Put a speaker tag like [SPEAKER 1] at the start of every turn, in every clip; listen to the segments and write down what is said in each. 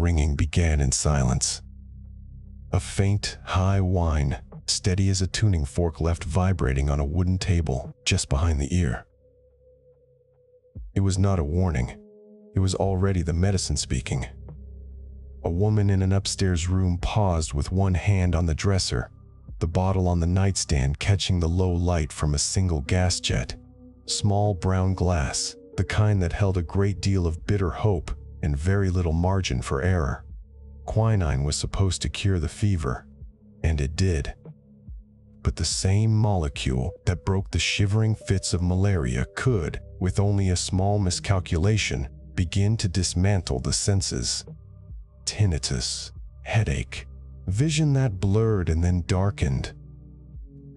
[SPEAKER 1] ringing began in silence. A faint, high whine, steady as a tuning fork, left vibrating on a wooden table just behind the ear. It was not a warning. It was already the medicine speaking. A woman in an upstairs room paused with one hand on the dresser, the bottle on the nightstand catching the low light from a single gas jet. Small brown glass, the kind that held a great deal of bitter hope and very little margin for error. Quinine was supposed to cure the fever, and it did. But the same molecule that broke the shivering fits of malaria could, with only a small miscalculation, begin to dismantle the senses. Tinnitus, headache, vision that blurred and then darkened.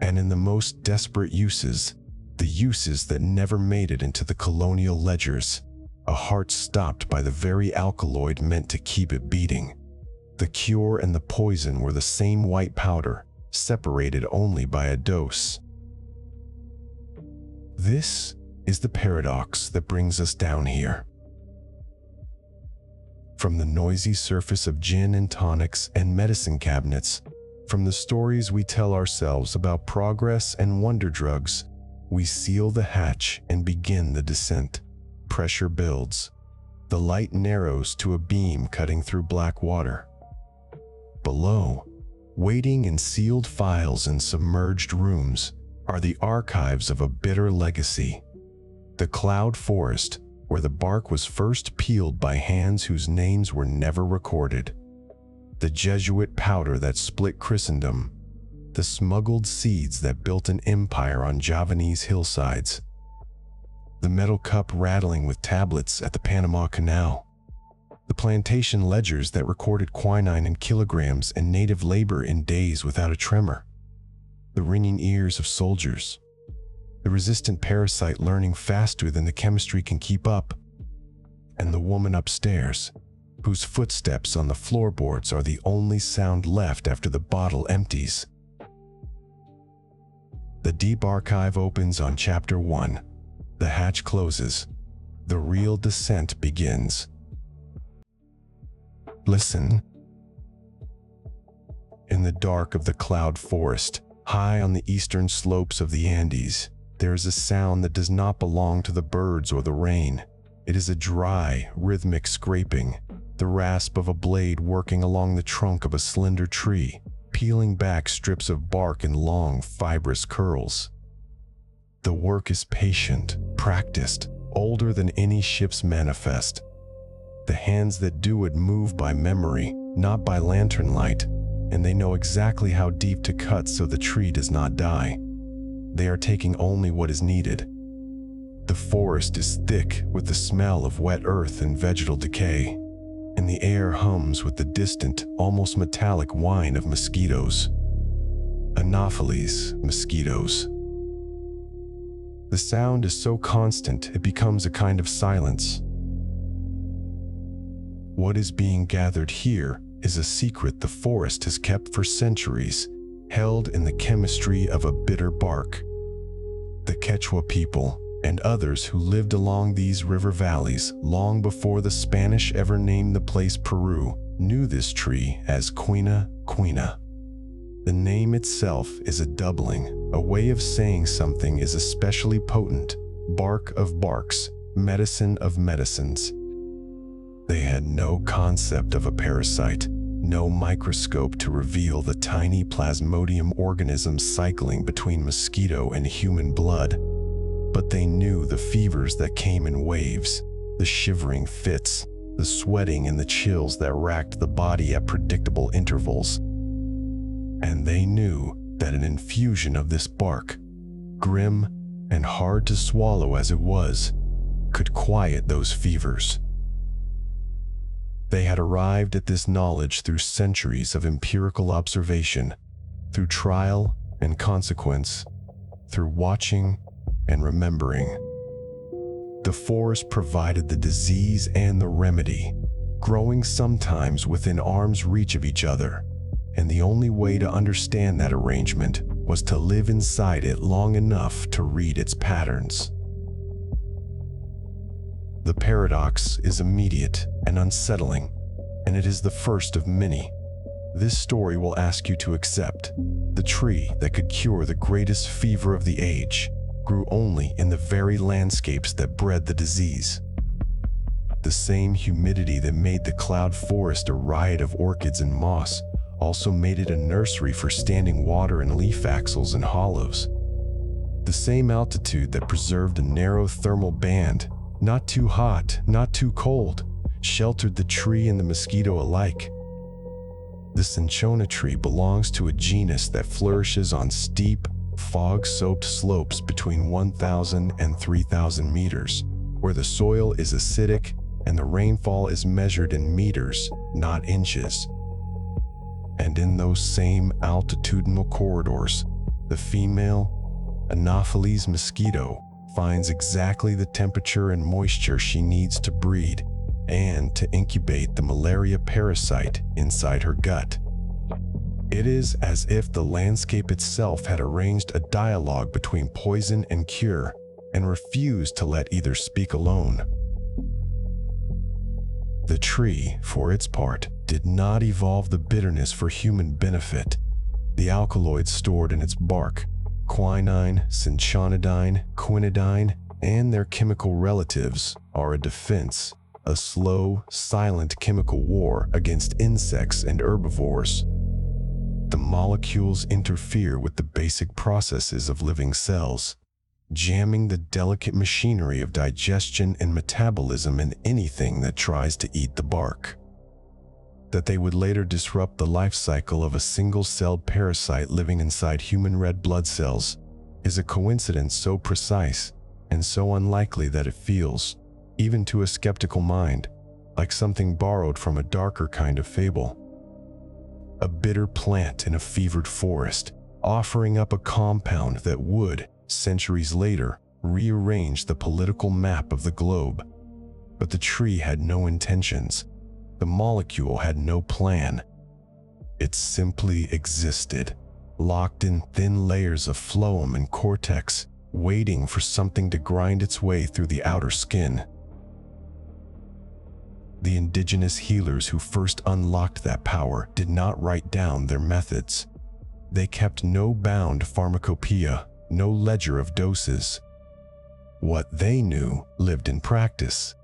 [SPEAKER 1] And in the most desperate uses, the uses that never made it into the colonial ledgers, a heart stopped by the very alkaloid meant to keep it beating. The cure and the poison were the same white powder, separated only by a dose. This is the paradox that brings us down here. From the noisy surface of gin and tonics and medicine cabinets, from the stories we tell ourselves about progress and wonder drugs, we seal the hatch and begin the descent. Pressure builds. The light narrows to a beam cutting through black water. Below, waiting in sealed files and submerged rooms, are the archives of a bitter legacy. The cloud forest, where the bark was first peeled by hands whose names were never recorded. The Jesuit powder that split Christendom. The smuggled seeds that built an empire on Javanese hillsides. The metal cup rattling with tablets at the Panama Canal. The plantation ledgers that recorded quinine in kilograms and native labor in days without a tremor. The ringing ears of soldiers. The resistant parasite learning faster than the chemistry can keep up. And the woman upstairs, whose footsteps on the floorboards are the only sound left after the bottle empties. The deep archive opens on Chapter 1. The hatch closes. The real descent begins. Listen. In the dark of the cloud forest, high on the eastern slopes of the Andes, there is a sound that does not belong to the birds or the rain. It is a dry, rhythmic scraping, the rasp of a blade working along the trunk of a slender tree, peeling back strips of bark in long, fibrous curls. The work is patient, practiced, older than any ship's manifest. The hands that do it move by memory, not by lantern light, and they know exactly how deep to cut so the tree does not die. They are taking only what is needed. The forest is thick with the smell of wet earth and vegetal decay, and the air hums with the distant, almost metallic whine of mosquitoes. Anopheles mosquitoes. The sound is so constant it becomes a kind of silence. What is being gathered here is a secret the forest has kept for centuries, held in the chemistry of a bitter bark. The Quechua people and others who lived along these river valleys long before the Spanish ever named the place Peru knew this tree as Quina quina. The name itself is a doubling, a way of saying something is especially potent, bark of barks, medicine of medicines. They had no concept of a parasite, no microscope to reveal the tiny plasmodium organisms cycling between mosquito and human blood. But they knew the fevers that came in waves, the shivering fits, the sweating and the chills that racked the body at predictable intervals. And they knew that an infusion of this bark, grim and hard to swallow as it was, could quiet those fevers. They had arrived at this knowledge through centuries of empirical observation, through trial and consequence, through watching and remembering. The forest provided the disease and the remedy, growing sometimes within arm's reach of each other, and the only way to understand that arrangement was to live inside it long enough to read its patterns. The paradox is immediate and unsettling, and it is the first of many. This story will ask you to accept the tree that could cure the greatest fever of the age grew only in the very landscapes that bred the disease. The same humidity that made the cloud forest a riot of orchids and moss also made it a nursery for standing water and leaf axils and hollows. The same altitude that preserved a narrow thermal band, not too hot, not too cold, sheltered the tree and the mosquito alike. The Cinchona tree belongs to a genus that flourishes on steep, fog-soaked slopes between 1,000 and 3,000 meters, where the soil is acidic and the rainfall is measured in meters, not inches. And in those same altitudinal corridors, the female Anopheles mosquito finds exactly the temperature and moisture she needs to breed and to incubate the malaria parasite inside her gut. It is as if the landscape itself had arranged a dialogue between poison and cure and refused to let either speak alone. The tree, for its part, did not evolve the bitterness for human benefit. The alkaloids stored in its bark, quinine, cinchonidine, quinidine, and their chemical relatives, are a defense, a slow, silent chemical war against insects and herbivores. The molecules interfere with the basic processes of living cells, jamming the delicate machinery of digestion and metabolism in anything that tries to eat the bark. That they would later disrupt the life cycle of a single-celled parasite living inside human red blood cells is a coincidence so precise and so unlikely that it feels, even to a skeptical mind, like something borrowed from a darker kind of fable. A bitter plant in a fevered forest, offering up a compound that would, centuries later, rearrange the political map of the globe. But the tree had no intentions. The molecule had no plan. It simply existed, locked in thin layers of phloem and cortex, waiting for something to grind its way through the outer skin. The indigenous healers who first unlocked that power did not write down their methods. They kept no bound pharmacopoeia, no ledger of doses. What they knew lived in practice,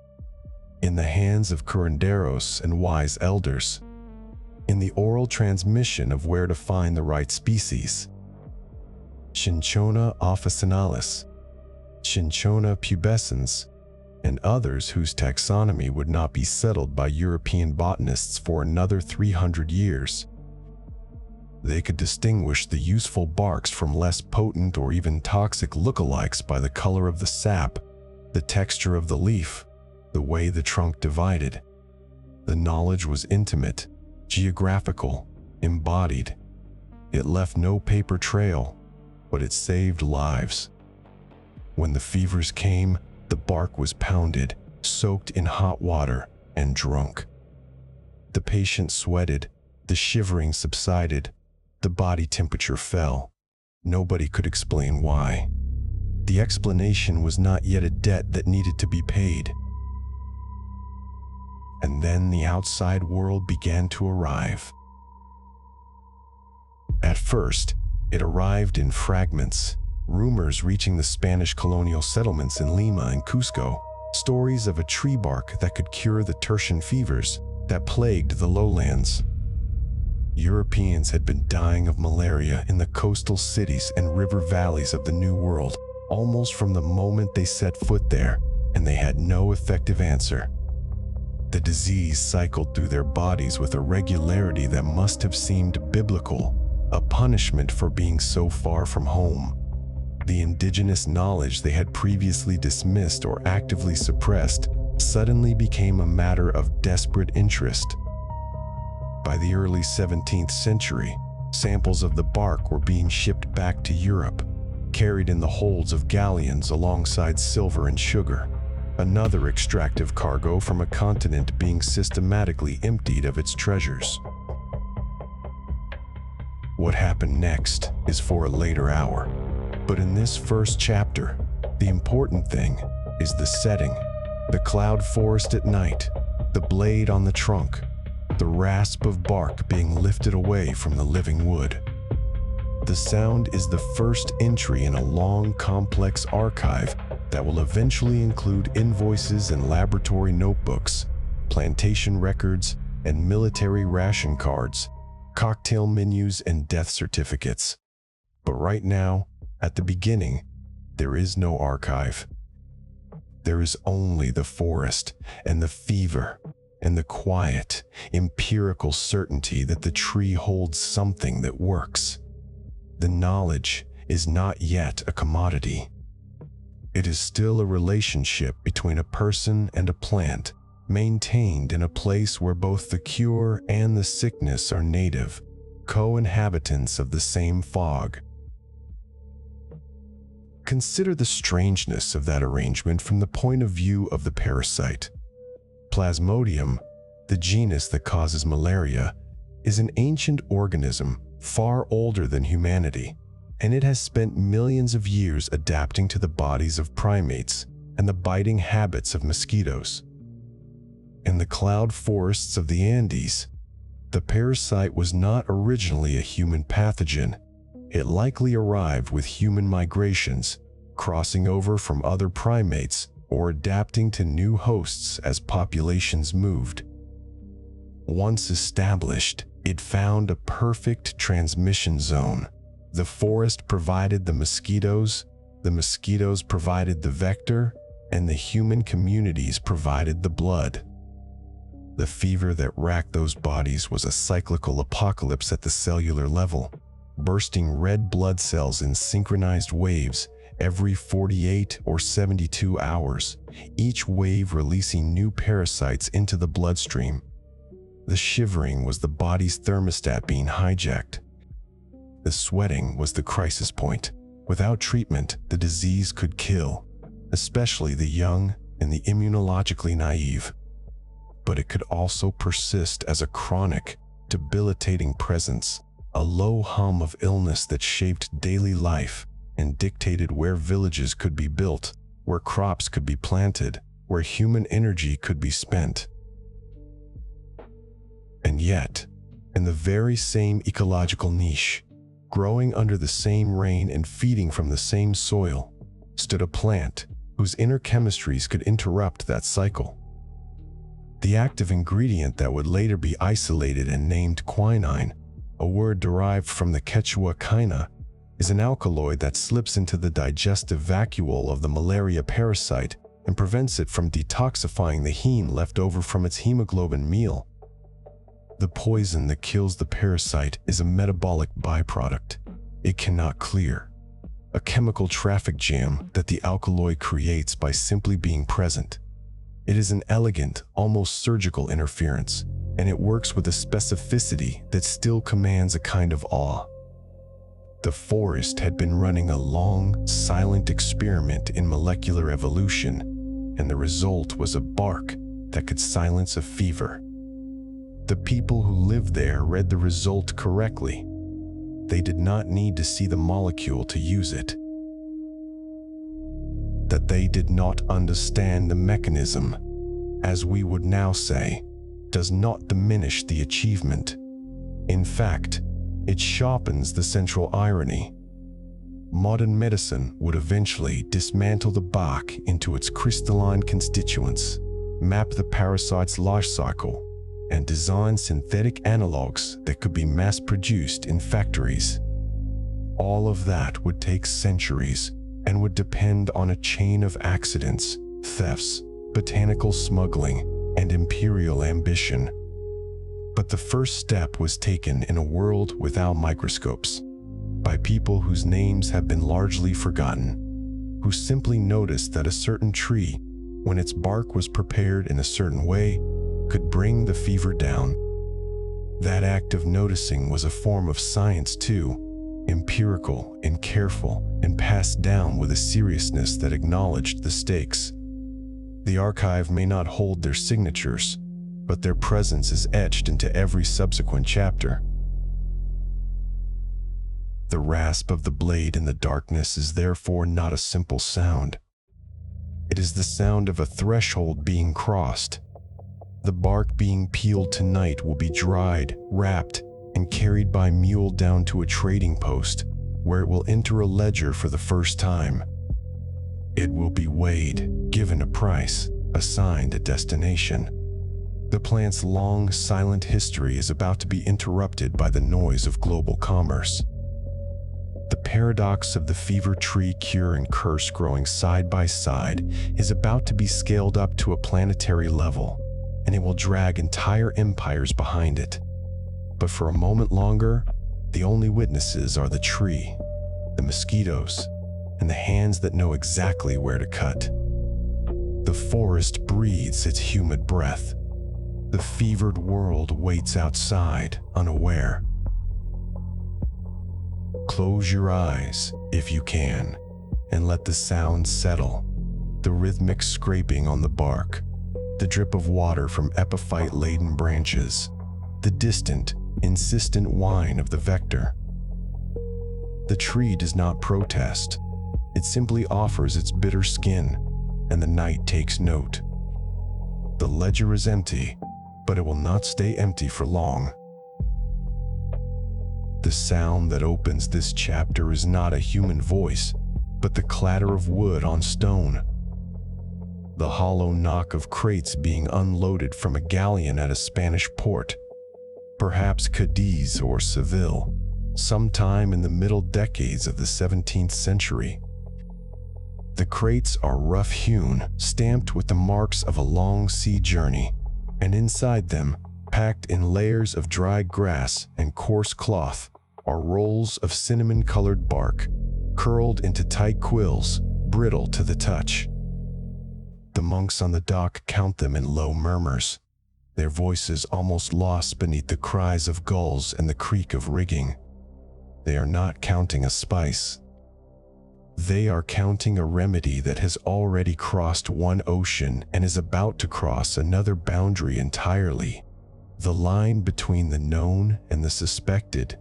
[SPEAKER 1] in the hands of curanderos and wise elders, in the oral transmission of where to find the right species. Cinchona officinalis, Cinchona pubescens, and others whose taxonomy would not be settled by European botanists for another 300 years. They could distinguish the useful barks from less potent or even toxic lookalikes by the color of the sap, the texture of the leaf, the way the trunk divided. The knowledge was intimate, geographical, embodied. It left no paper trail, but it saved lives. When the fevers came, the bark was pounded, soaked in hot water, and drunk. The patient sweated, the shivering subsided, the body temperature fell. Nobody could explain why. The explanation was not yet a debt that needed to be paid. And then the outside world began to arrive. At first, it arrived in fragments, rumors reaching the Spanish colonial settlements in Lima and Cusco, stories of a tree bark that could cure the tertian fevers that plagued the lowlands. Europeans had been dying of malaria in the coastal cities and river valleys of the New World almost from the moment they set foot there, and they had no effective answer. The disease cycled through their bodies with a regularity that must have seemed biblical, a punishment for being so far from home. The indigenous knowledge they had previously dismissed or actively suppressed suddenly became a matter of desperate interest. By the early 17th century, samples of the bark were being shipped back to Europe, carried in the holds of galleons alongside silver and sugar, another extractive cargo from a continent being systematically emptied of its treasures. What happened next is for a later hour. But in this first chapter, the important thing is the setting, the cloud forest at night, the blade on the trunk, the rasp of bark being lifted away from the living wood. The sound is the first entry in a long, complex archive that will eventually include invoices and laboratory notebooks, plantation records, and military ration cards, cocktail menus, and death certificates. But right now, at the beginning, there is no archive. There is only the forest and the fever and the quiet, empirical certainty that the tree holds something that works. The knowledge is not yet a commodity. It is still a relationship between a person and a plant, maintained in a place where both the cure and the sickness are native, co-inhabitants of the same fog. Consider the strangeness of that arrangement from the point of view of the parasite. Plasmodium, the genus that causes malaria, is an ancient organism far older than humanity, and it has spent millions of years adapting to the bodies of primates and the biting habits of mosquitoes. In the cloud forests of the Andes, the parasite was not originally a human pathogen. It likely arrived with human migrations, crossing over from other primates or adapting to new hosts as populations moved. Once established, it found a perfect transmission zone. The forest provided the mosquitoes provided the vector, and the human communities provided the blood. The fever that racked those bodies was a cyclical apocalypse at the cellular level, bursting red blood cells in synchronized waves every 48 or 72 hours, each wave releasing new parasites into the bloodstream. The shivering was the body's thermostat being hijacked. The sweating was the crisis point. Without treatment, the disease could kill, especially the young and the immunologically naive. But it could also persist as a chronic, debilitating presence, a low hum of illness that shaped daily life and dictated where villages could be built, where crops could be planted, where human energy could be spent. And yet, in the very same ecological niche, growing under the same rain and feeding from the same soil, stood a plant whose inner chemistries could interrupt that cycle. The active ingredient that would later be isolated and named quinine, a word derived from the Quechua quina, is an alkaloid that slips into the digestive vacuole of the malaria parasite and prevents it from detoxifying the heme left over from its hemoglobin meal. The poison that kills the parasite is a metabolic byproduct. It cannot clear. A chemical traffic jam that the alkaloid creates by simply being present. It is an elegant, almost surgical interference, and it works with a specificity that still commands a kind of awe. The forest had been running a long, silent experiment in molecular evolution, and the result was a bark that could silence a fever. The people who lived there read the result correctly. They did not need to see the molecule to use it. That they did not understand the mechanism, as we would now say, does not diminish the achievement. In fact, it sharpens the central irony. Modern medicine would eventually dismantle the bark into its crystalline constituents, map the parasite's life cycle, and design synthetic analogs that could be mass-produced in factories. All of that would take centuries and would depend on a chain of accidents, thefts, botanical smuggling, and imperial ambition. But the first step was taken in a world without microscopes, by people whose names have been largely forgotten, who simply noticed that a certain tree, when its bark was prepared in a certain way, could bring the fever down. That act of noticing was a form of science too, empirical and careful, and passed down with a seriousness that acknowledged the stakes. The archive may not hold their signatures, but their presence is etched into every subsequent chapter. The rasp of the blade in the darkness is therefore not a simple sound. It is the sound of a threshold being crossed. The bark being peeled tonight will be dried, wrapped, and carried by mule down to a trading post, where it will enter a ledger for the first time. It will be weighed, given a price, assigned a destination. The plant's long, silent history is about to be interrupted by the noise of global commerce. The paradox of the fever tree cure and curse growing side by side is about to be scaled up to a planetary level, and it will drag entire empires behind it. But for a moment longer, the only witnesses are the tree, the mosquitoes, and the hands that know exactly where to cut. The forest breathes its humid breath. The fevered world waits outside, unaware. Close your eyes, if you can, and let the sounds settle. The rhythmic scraping on the bark, the drip of water from epiphyte-laden branches, the distant, insistent whine of the vector. The tree does not protest. It simply offers its bitter skin, and the night takes note. The ledger is empty, but it will not stay empty for long. The sound that opens this chapter is not a human voice, but the clatter of wood on stone. The hollow knock of crates being unloaded from a galleon at a Spanish port, perhaps Cadiz or Seville, sometime in the middle decades of the 17th century. The crates are rough-hewn, stamped with the marks of a long sea journey, and inside them, packed in layers of dry grass and coarse cloth, are rolls of cinnamon-colored bark, curled into tight quills, brittle to the touch. The monks on the dock count them in low murmurs, their voices almost lost beneath the cries of gulls and the creak of rigging. They are not counting a spice. They are counting a remedy that has already crossed one ocean and is about to cross another boundary entirely. The line between the known and the suspected,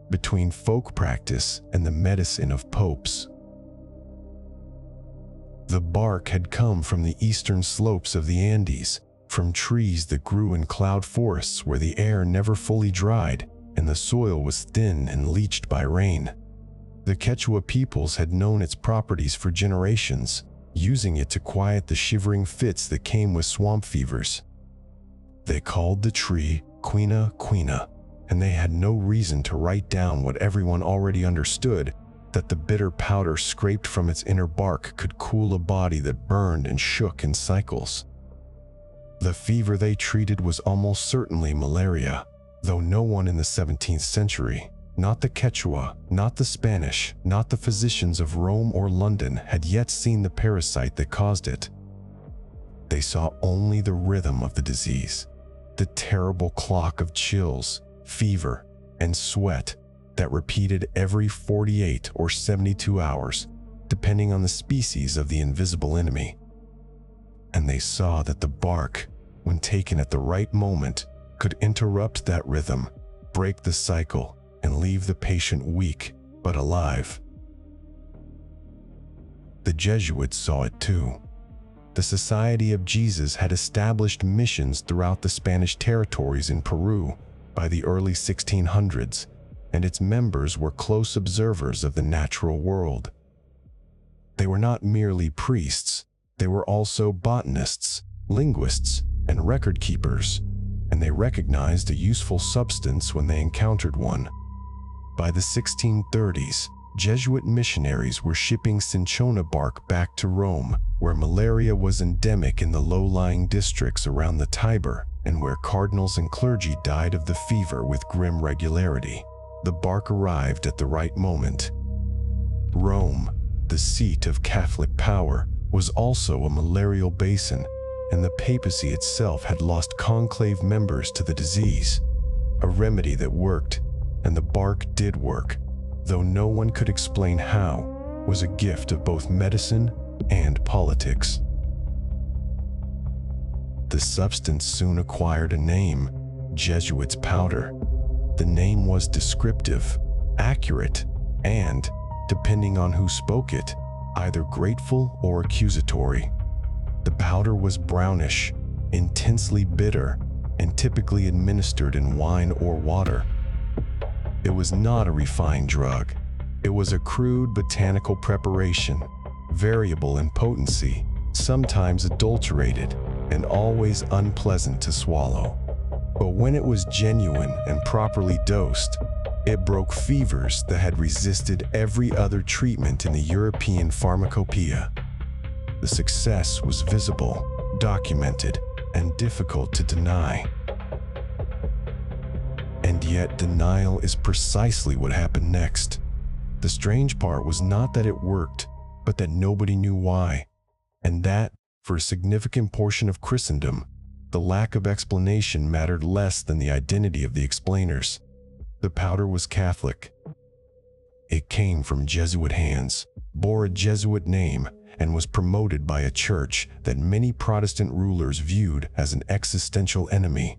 [SPEAKER 1] between folk practice and the medicine of popes. The bark had come from the eastern slopes of the Andes, from trees that grew in cloud forests where the air never fully dried and the soil was thin and leached by rain. The Quechua peoples had known its properties for generations, using it to quiet the shivering fits that came with swamp fevers. They called the tree Quinine, and they had no reason to write down what everyone already understood, that the bitter powder scraped from its inner bark could cool a body that burned and shook in cycles. The fever they treated was almost certainly malaria, though no one in the 17th century, not the Quechua, not the Spanish, not the physicians of Rome or London, had yet seen the parasite that caused it. They saw only the rhythm of the disease, the terrible clock of chills, fever, and sweat that repeated every 48 or 72 hours, depending on the species of the invisible enemy. And they saw that the bark, when taken at the right moment, could interrupt that rhythm, break the cycle, and leave the patient weak but alive. The Jesuits saw it too. The Society of Jesus had established missions throughout the Spanish territories in Peru by the early 1600s, and its members were close observers of the natural world. They were not merely priests, they were also botanists, linguists, and record keepers, and they recognized a useful substance when they encountered one. By the 1630s, Jesuit missionaries were shipping cinchona bark back to Rome, where malaria was endemic in the low-lying districts around the Tiber, and where cardinals and clergy died of the fever with grim regularity. The bark arrived at the right moment. Rome, the seat of Catholic power, was also a malarial basin, and the papacy itself had lost conclave members to the disease. A remedy that worked, and the bark did work, though no one could explain how, was a gift of both medicine and politics. The substance soon acquired a name, Jesuit's powder. The name was descriptive, accurate, and, depending on who spoke it, either grateful or accusatory. The powder was brownish, intensely bitter, and typically administered in wine or water. It was not a refined drug. It was a crude botanical preparation, variable in potency, sometimes adulterated, and always unpleasant to swallow. But when it was genuine and properly dosed, it broke fevers that had resisted every other treatment in the European pharmacopoeia. The success was visible, documented, and difficult to deny. And yet denial is precisely what happened next. The strange part was not that it worked, but that nobody knew why. And that, for a significant portion of Christendom, the lack of explanation mattered less than the identity of the explainers. The powder was Catholic. It came from Jesuit hands, bore a Jesuit name, and was promoted by a church that many Protestant rulers viewed as an existential enemy.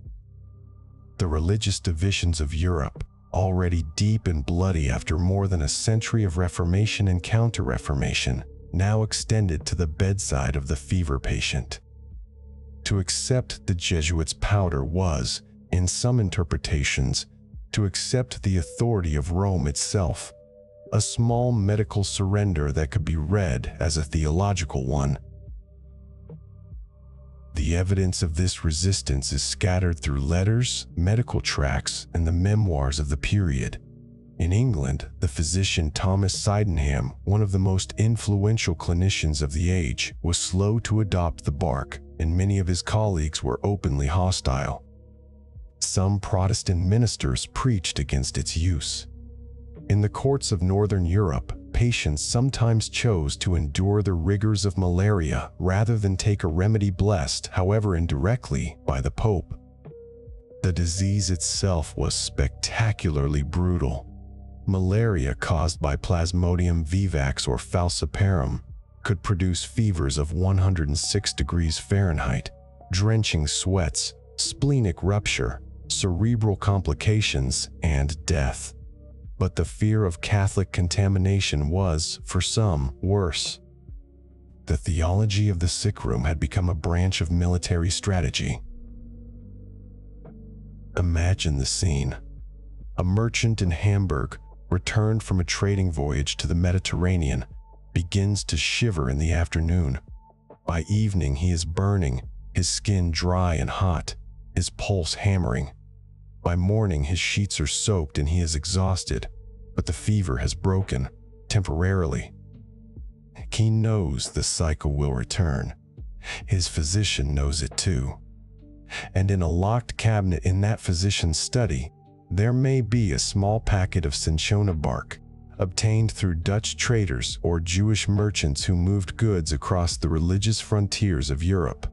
[SPEAKER 1] The religious divisions of Europe, already deep and bloody after more than a century of Reformation and Counter-Reformation, now extended to the bedside of the fever patient. To accept the Jesuits' powder was, in some interpretations, to accept the authority of Rome itself, a small medical surrender that could be read as a theological one. The evidence of this resistance is scattered through letters, medical tracts, and the memoirs of the period. In England, the physician Thomas Sydenham, one of the most influential clinicians of the age, was slow to adopt the bark, and many of his colleagues were openly hostile. Some Protestant ministers preached against its use. In the courts of Northern Europe, patients sometimes chose to endure the rigors of malaria rather than take a remedy blessed, however indirectly, by the Pope. The disease itself was spectacularly brutal. Malaria caused by Plasmodium vivax or falciparum could produce fevers of 106 degrees Fahrenheit, drenching sweats, splenic rupture, cerebral complications, and death. But the fear of Catholic contamination was, for some, worse. The theology of the sick room had become a branch of military strategy. Imagine the scene. A merchant in Hamburg, returned from a trading voyage to the Mediterranean, begins to shiver in the afternoon. By evening, he is burning, his skin dry and hot, his pulse hammering. By morning, his sheets are soaked and he is exhausted, but the fever has broken, temporarily. He knows the cycle will return. His physician knows it too. And in a locked cabinet in that physician's study, there may be a small packet of Cinchona bark, obtained through Dutch traders or Jewish merchants who moved goods across the religious frontiers of Europe.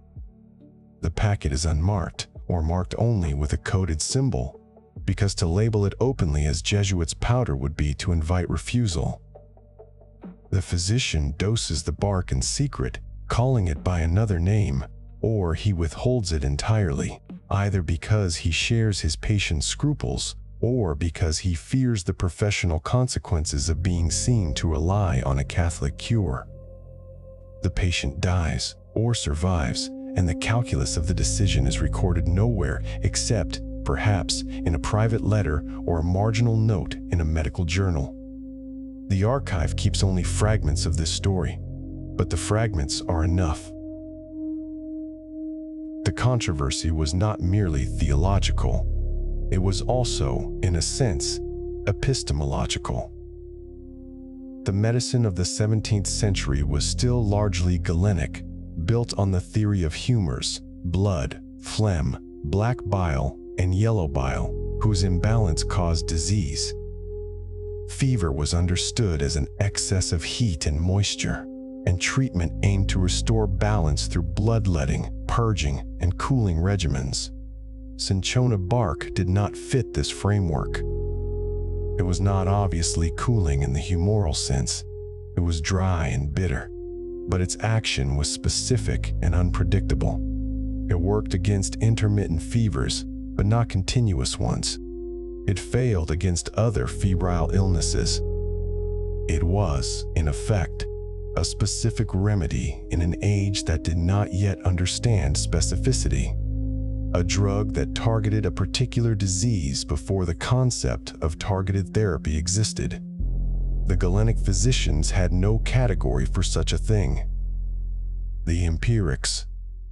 [SPEAKER 1] The packet is unmarked, or marked only with a coded symbol, because to label it openly as Jesuits' powder would be to invite refusal. The physician doses the bark in secret, calling it by another name, or he withholds it entirely, either because he shares his patient's scruples or because he fears the professional consequences of being seen to rely on a Catholic cure. The patient dies or survives, and the calculus of the decision is recorded nowhere except, perhaps, in a private letter or a marginal note in a medical journal. The archive keeps only fragments of this story, but the fragments are enough. The controversy was not merely theological. It was also, in a sense, epistemological. The medicine of the 17th century was still largely Galenic, built on the theory of humors, blood, phlegm, black bile, and yellow bile, whose imbalance caused disease. Fever was understood as an excess of heat and moisture, and treatment aimed to restore balance through bloodletting, purging, and cooling regimens. Cinchona bark did not fit this framework. It was not obviously cooling in the humoral sense. It was dry and bitter, but its action was specific and unpredictable. It worked against intermittent fevers, but not continuous ones. It failed against other febrile illnesses. It was, in effect, a specific remedy in an age that did not yet understand specificity, a drug that targeted a particular disease before the concept of targeted therapy existed. The Galenic physicians had no category for such a thing. The empirics,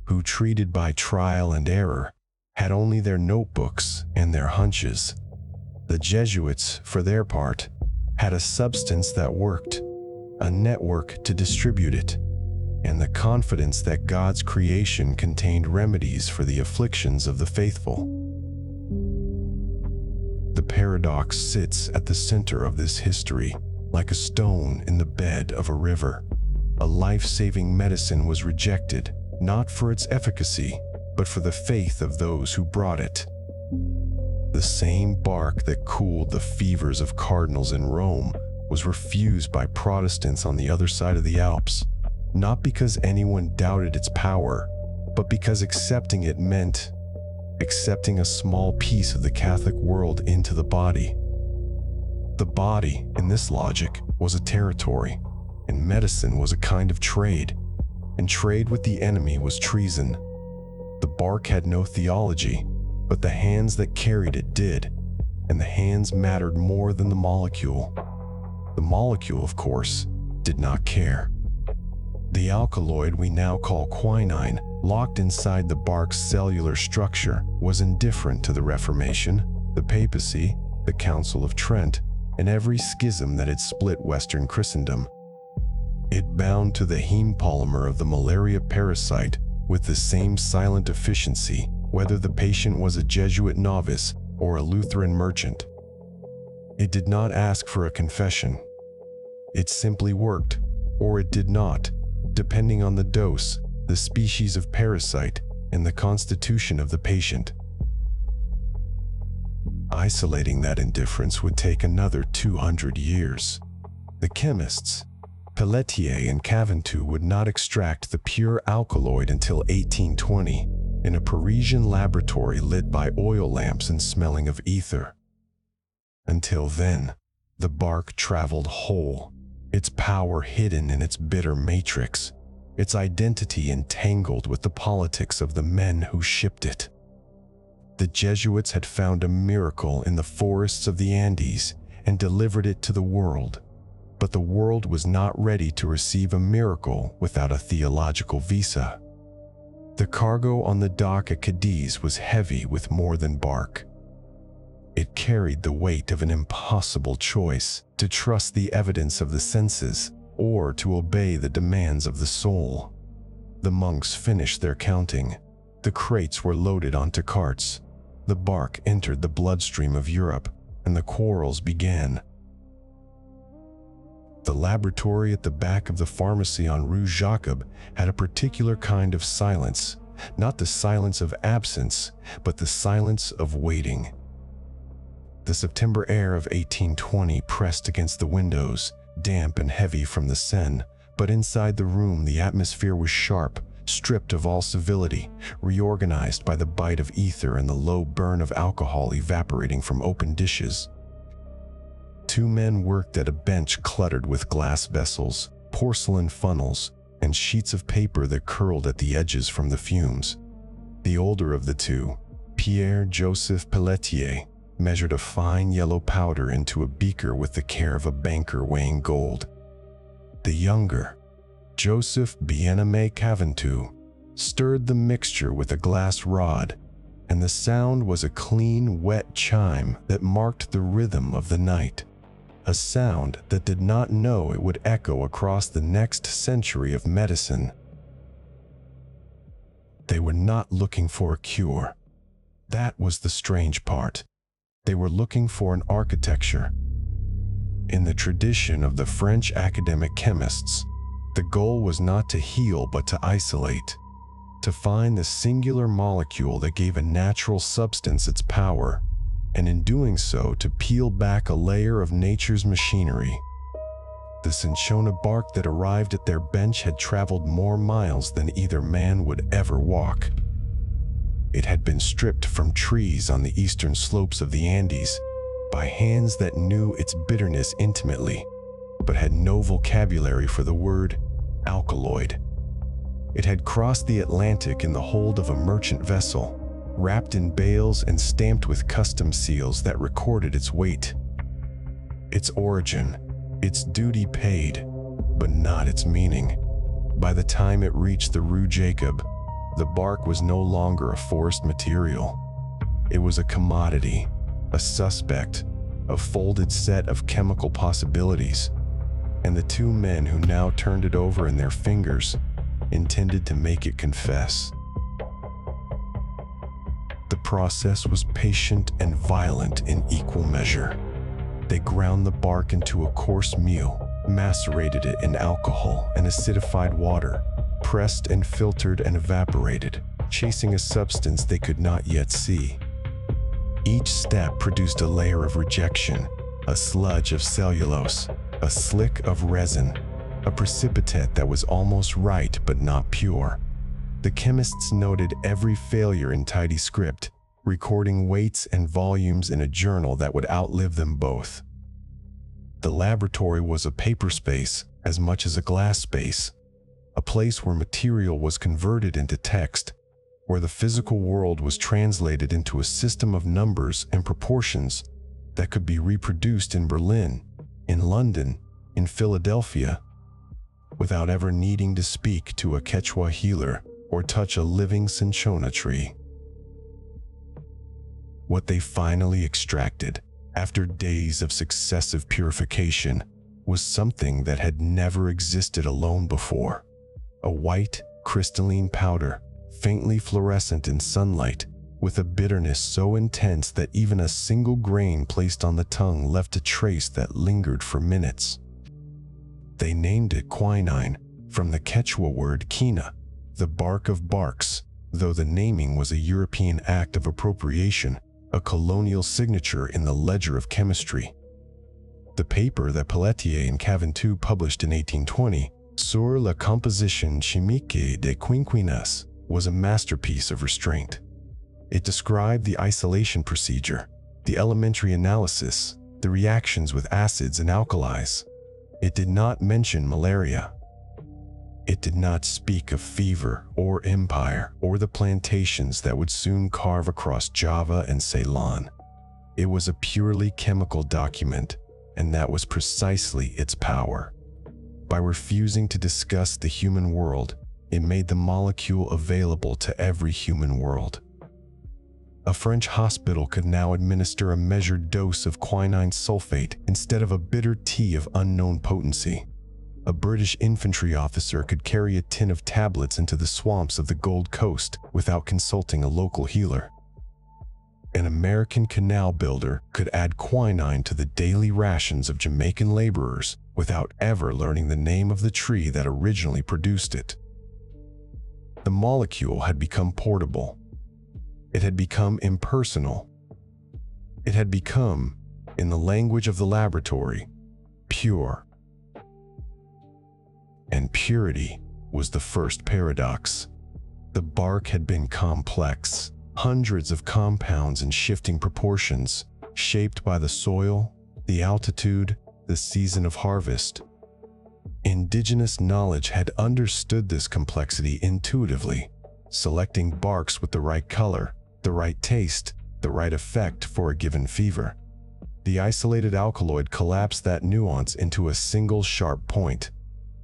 [SPEAKER 1] who treated by trial and error, had only their notebooks and their hunches. The Jesuits, for their part, had a substance that worked, a network to distribute it, and the confidence that God's creation contained remedies for the afflictions of the faithful. The paradox sits at the center of this history, like a stone in the bed of a river. A life-saving medicine was rejected, not for its efficacy, but for the faith of those who brought it. The same bark that cooled the fevers of cardinals in Rome was refused by Protestants on the other side of the Alps, not because anyone doubted its power, but because accepting it meant accepting a small piece of the Catholic world into the body. The body, in this logic, was a territory, and medicine was a kind of trade, and trade with the enemy was treason. The bark had no theology, but the hands that carried it did, and the hands mattered more than the molecule. The molecule, of course, did not care. The alkaloid we now call quinine, locked inside the bark's cellular structure, was indifferent to the Reformation, the papacy, the Council of Trent, and every schism that had split Western Christendom. It bound to the heme polymer of the malaria parasite with the same silent efficiency, whether the patient was a Jesuit novice or a Lutheran merchant. It did not ask for a confession. It simply worked, or it did not, depending on the dose, the species of parasite, and the constitution of the patient. Isolating that indifference would take another 200 years. The chemists, Pelletier and Caventou, would not extract the pure alkaloid until 1820, in a Parisian laboratory lit by oil lamps and smelling of ether. Until then, the bark traveled whole, its power hidden in its bitter matrix, its identity entangled with the politics of the men who shipped it. The Jesuits had found a miracle in the forests of the Andes and delivered it to the world, but the world was not ready to receive a miracle without a theological visa. The cargo on the dock at Cadiz was heavy with more than bark. It carried the weight of an impossible choice: to trust the evidence of the senses or to obey the demands of the soul. The monks finished their counting. The crates were loaded onto carts. The bark entered the bloodstream of Europe, and the quarrels began. The laboratory at the back of the pharmacy on Rue Jacob had a particular kind of silence, not the silence of absence, but the silence of waiting. The September air of 1820 pressed against the windows, damp and heavy from the Seine, but inside the room the atmosphere was sharp, stripped of all civility, reorganized by the bite of ether and the low burn of alcohol evaporating from open dishes. Two men worked at a bench cluttered with glass vessels, porcelain funnels, and sheets of paper that curled at the edges from the fumes. The older of the two, Pierre-Joseph Pelletier, measured a fine yellow powder into a beaker with the care of a banker weighing gold. The younger, Joseph Bien-Aimé Caventou, stirred the mixture with a glass rod, and the sound was a clean, wet chime that marked the rhythm of the night, a sound that did not know it would echo across the next century of medicine. They were not looking for a cure. That was the strange part. They were looking for an architecture. In the tradition of the French academic chemists, the goal was not to heal but to isolate, to find the singular molecule that gave a natural substance its power, and in doing so to peel back a layer of nature's machinery. The Cinchona bark that arrived at their bench had traveled more miles than either man would ever walk. It had been stripped from trees on the eastern slopes of the Andes by hands that knew its bitterness intimately, but had no vocabulary for the word Alkaloid. It had crossed the Atlantic in the hold of a merchant vessel, wrapped in bales and stamped with custom seals that recorded its weight. Its origin, its duty paid, but not its meaning. By the time it reached the Rue Jacob, the bark was no longer a forced material. It was a commodity, a suspect, a folded set of chemical possibilities, and the two men who now turned it over in their fingers intended to make it confess. The process was patient and violent in equal measure. They ground the bark into a coarse meal, macerated it in alcohol and acidified water, pressed and filtered and evaporated, chasing a substance they could not yet see. Each step produced a layer of rejection, a sludge of cellulose, a slick of resin, a precipitate that was almost right but not pure. The chemists noted every failure in tidy script, recording weights and volumes in a journal that would outlive them both. The laboratory was a paper space as much as a glass space, a place where material was converted into text, where the physical world was translated into a system of numbers and proportions that could be reproduced in Berlin, in London, in Philadelphia, without ever needing to speak to a Quechua healer or touch a living Cinchona tree. What they finally extracted, after days of successive purification, was something that had never existed alone before. A white, crystalline powder, faintly fluorescent in sunlight, with a bitterness so intense that even a single grain placed on the tongue left a trace that lingered for minutes. They named it quinine, from the Quechua word quina, the bark of barks, though the naming was a European act of appropriation, a colonial signature in the ledger of chemistry. The paper that Pelletier and Caventou published in 1820, Sur la composition chimique des quinquines, was a masterpiece of restraint. It described the isolation procedure, the elementary analysis, the reactions with acids and alkalis. It did not mention malaria. It did not speak of fever or empire or the plantations that would soon carve across Java and Ceylon. It was a purely chemical document, and that was precisely its power. By refusing to discuss the human world, it made the molecule available to every human world. A French hospital could now administer a measured dose of quinine sulfate instead of a bitter tea of unknown potency. A British infantry officer could carry a tin of tablets into the swamps of the Gold Coast without consulting a local healer. An American canal builder could add quinine to the daily rations of Jamaican laborers without ever learning the name of the tree that originally produced it. The molecule had become portable. It had become impersonal. It had become, in the language of the laboratory, pure. And purity was the first paradox. The bark had been complex, hundreds of compounds in shifting proportions, shaped by the soil, the altitude, the season of harvest. Indigenous knowledge had understood this complexity intuitively, selecting barks with the right color, the right taste, the right effect for a given fever. The isolated alkaloid collapsed that nuance into a single sharp point.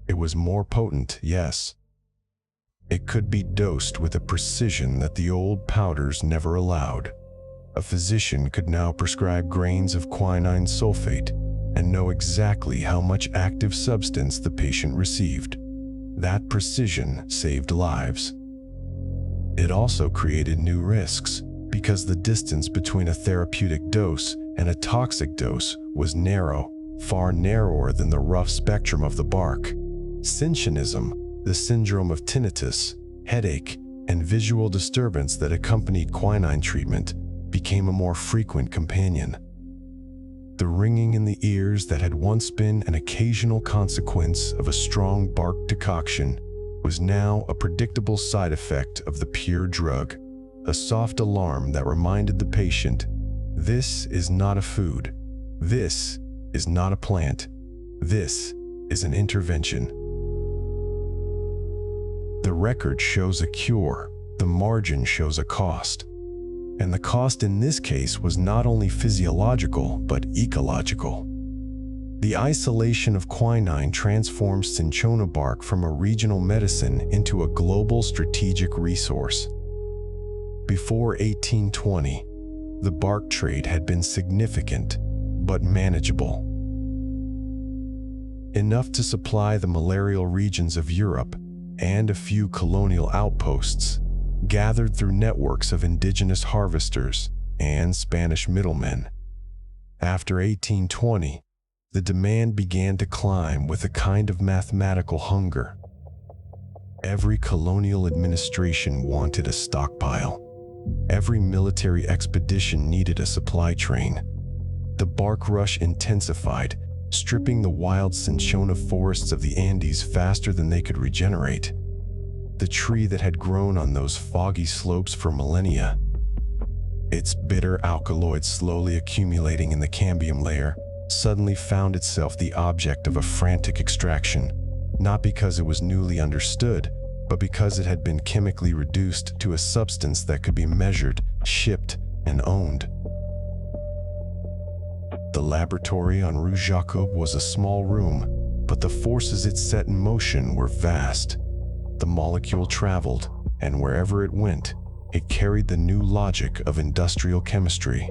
[SPEAKER 1] It was more potent, yes. It could be dosed with a precision that the old powders never allowed. A physician could now prescribe grains of quinine sulfate and know exactly how much active substance the patient received. That precision saved lives. It also created new risks, because the distance between a therapeutic dose and a toxic dose was narrow, far narrower than the rough spectrum of the bark. Cinchonism, the syndrome of tinnitus, headache, and visual disturbance that accompanied quinine treatment, became a more frequent companion. The ringing in the ears that had once been an occasional consequence of a strong bark decoction was now a predictable side effect of the pure drug, a soft alarm that reminded the patient, this is not a food, this is not a plant, this is an intervention. The record shows a cure, the margin shows a cost. And the cost in this case was not only physiological, but ecological. The isolation of quinine transforms cinchona bark from a regional medicine into a global strategic resource. Before 1820, the bark trade had been significant, but manageable. Enough to supply the malarial regions of Europe and a few colonial outposts, gathered through networks of indigenous harvesters and Spanish middlemen. After 1820, the demand began to climb with a kind of mathematical hunger. Every colonial administration wanted a stockpile. Every military expedition needed a supply train. The bark rush intensified, stripping the wild cinchona forests of the Andes faster than they could regenerate. The tree that had grown on those foggy slopes for millennia, its bitter alkaloid slowly accumulating in the cambium layer, suddenly found itself the object of a frantic extraction, not because it was newly understood, but because it had been chemically reduced to a substance that could be measured, shipped, and owned. The laboratory on Rue Jacob was a small room, but the forces it set in motion were vast. The molecule traveled, and wherever it went, it carried the new logic of industrial chemistry.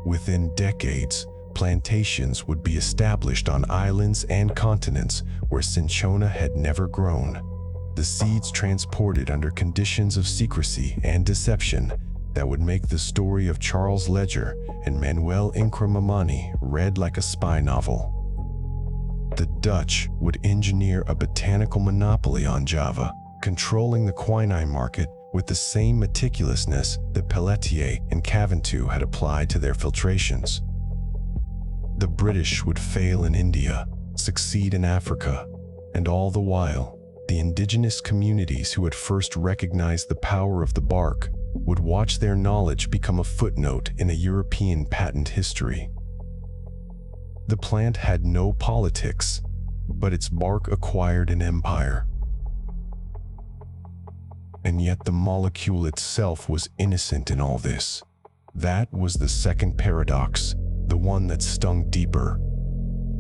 [SPEAKER 1] Within decades, plantations would be established on islands and continents where cinchona had never grown. The seeds transported under conditions of secrecy and deception that would make the story of Charles Ledger and Manuel Incramamani read like a spy novel. The Dutch would engineer a botanical monopoly on Java, controlling the quinine market with the same meticulousness that Pelletier and Caventou had applied to their filtrations. The British would fail in India, succeed in Africa, and all the while, the indigenous communities who had first recognized the power of the bark would watch their knowledge become a footnote in a European patent history. The plant had no politics, but its bark acquired an empire. And yet the molecule itself was innocent in all this. That was the second paradox, the one that stung deeper.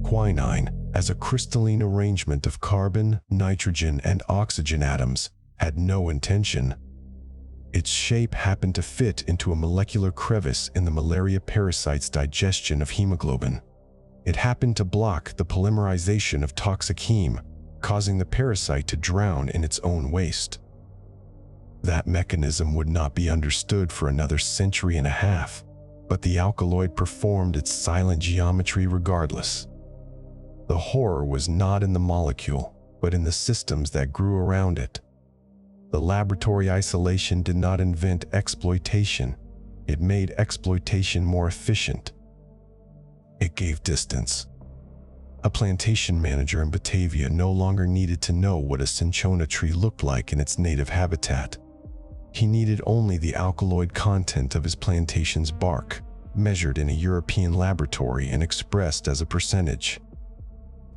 [SPEAKER 1] Quinine, as a crystalline arrangement of carbon, nitrogen, and oxygen atoms, had no intention. Its shape happened to fit into a molecular crevice in the malaria parasite's digestion of hemoglobin. It happened to block the polymerization of toxic heme, causing the parasite to drown in its own waste. That mechanism would not be understood for another century and a half, but the alkaloid performed its silent geometry regardless. The horror was not in the molecule, but in the systems that grew around it. The laboratory isolation did not invent exploitation. It made exploitation more efficient. It gave distance. A plantation manager in Batavia no longer needed to know what a cinchona tree looked like in its native habitat. He needed only the alkaloid content of his plantation's bark, measured in a European laboratory and expressed as a percentage.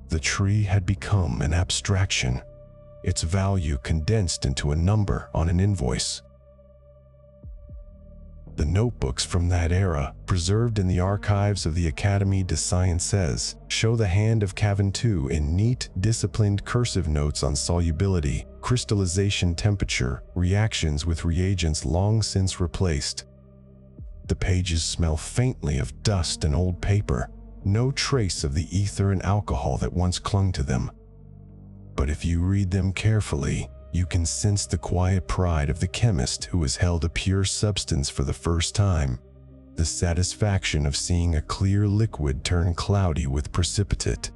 [SPEAKER 1] The tree had become an abstraction, its value condensed into a number on an invoice. The notebooks from that era, preserved in the archives of the Académie des Sciences, show the hand of Caventou in neat, disciplined cursive notes on solubility, crystallization temperature, reactions with reagents long since replaced. The pages smell faintly of dust and old paper, no trace of the ether and alcohol that once clung to them. But if you read them carefully, you can sense the quiet pride of the chemist who has held a pure substance for the first time, the satisfaction of seeing a clear liquid turn cloudy with precipitate,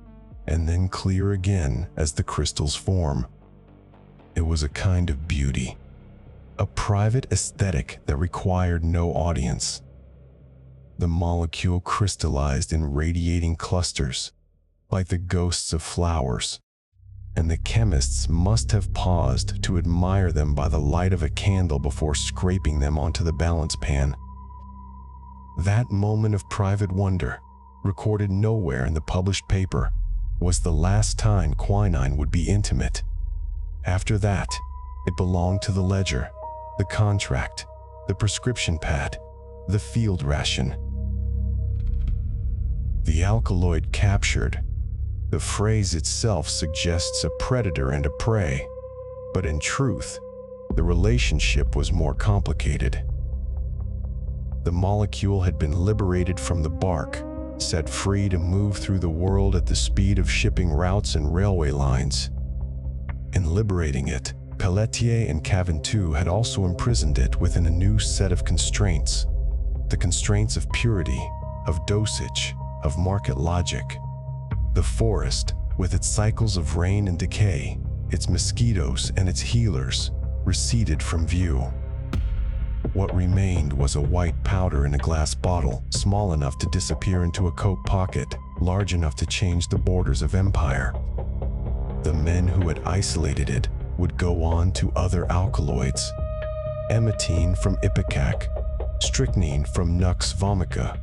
[SPEAKER 1] and then clear again as the crystals form. It was a kind of beauty, a private aesthetic that required no audience. The molecule crystallized in radiating clusters, like the ghosts of flowers, and the chemists must have paused to admire them by the light of a candle before scraping them onto the balance pan. That moment of private wonder, recorded nowhere in the published paper, was the last time quinine would be intimate. After that, it belonged to the ledger, the contract, the prescription pad, the field ration. The alkaloid captured. The phrase itself suggests a predator and a prey, but in truth, the relationship was more complicated. The molecule had been liberated from the bark, set free to move through the world at the speed of shipping routes and railway lines. In liberating it, Pelletier and Caventou had also imprisoned it within a new set of constraints. The constraints of purity, of dosage, of market logic. The forest, with its cycles of rain and decay, its mosquitoes and its healers, receded from view. What remained was a white powder in a glass bottle, small enough to disappear into a coat pocket, large enough to change the borders of empire. The men who had isolated it would go on to other alkaloids. Emetine from ipecac, strychnine from nux vomica,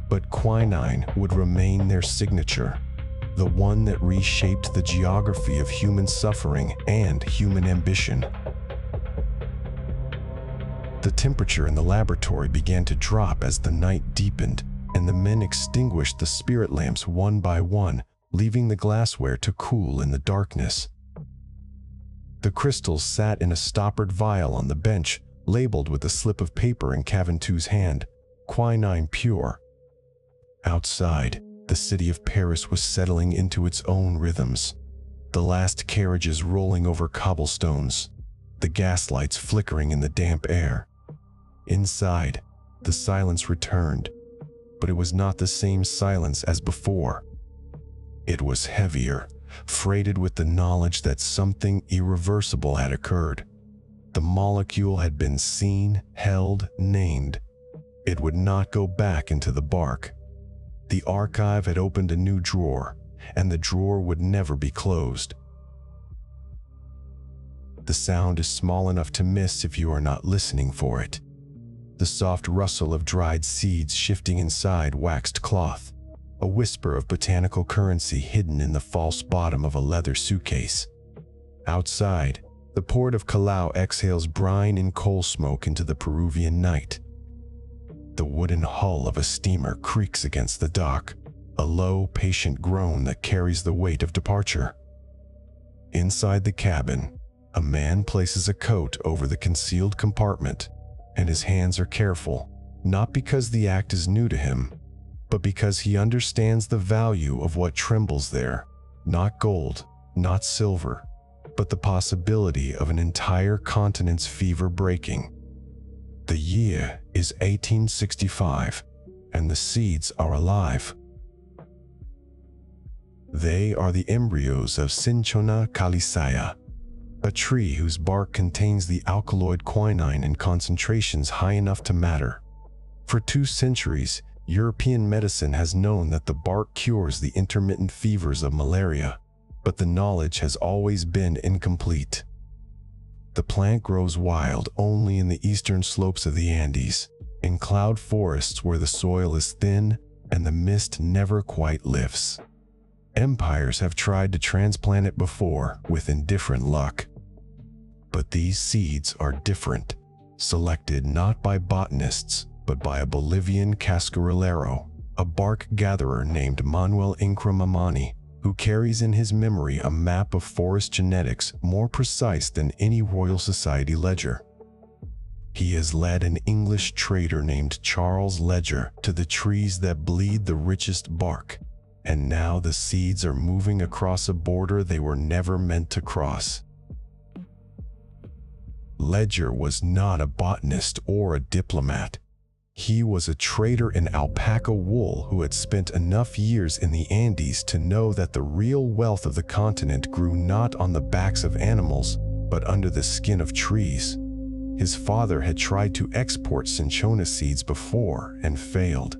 [SPEAKER 1] but quinine would remain their signature, the one that reshaped the geography of human suffering and human ambition. The temperature in the laboratory began to drop as the night deepened, and the men extinguished the spirit lamps one by one, leaving the glassware to cool in the darkness. The crystals sat in a stoppered vial on the bench, labeled with a slip of paper in Caventou's hand, quinine pure. Outside, the city of Paris was settling into its own rhythms. The last carriages rolling over cobblestones, the gaslights flickering in the damp air. Inside, the silence returned, but it was not the same silence as before. It was heavier, freighted with the knowledge that something irreversible had occurred. The molecule had been seen, held, named. It would not go back into the bark. The archive had opened a new drawer, and the drawer would never be closed. The sound is small enough to miss if you are not listening for it. The soft rustle of dried seeds shifting inside waxed cloth, a whisper of botanical currency hidden in the false bottom of a leather suitcase. Outside, the port of Callao exhales brine and coal smoke into the Peruvian night. The wooden hull of a steamer creaks against the dock, a low, patient groan that carries the weight of departure. Inside the cabin, a man places a coat over the concealed compartment, and his hands are careful, not because the act is new to him, but because he understands the value of what trembles there, not gold, not silver, but the possibility of an entire continent's fever breaking. The year is 1865, and the seeds are alive. They are the embryos of Cinchona calisaya, a tree whose bark contains the alkaloid quinine in concentrations high enough to matter. For 2 centuries, European medicine has known that the bark cures the intermittent fevers of malaria, but the knowledge has always been incomplete. The plant grows wild only in the eastern slopes of the Andes, in cloud forests where the soil is thin and the mist never quite lifts. Empires have tried to transplant it before with indifferent luck. But these seeds are different, selected not by botanists, but by a Bolivian cascarillero, a bark gatherer named Manuel Incramamani, who carries in his memory a map of forest genetics more precise than any Royal Society ledger. He has led an English trader named Charles Ledger to the trees that bleed the richest bark, and now the seeds are moving across a border they were never meant to cross. Ledger was not a botanist or a diplomat. He was a trader in alpaca wool who had spent enough years in the Andes to know that the real wealth of the continent grew not on the backs of animals, but under the skin of trees. His father had tried to export cinchona seeds before and failed.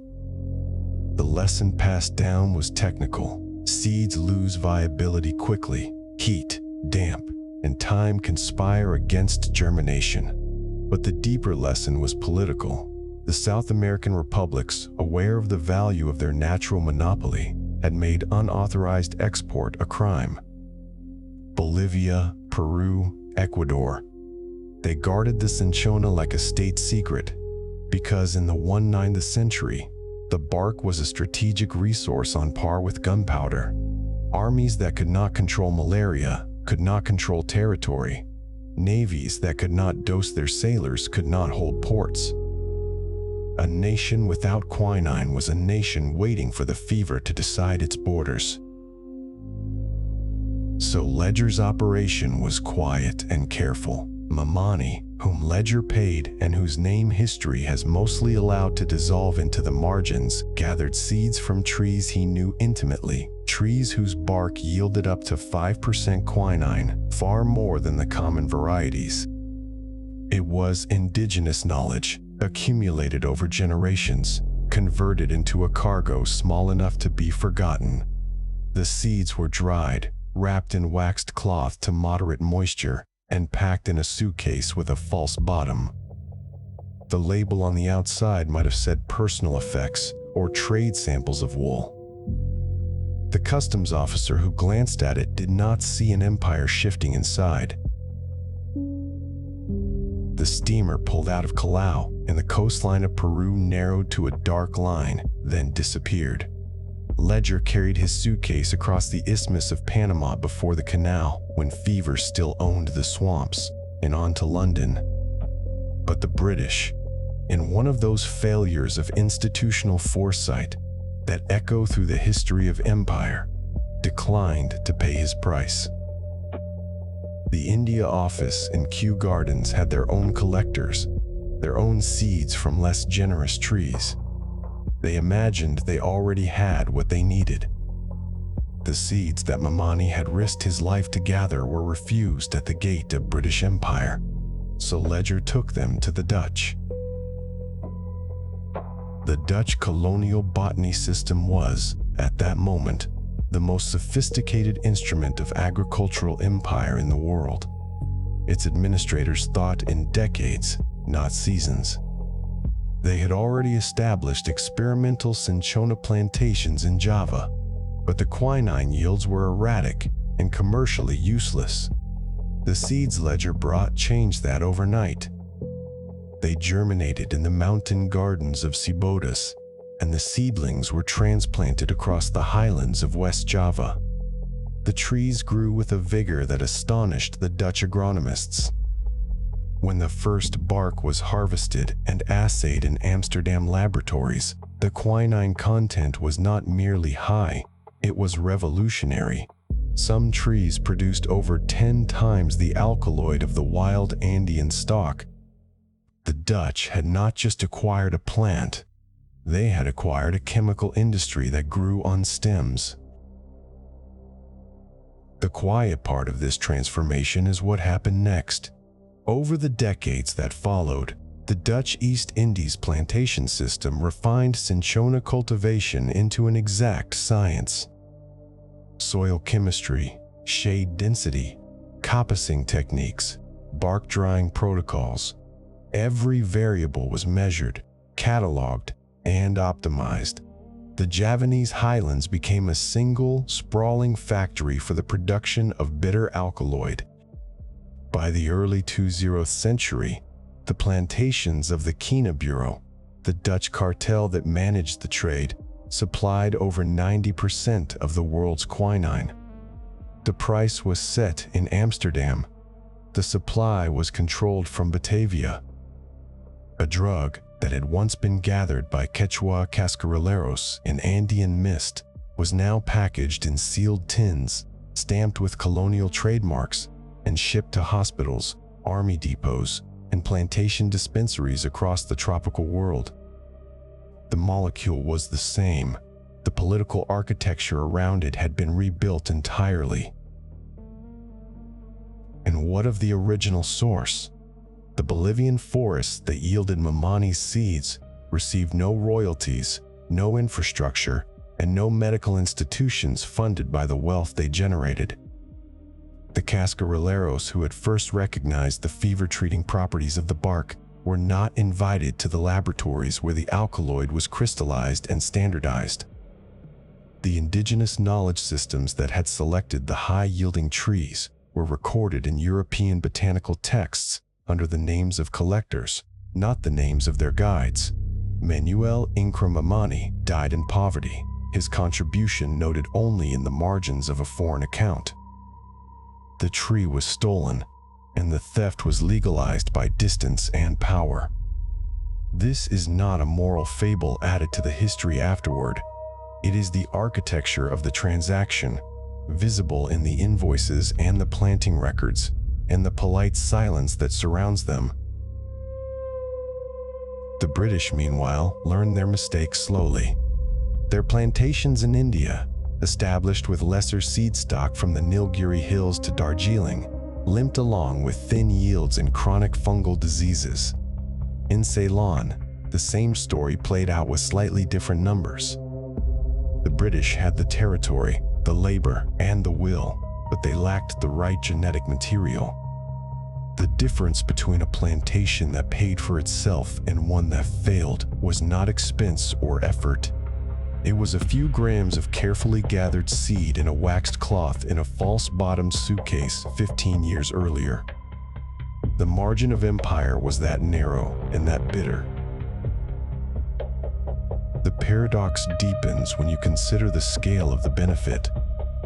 [SPEAKER 1] The lesson passed down was technical. Seeds lose viability quickly. Heat, damp, and time conspire against germination. But the deeper lesson was political. The South American republics, aware of the value of their natural monopoly, had made unauthorized export a crime. Bolivia, Peru, Ecuador. They guarded the Cinchona like a state secret, because in the 19th century, the bark was a strategic resource on par with gunpowder. Armies that could not control malaria could not control territory. Navies that could not dose their sailors could not hold ports. A nation without quinine was a nation waiting for the fever to decide its borders. So Ledger's operation was quiet and careful. Mamani, whom Ledger paid and whose name history has mostly allowed to dissolve into the margins, gathered seeds from trees he knew intimately, trees whose bark yielded up to 5% quinine, far more than the common varieties. It was indigenous knowledge, accumulated over generations, converted into a cargo small enough to be forgotten. The seeds were dried, wrapped in waxed cloth to moderate moisture, and packed in a suitcase with a false bottom. The label on the outside might have said personal effects or trade samples of wool. The customs officer who glanced at it did not see an empire shifting inside. The steamer pulled out of Callao, and the coastline of Peru narrowed to a dark line, then disappeared. Ledger carried his suitcase across the Isthmus of Panama before the canal, when fever still owned the swamps, and on to London. But the British, in one of those failures of institutional foresight that echo through the history of empire, declined to pay his price. The India office in Kew Gardens had their own collectors, their own seeds from less generous trees. They imagined they already had what they needed. The seeds that Mamani had risked his life to gather were refused at the gate of British Empire, so Ledger took them to the Dutch. The Dutch colonial botany system was, at that moment, the most sophisticated instrument of agricultural empire in the world. Its administrators thought in decades, not seasons. They had already established experimental Cinchona plantations in Java, but the quinine yields were erratic and commercially useless. The seeds Ledger brought changed that overnight. They germinated in the mountain gardens of Cibodas, and the seedlings were transplanted across the highlands of West Java. The trees grew with a vigor that astonished the Dutch agronomists. When the first bark was harvested and assayed in Amsterdam laboratories, the quinine content was not merely high, it was revolutionary. Some trees produced over 10 times the alkaloid of the wild Andean stock. The Dutch had not just acquired a plant, they had acquired a chemical industry that grew on stems. The quiet part of this transformation is what happened next. Over the decades that followed, the Dutch East Indies plantation system refined Cinchona cultivation into an exact science. Soil chemistry, shade density, coppicing techniques, bark drying protocols. Every variable was measured, cataloged, and optimized. The Javanese highlands became a single, sprawling factory for the production of bitter alkaloid. By the early 20th century, the plantations of the Quinine Bureau, the Dutch cartel that managed the trade, supplied over 90% of the world's quinine. The price was set in Amsterdam. The supply was controlled from Batavia. A drug that had once been gathered by Quechua cascaruleros in Andean mist was now packaged in sealed tins, stamped with colonial trademarks, and shipped to hospitals, army depots, and plantation dispensaries across the tropical world. The molecule was the same. The political architecture around it had been rebuilt entirely. And what of the original source? The Bolivian forests that yielded Mamani's seeds received no royalties, no infrastructure, and no medical institutions funded by the wealth they generated. The cascaruleros who had first recognized the fever-treating properties of the bark were not invited to the laboratories where the alkaloid was crystallized and standardized. The indigenous knowledge systems that had selected the high-yielding trees were recorded in European botanical texts under the names of collectors, not the names of their guides. Manuel Incramamani died in poverty, his contribution noted only in the margins of a foreign account. The tree was stolen, and the theft was legalized by distance and power. This is not a moral fable added to the history afterward. It is the architecture of the transaction, visible in the invoices and the planting records, and the polite silence that surrounds them. The British, meanwhile, learned their mistake slowly. Their plantations in India, established with lesser seed stock from the Nilgiri Hills to Darjeeling, limped along with thin yields and chronic fungal diseases. In Ceylon, the same story played out with slightly different numbers. The British had the territory, the labor, and the will, but they lacked the right genetic material. The difference between a plantation that paid for itself and one that failed was not expense or effort. It was a few grams of carefully gathered seed in a waxed cloth in a false-bottomed suitcase 15 years earlier. The margin of empire was that narrow and that bitter. The paradox deepens when you consider the scale of the benefit.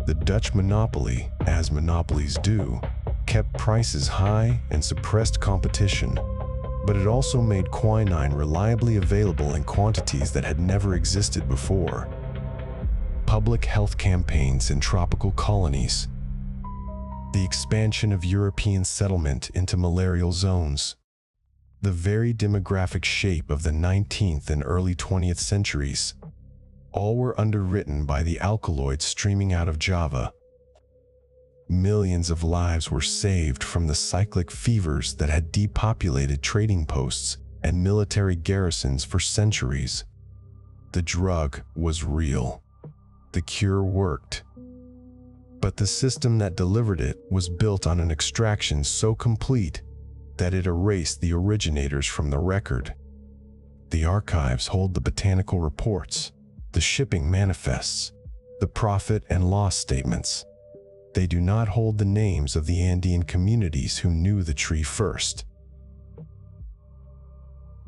[SPEAKER 1] The Dutch monopoly, as monopolies do, kept prices high and suppressed competition, but it also made quinine reliably available in quantities that had never existed before. Public health campaigns in tropical colonies, the expansion of European settlement into malarial zones, the very demographic shape of the 19th and early 20th centuries, all were underwritten by the alkaloids streaming out of Java. Millions of lives were saved from the cyclic fevers that had depopulated trading posts and military garrisons for centuries. The drug was real. The cure worked. But the system that delivered it was built on an extraction so complete that it erased the originators from the record. The archives hold the botanical reports, the shipping manifests, the profit and loss statements. They do not hold the names of the Andean communities who knew the tree first.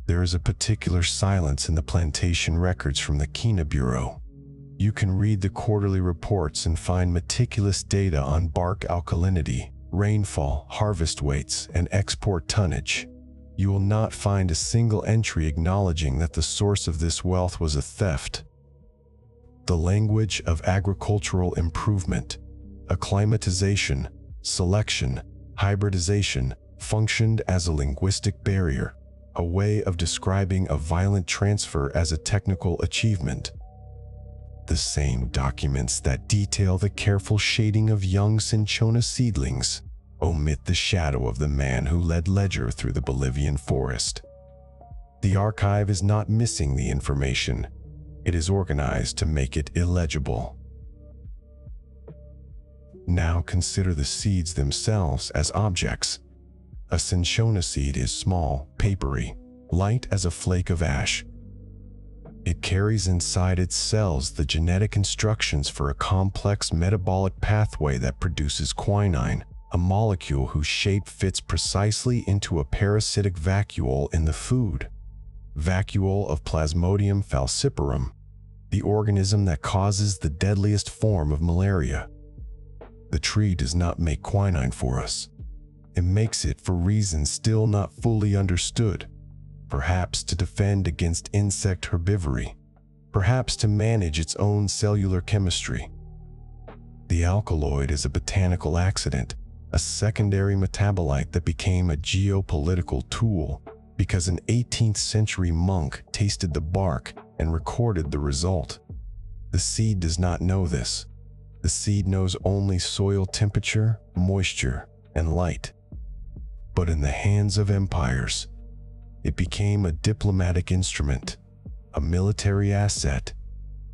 [SPEAKER 1] There is a particular silence in the plantation records from the Quinine Bureau. You can read the quarterly reports and find meticulous data on bark alkalinity, rainfall, harvest weights, and export tonnage. You will not find a single entry acknowledging that the source of this wealth was a theft. The language of agricultural improvement, acclimatization, selection, hybridization functioned as a linguistic barrier, a way of describing a violent transfer as a technical achievement. The same documents that detail the careful shading of young Cinchona seedlings omit the shadow of the man who led Ledger through the Bolivian forest. The archive is not missing the information. It is organized to make it illegible. Now consider the seeds themselves as objects. A Cinchona seed is small, papery, light as a flake of ash. It carries inside its cells the genetic instructions for a complex metabolic pathway that produces quinine, a molecule whose shape fits precisely into a parasitic vacuole in the food. Vacuole of Plasmodium falciparum, the organism that causes the deadliest form of malaria. The tree does not make quinine for us. It makes it for reasons still not fully understood. Perhaps to defend against insect herbivory. Perhaps to manage its own cellular chemistry. The alkaloid is a botanical accident, a secondary metabolite that became a geopolitical tool because an 18th century monk tasted the bark and recorded the result. The seed does not know this. The seed knows only soil temperature, moisture, and light. But in the hands of empires, it became a diplomatic instrument, a military asset,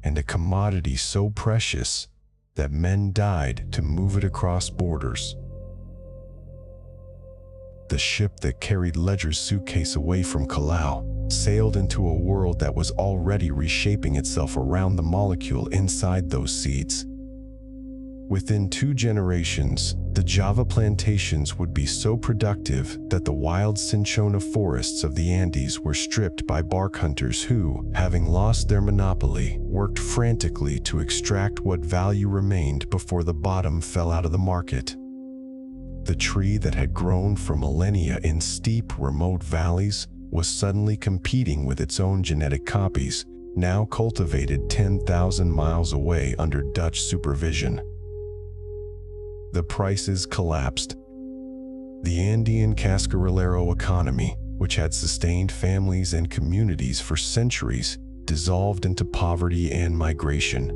[SPEAKER 1] and a commodity so precious that men died to move it across borders. The ship that carried Ledger's suitcase away from Callao sailed into a world that was already reshaping itself around the molecule inside those seeds. Within 2 generations, the Java plantations would be so productive that the wild Cinchona forests of the Andes were stripped by bark hunters who, having lost their monopoly, worked frantically to extract what value remained before the bottom fell out of the market. The tree that had grown for millennia in steep, remote valleys was suddenly competing with its own genetic copies, now cultivated 10,000 miles away under Dutch supervision. The prices collapsed. The Andean cascarillero economy, which had sustained families and communities for centuries, dissolved into poverty and migration.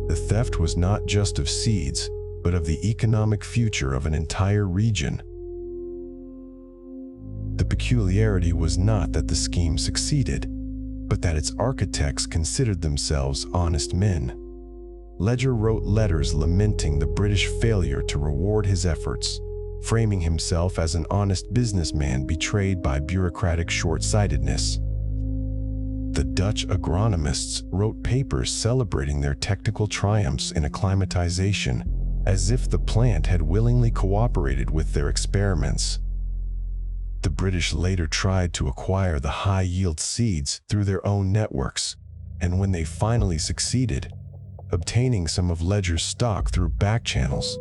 [SPEAKER 1] The theft was not just of seeds, but of the economic future of an entire region. The peculiarity was not that the scheme succeeded, but that its architects considered themselves honest men. Ledger wrote letters lamenting the British failure to reward his efforts, framing himself as an honest businessman betrayed by bureaucratic short-sightedness. The Dutch agronomists wrote papers celebrating their technical triumphs in acclimatization, as if the plant had willingly cooperated with their experiments. The British later tried to acquire the high-yield seeds through their own networks, and when they finally succeeded, obtaining some of Ledger's stock through back channels,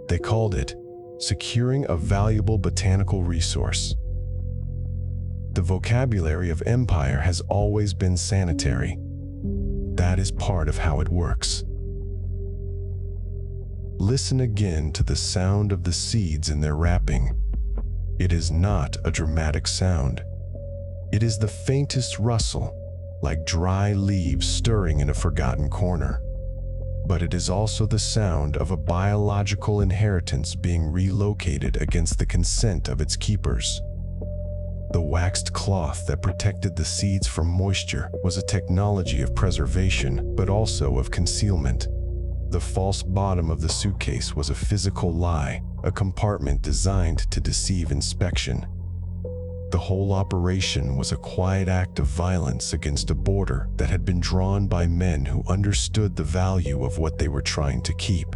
[SPEAKER 1] they called it securing a valuable botanical resource. The vocabulary of empire has always been sanitary. That is part of how it works. Listen again to the sound of the seeds in their wrapping. It is not a dramatic sound. It is the faintest rustle, like dry leaves stirring in a forgotten corner. But it is also the sound of a biological inheritance being relocated against the consent of its keepers. The waxed cloth that protected the seeds from moisture was a technology of preservation, but also of concealment. The false bottom of the suitcase was a physical lie, a compartment designed to deceive inspection. The whole operation was a quiet act of violence against a border that had been drawn by men who understood the value of what they were trying to keep.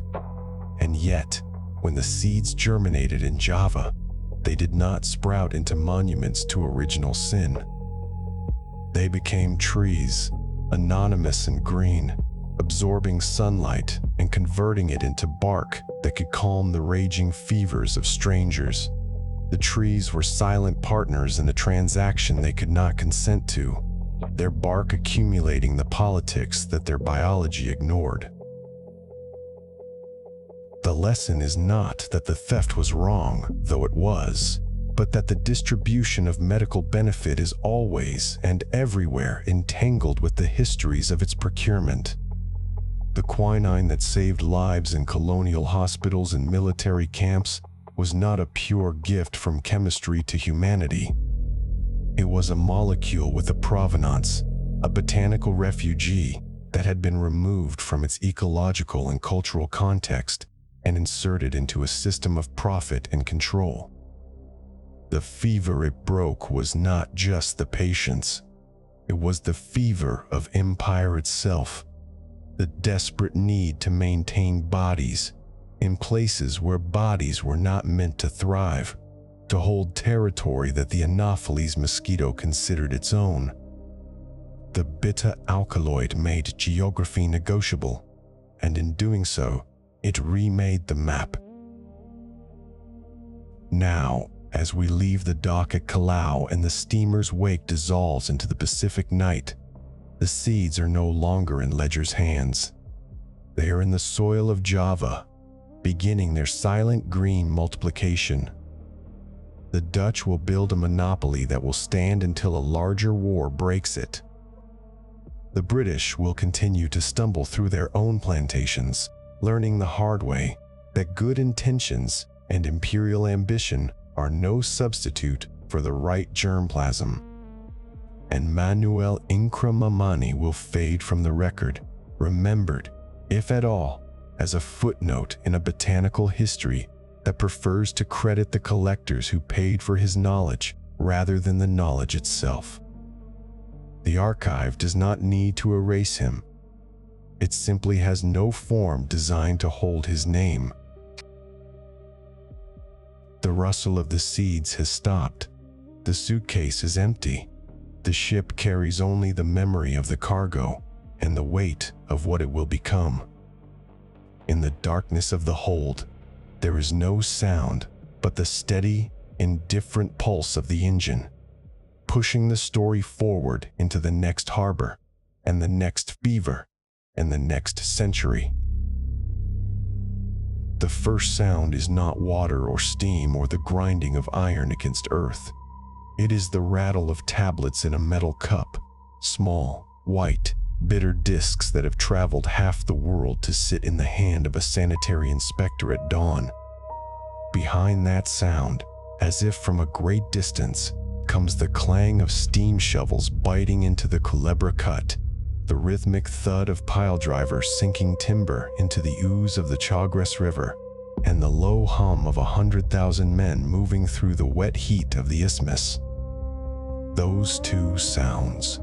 [SPEAKER 1] And yet, when the seeds germinated in Java, they did not sprout into monuments to original sin. They became trees, anonymous and green, absorbing sunlight and converting it into bark that could calm the raging fevers of strangers. The trees were silent partners in a transaction they could not consent to, their bark accumulating the politics that their biology ignored. The lesson is not that the theft was wrong, though it was, but that the distribution of medical benefit is always and everywhere entangled with the histories of its procurement. The quinine that saved lives in colonial hospitals and military camps was not a pure gift from chemistry to humanity. It was a molecule with a provenance, a botanical refugee that had been removed from its ecological and cultural context and inserted into a system of profit and control. The fever it broke was not just the patients. It was the fever of empire itself, the desperate need to maintain bodies in places where bodies were not meant to thrive, to hold territory that the Anopheles mosquito considered its own. The bitter alkaloid made geography negotiable, and in doing so, it remade the map. Now, as we leave the dock at Callao and the steamer's wake dissolves into the Pacific night, the seeds are no longer in Ledger's hands. They are in the soil of Java, beginning their silent green multiplication. The Dutch will build a monopoly that will stand until a larger war breaks it. The British will continue to stumble through their own plantations, learning the hard way that good intentions and imperial ambition are no substitute for the right germplasm. And Manuel Incramamani will fade from the record, remembered, if at all, as a footnote in a botanical history that prefers to credit the collectors who paid for his knowledge rather than the knowledge itself. The archive does not need to erase him. It simply has no form designed to hold his name. The rustle of the seeds has stopped. The suitcase is empty. The ship carries only the memory of the cargo and the weight of what it will become. In the darkness of the hold, there is no sound but the steady, indifferent pulse of the engine, pushing the story forward into the next harbor, and the next fever, and the next century. The first sound is not water or steam or the grinding of iron against earth. It is the rattle of tablets in a metal cup, small, white, bitter discs that have traveled half the world to sit in the hand of a sanitary inspector at dawn. Behind that sound, as if from a great distance, comes the clang of steam shovels biting into the Culebra Cut, the rhythmic thud of pile drivers sinking timber into the ooze of the Chagres River, and the low hum of 100,000 men moving through the wet heat of the isthmus. Those two sounds,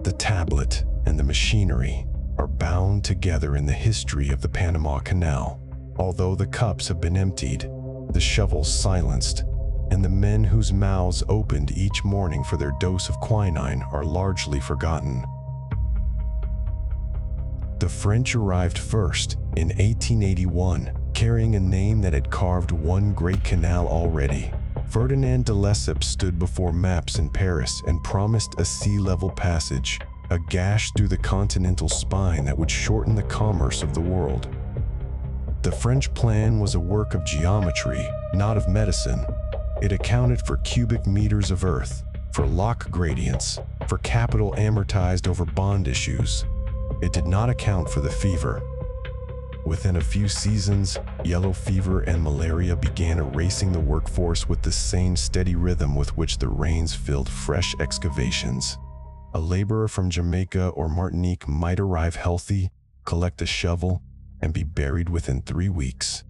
[SPEAKER 1] the tablet and the machinery, are bound together in the history of the Panama Canal. Although the cups have been emptied, the shovels silenced, and the men whose mouths opened each morning for their dose of quinine are largely forgotten. The French arrived first in 1881, carrying a name that had carved one great canal already. Ferdinand de Lesseps stood before maps in Paris and promised a sea-level passage, a gash through the continental spine that would shorten the commerce of the world. The French plan was a work of geometry, not of medicine. It accounted for cubic meters of earth, for lock gradients, for capital amortized over bond issues. It did not account for the fever. Within a few seasons, yellow fever and malaria began erasing the workforce with the same steady rhythm with which the rains filled fresh excavations. A laborer from Jamaica or Martinique might arrive healthy, collect a shovel, and be buried within 3 weeks.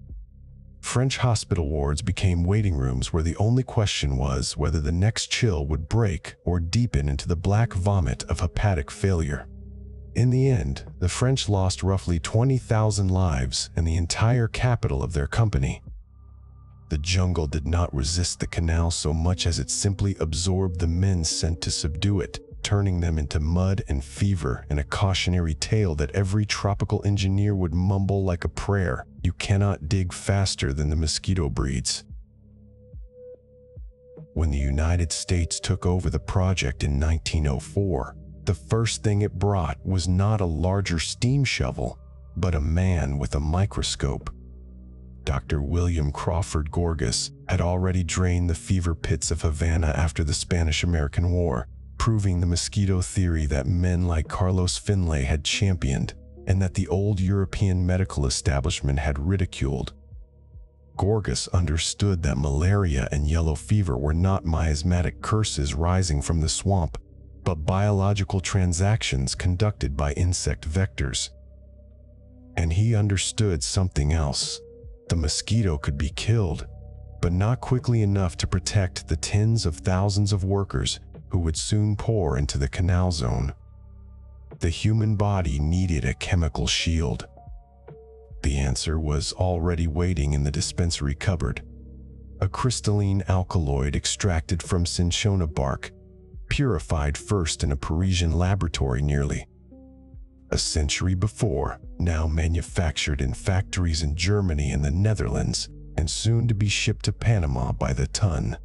[SPEAKER 1] French hospital wards became waiting rooms where the only question was whether the next chill would break or deepen into the black vomit of hepatic failure. In the end, the French lost roughly 20,000 lives and the entire capital of their company. The jungle did not resist the canal so much as it simply absorbed the men sent to subdue it, turning them into mud and fever and a cautionary tale that every tropical engineer would mumble like a prayer: you cannot dig faster than the mosquito breeds. When the United States took over the project in 1904, the first thing it brought was not a larger steam shovel, but a man with a microscope. Dr. William Crawford Gorgas had already drained the fever pits of Havana after the Spanish-American War, proving the mosquito theory that men like Carlos Finlay had championed and that the old European medical establishment had ridiculed. Gorgas understood that malaria and yellow fever were not miasmatic curses rising from the swamp, but biological transactions conducted by insect vectors. And he understood something else. The mosquito could be killed, but not quickly enough to protect the tens of thousands of workers who would soon pour into the canal zone. The human body needed a chemical shield. The answer was already waiting in the dispensary cupboard. A crystalline alkaloid extracted from Cinchona bark, purified first in a Parisian laboratory nearly a century before, now manufactured in factories in Germany and the Netherlands, and soon to be shipped to Panama by the ton.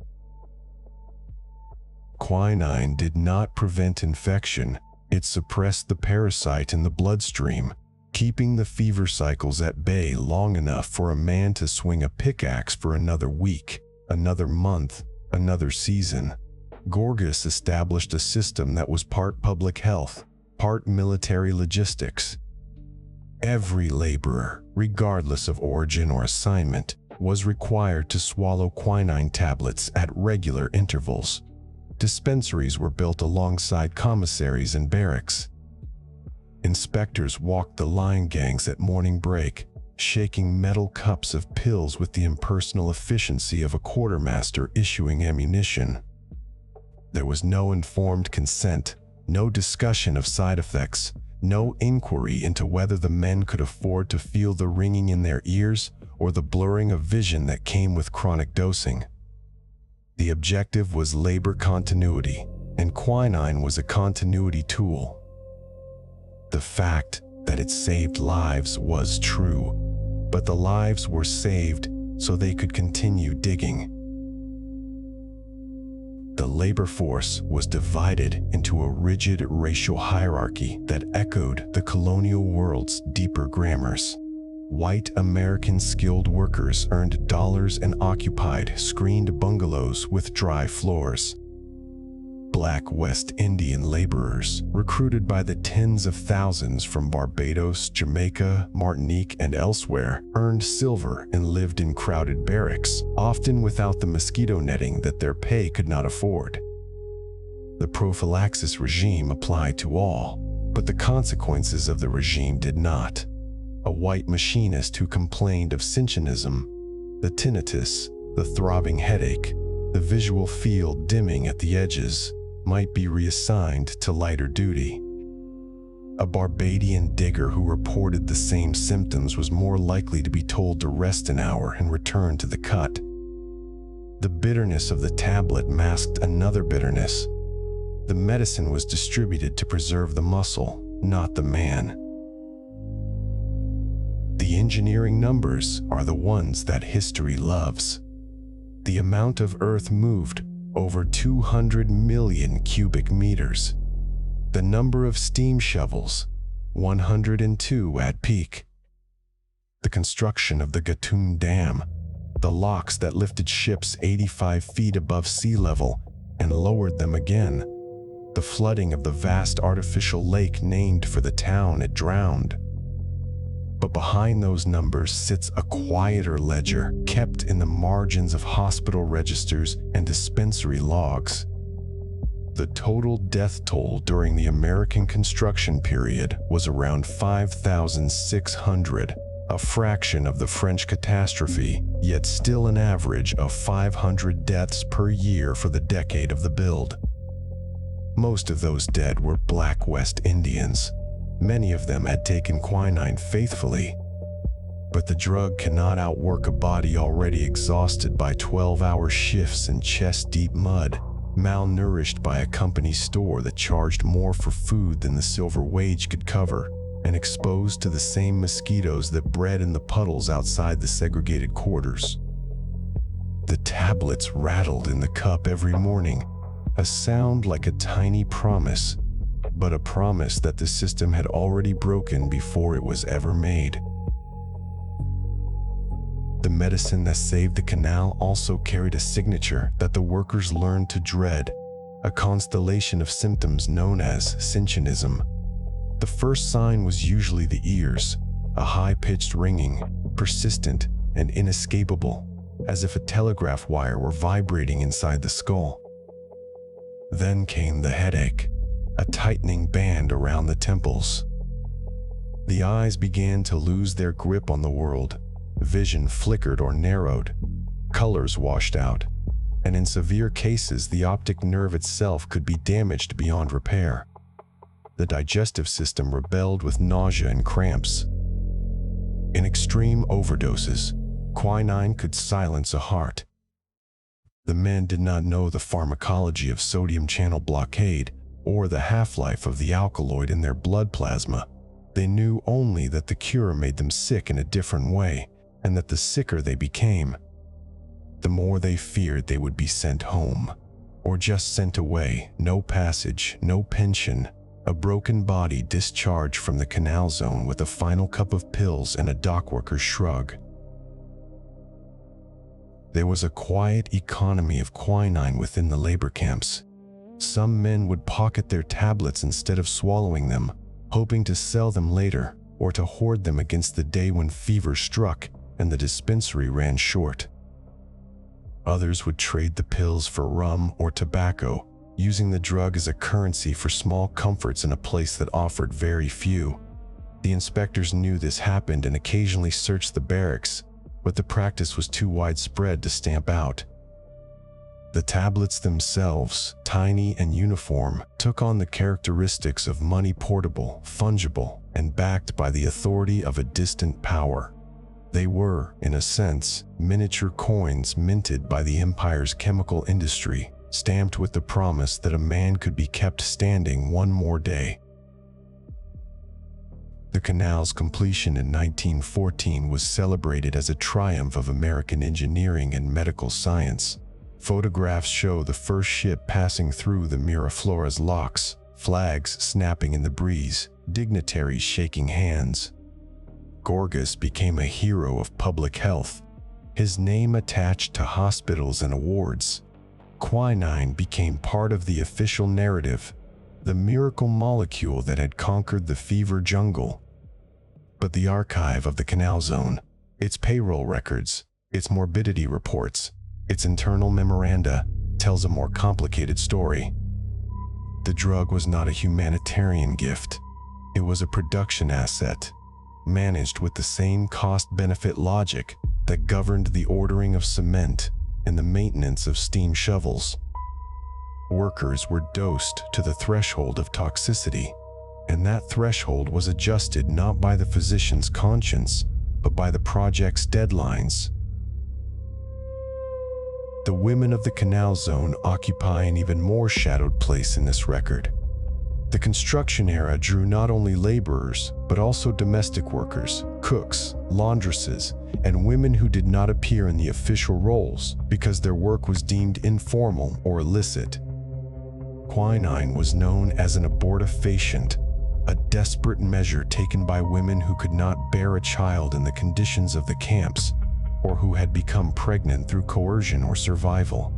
[SPEAKER 1] Quinine did not prevent infection. It suppressed the parasite in the bloodstream, keeping the fever cycles at bay long enough for a man to swing a pickaxe for another week, another month, another season. Gorgas established a system that was part public health, part military logistics. Every laborer, regardless of origin or assignment, was required to swallow quinine tablets at regular intervals. Dispensaries were built alongside commissaries and barracks. Inspectors walked the line gangs at morning break, shaking metal cups of pills with the impersonal efficiency of a quartermaster issuing ammunition. There was no informed consent, no discussion of side effects, no inquiry into whether the men could afford to feel the ringing in their ears or the blurring of vision that came with chronic dosing. The objective was labor continuity, and quinine was a continuity tool. The fact that it saved lives was true, but the lives were saved so they could continue digging. The labor force was divided into a rigid racial hierarchy that echoed the colonial world's deeper grammars. White American skilled workers earned dollars and occupied screened bungalows with dry floors. Black West Indian laborers, recruited by the tens of thousands from Barbados, Jamaica, Martinique, and elsewhere, earned silver and lived in crowded barracks, often without the mosquito netting that their pay could not afford. The prophylaxis regime applied to all, but the consequences of the regime did not. A white machinist who complained of cinchonism, the tinnitus, the throbbing headache, the visual field dimming at the edges, might be reassigned to lighter duty. A Barbadian digger who reported the same symptoms was more likely to be told to rest an hour and return to the cut. The bitterness of the tablet masked another bitterness. The medicine was distributed to preserve the muscle, not the man. The engineering numbers are the ones that history loves. The amount of earth moved, over 200 million cubic meters. The number of steam shovels, 102 at peak. The construction of the Gatun Dam, the locks that lifted ships 85 feet above sea level and lowered them again. The flooding of the vast artificial lake named for the town it drowned. But behind those numbers sits a quieter ledger kept in the margins of hospital registers and dispensary logs. The total death toll during the American construction period was around 5,600, a fraction of the French catastrophe, yet still an average of 500 deaths per year for the decade of the build. Most of those dead were Black West Indians. Many of them had taken quinine faithfully, but the drug cannot outwork a body already exhausted by 12-hour shifts in chest-deep mud, malnourished by a company store that charged more for food than the silver wage could cover, and exposed to the same mosquitoes that bred in the puddles outside the segregated quarters. The tablets rattled in the cup every morning, a sound like a tiny promise, but a promise that the system had already broken before it was ever made. The medicine that saved the canal also carried a signature that the workers learned to dread, a constellation of symptoms known as cinchonism. The first sign was usually the ears, a high-pitched ringing, persistent and inescapable, as if a telegraph wire were vibrating inside the skull. Then came the headache, a tightening band around the temples. The eyes began to lose their grip on the world. Vision flickered or narrowed, colors washed out, and in severe cases the optic nerve itself could be damaged beyond repair. The digestive system rebelled with nausea and cramps. In extreme overdoses, quinine could silence a heart. The men did not know the pharmacology of sodium channel blockade or the half-life of the alkaloid in their blood plasma. They knew only that the cure made them sick in a different way, and that the sicker they became, the more they feared they would be sent home, or just sent away, no passage, no pension, a broken body discharged from the canal zone with a final cup of pills and a dockworker's shrug. There was a quiet economy of quinine within the labor camps. Some men would pocket their tablets instead of swallowing them, hoping to sell them later or to hoard them against the day when fever struck and the dispensary ran short. Others would trade the pills for rum or tobacco, using the drug as a currency for small comforts in a place that offered very few. The inspectors knew this happened and occasionally searched the barracks, but the practice was too widespread to stamp out. The tablets themselves, tiny and uniform, took on the characteristics of money, portable, fungible, and backed by the authority of a distant power. They were, in a sense, miniature coins minted by the empire's chemical industry, stamped with the promise that a man could be kept standing one more day. The canal's completion in 1914 was celebrated as a triumph of American engineering and medical science. Photographs show the first ship passing through the Miraflora's locks, flags snapping in the breeze, dignitaries shaking hands. Gorgas became a hero of public health, his name attached to hospitals and awards. Quinine became part of the official narrative, the miracle molecule that had conquered the fever jungle. But the archive of the Canal Zone, its payroll records, its morbidity reports, its internal memoranda, tells a more complicated story. The drug was not a humanitarian gift. It was a production asset, managed with the same cost-benefit logic that governed the ordering of cement and the maintenance of steam shovels. Workers were dosed to the threshold of toxicity, and that threshold was adjusted not by the physician's conscience, but by the project's deadlines. The women of the Canal Zone occupy an even more shadowed place in this record. The construction era drew not only laborers, but also domestic workers, cooks, laundresses, and women who did not appear in the official roles because their work was deemed informal or illicit. Quinine was known as an abortifacient, a desperate measure taken by women who could not bear a child in the conditions of the camps, or who had become pregnant through coercion or survival.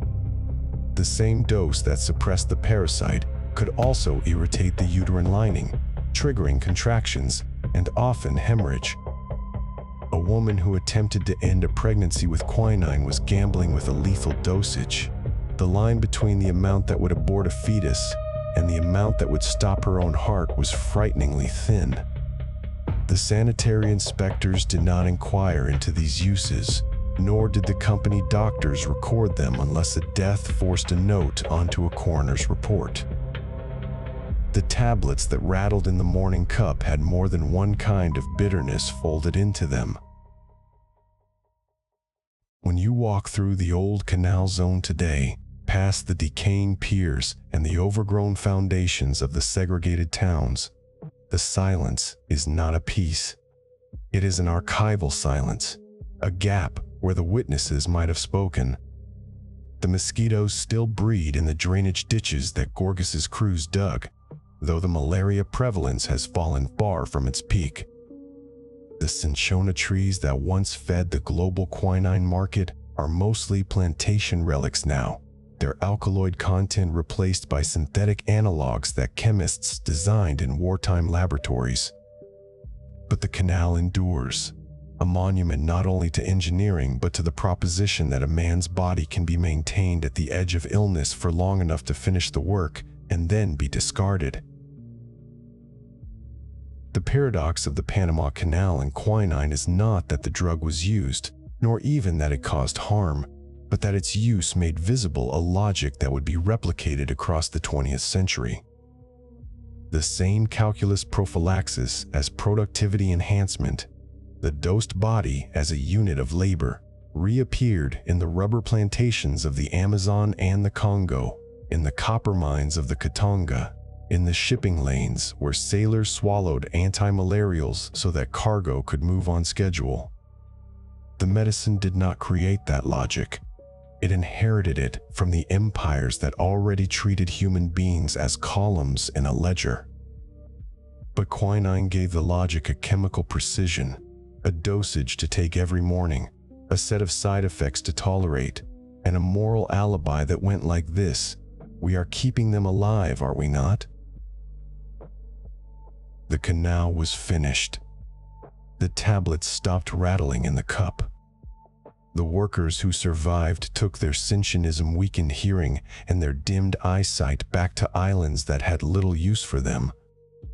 [SPEAKER 1] The same dose that suppressed the parasite could also irritate the uterine lining, triggering contractions and often hemorrhage. A woman who attempted to end a pregnancy with quinine was gambling with a lethal dosage. The line between the amount that would abort a fetus and the amount that would stop her own heart was frighteningly thin. The sanitary inspectors did not inquire into these uses, nor did the company doctors record them unless a death forced a note onto a coroner's report. The tablets that rattled in the morning cup had more than one kind of bitterness folded into them. When you walk through the old Canal Zone today, past the decaying piers and the overgrown foundations of the segregated towns, the silence is not a peace. It is an archival silence, a gap where the witnesses might have spoken. The mosquitoes still breed in the drainage ditches that Gorgas's crews dug, though the malaria prevalence has fallen far from its peak. The Cinchona trees that once fed the global quinine market are mostly plantation relics now, their alkaloid content replaced by synthetic analogs that chemists designed in wartime laboratories. But the canal endures, a monument not only to engineering but to the proposition that a man's body can be maintained at the edge of illness for long enough to finish the work and then be discarded. The paradox of the Panama Canal and quinine is not that the drug was used, nor even that it caused harm, but that its use made visible a logic that would be replicated across the 20th century. The same calculus prophylaxis as productivity enhancement, the dosed body as a unit of labor, reappeared in the rubber plantations of the Amazon and the Congo, in the copper mines of the Katanga, in the shipping lanes where sailors swallowed anti-malarials so that cargo could move on schedule. The medicine did not create that logic. It inherited it from the empires that already treated human beings as columns in a ledger. But quinine gave the logic a chemical precision, a dosage to take every morning, a set of side effects to tolerate, and a moral alibi that went like this: we are keeping them alive, are we not? The canal was finished. The tablets stopped rattling in the cup. The workers who survived took their Cinchonism-weakened hearing and their dimmed eyesight back to islands that had little use for them,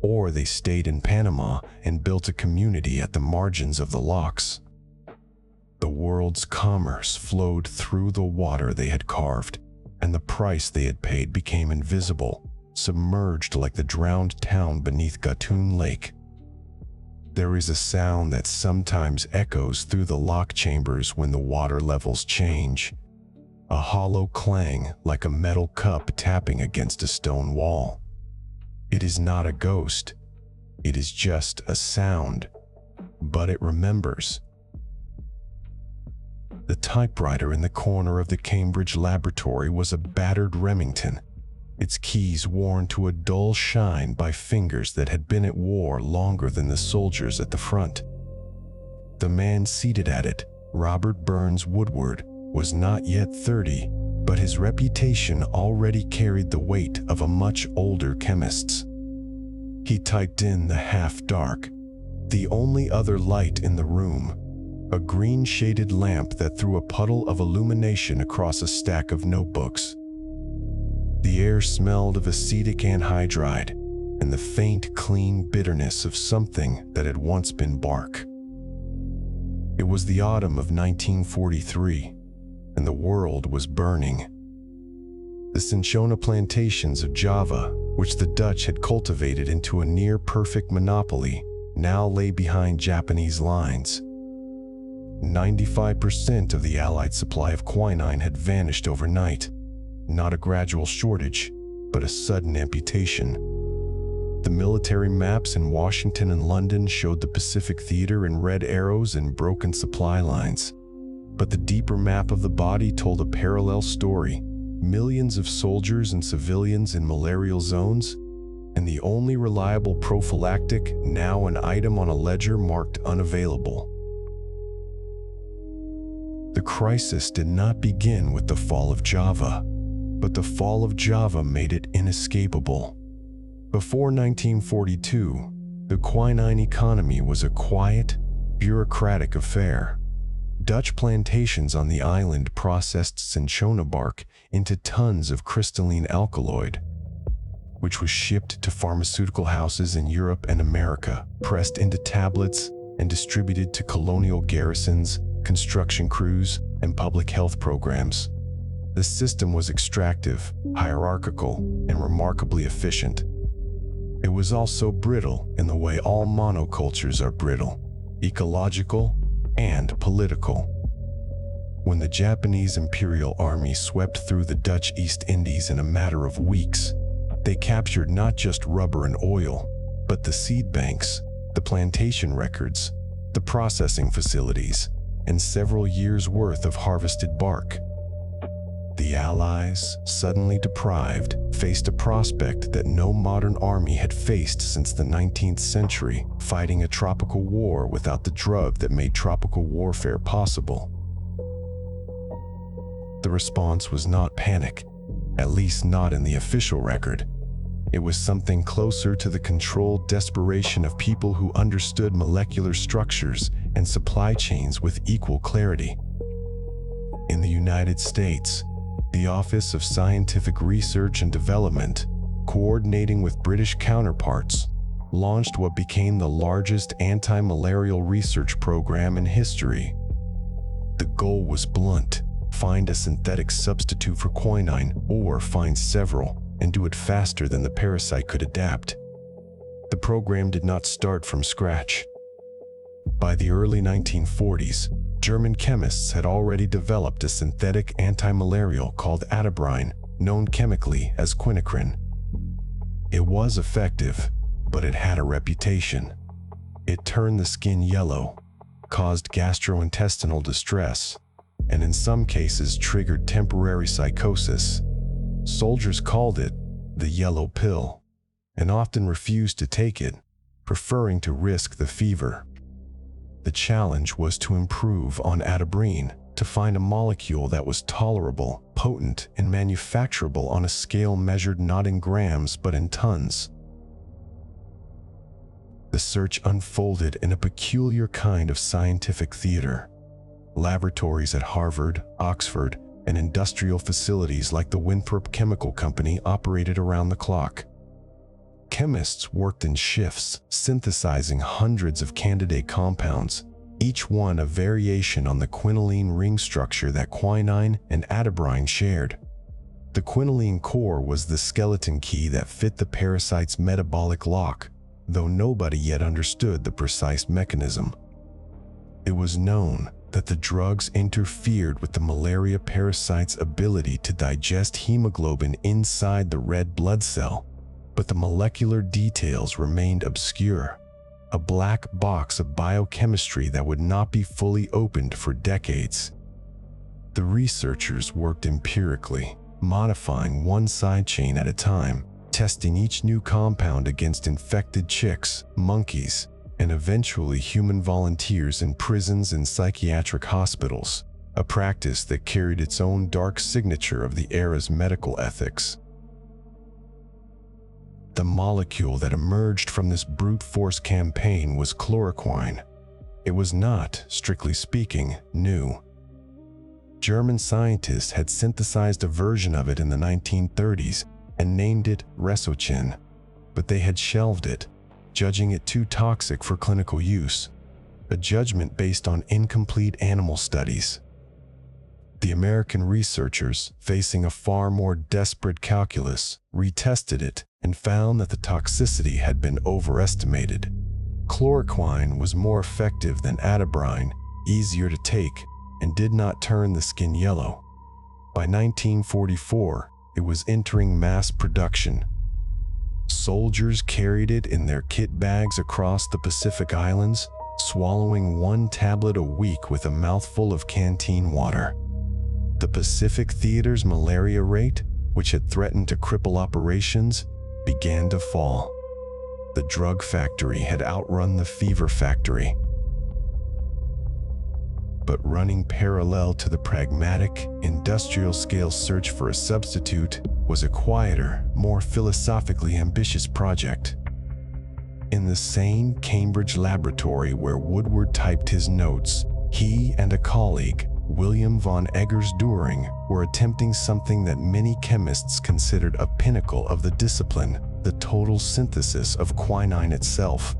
[SPEAKER 1] or they stayed in Panama and built a community at the margins of the locks. The world's commerce flowed through the water they had carved, and the price they had paid became invisible, submerged like the drowned town beneath Gatun Lake. There is a sound that sometimes echoes through the lock chambers when the water levels change, a hollow clang like a metal cup tapping against a stone wall. It is not a ghost, it is just a sound, but it remembers. The typewriter in the corner of the Cambridge laboratory was a battered Remington, its keys worn to a dull shine by fingers that had been at war longer than the soldiers at the front. The man seated at it, Robert Burns Woodward, was not yet 30, but his reputation already carried the weight of a much older chemist's. He typed in the half-dark, the only other light in the room, a green-shaded lamp that threw a puddle of illumination across a stack of notebooks. The air smelled of acetic anhydride and the faint, clean bitterness of something that had once been bark. It was the autumn of 1943, and the world was burning. The Cinchona plantations of Java, which the Dutch had cultivated into a near-perfect monopoly, now lay behind Japanese lines. 95% of the Allied supply of quinine had vanished overnight. Not a gradual shortage, but a sudden amputation. The military maps in Washington and London showed the Pacific Theater in red arrows and broken supply lines. But the deeper map of the body told a parallel story. Millions of soldiers and civilians in malarial zones, and the only reliable prophylactic, now an item on a ledger marked unavailable. The crisis did not begin with the fall of Java, but the fall of Java made it inescapable. Before 1942, the quinine economy was a quiet, bureaucratic affair. Dutch plantations on the island processed cinchona bark into tons of crystalline alkaloid, which was shipped to pharmaceutical houses in Europe and America, pressed into tablets, and distributed to colonial garrisons, construction crews, and public health programs. The system was extractive, hierarchical, and remarkably efficient. It was also brittle in the way all monocultures are brittle, ecological and political. When the Japanese Imperial Army swept through the Dutch East Indies in a matter of weeks, they captured not just rubber and oil, but the seed banks, the plantation records, the processing facilities, and several years' worth of harvested bark. The Allies, suddenly deprived, faced a prospect that no modern army had faced since the 19th century, fighting a tropical war without the drug that made tropical warfare possible. The response was not panic, at least not in the official record. It was something closer to the controlled desperation of people who understood molecular structures and supply chains with equal clarity. In the United States, the Office of Scientific Research and Development, coordinating with British counterparts, launched what became the largest anti-malarial research program in history. The goal was blunt: find a synthetic substitute for quinine, or find several, and do it faster than the parasite could adapt. The program did not start from scratch. By the early 1940s, German chemists had already developed a synthetic anti-malarial called atabrine, known chemically as quinacrine. It was effective, but it had a reputation. It turned the skin yellow, caused gastrointestinal distress, and in some cases triggered temporary psychosis. Soldiers called it the yellow pill, and often refused to take it, preferring to risk the fever. The challenge was to improve on atabrine, to find a molecule that was tolerable, potent, and manufacturable on a scale measured not in grams but in tons. The search unfolded in a peculiar kind of scientific theater. Laboratories at Harvard, Oxford, and industrial facilities like the Winthrop Chemical Company operated around the clock. Chemists worked in shifts, synthesizing hundreds of candidate compounds, each one a variation on the quinoline ring structure that quinine and atabrine shared. The quinine core was the skeleton key that fit the parasite's metabolic lock, though nobody yet understood the precise mechanism. It was known that the drugs interfered with the malaria parasite's ability to digest hemoglobin inside the red blood cell, but the molecular details remained obscure, a black box of biochemistry that would not be fully opened for decades. The researchers worked empirically, modifying one side chain at a time, testing each new compound against infected chicks, monkeys, and eventually human volunteers in prisons and psychiatric hospitals, a practice that carried its own dark signature of the era's medical ethics. The molecule that emerged from this brute force campaign was chloroquine. It was not, strictly speaking, new. German scientists had synthesized a version of it in the 1930s and named it Resocin, but they had shelved it, judging it too toxic for clinical use, a judgment based on incomplete animal studies. The American researchers, facing a far more desperate calculus, retested it and found that the toxicity had been overestimated. Chloroquine was more effective than atabrine, easier to take, and did not turn the skin yellow. By 1944, it was entering mass production. Soldiers carried it in their kit bags across the Pacific Islands, swallowing one tablet a week with a mouthful of canteen water. The Pacific Theater's malaria rate, which had threatened to cripple operations, began to fall. The drug factory had outrun the fever factory. But running parallel to the pragmatic, industrial-scale search for a substitute was a quieter, more philosophically ambitious project. In the same Cambridge laboratory where Woodward typed his notes, he and a colleague, William von Eggers-Düring, were attempting something that many chemists considered a pinnacle of the discipline, the total synthesis of quinine itself.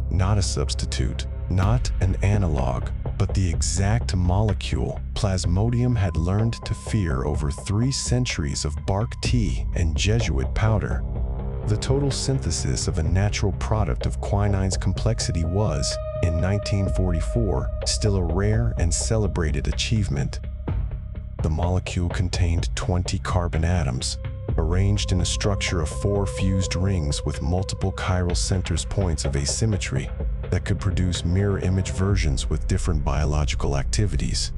[SPEAKER 1] Not a substitute, not an analog, but the exact molecule Plasmodium had learned to fear over 3 centuries of bark tea and Jesuit powder. The total synthesis of a natural product of quinine's complexity was, in 1944, still a rare and celebrated achievement. The molecule contained 20 carbon atoms, arranged in a structure of 4 fused rings with multiple chiral centers points of asymmetry that could produce mirror image versions with different biological activities.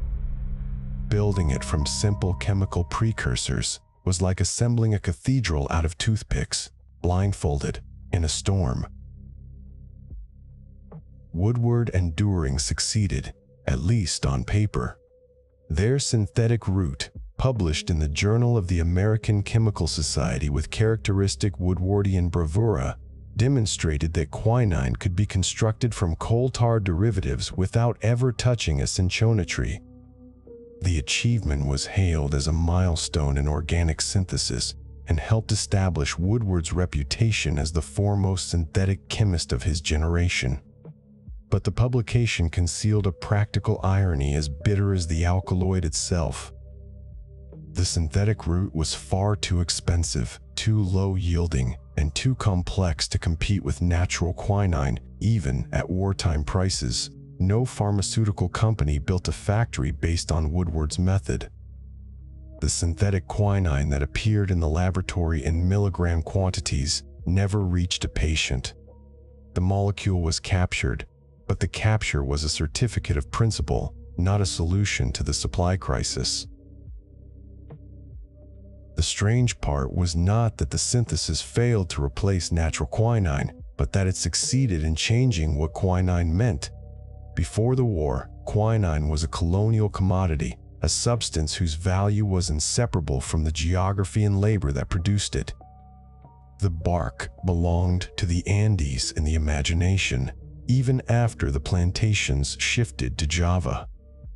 [SPEAKER 1] Building it from simple chemical precursors was like assembling a cathedral out of toothpicks, blindfolded, in a storm. Woodward and Düring succeeded, at least on paper. Their synthetic route, published in the Journal of the American Chemical Society with characteristic Woodwardian bravura, demonstrated that quinine could be constructed from coal tar derivatives without ever touching a cinchona tree. The achievement was hailed as a milestone in organic synthesis and helped establish Woodward's reputation as the foremost synthetic chemist of his generation. But the publication concealed a practical irony as bitter as the alkaloid itself. The synthetic route was far too expensive, too low-yielding, and too complex to compete with natural quinine, even at wartime prices. No pharmaceutical company built a factory based on Woodward's method. The synthetic quinine that appeared in the laboratory in milligram quantities never reached a patient. The molecule was captured, but the capture was a certificate of principle, not a solution to the supply crisis. The strange part was not that the synthesis failed to replace natural quinine, but that it succeeded in changing what quinine meant. Before the war, quinine was a colonial commodity, a substance whose value was inseparable from the geography and labor that produced it. The bark belonged to the Andes in the imagination, even after the plantations shifted to Java.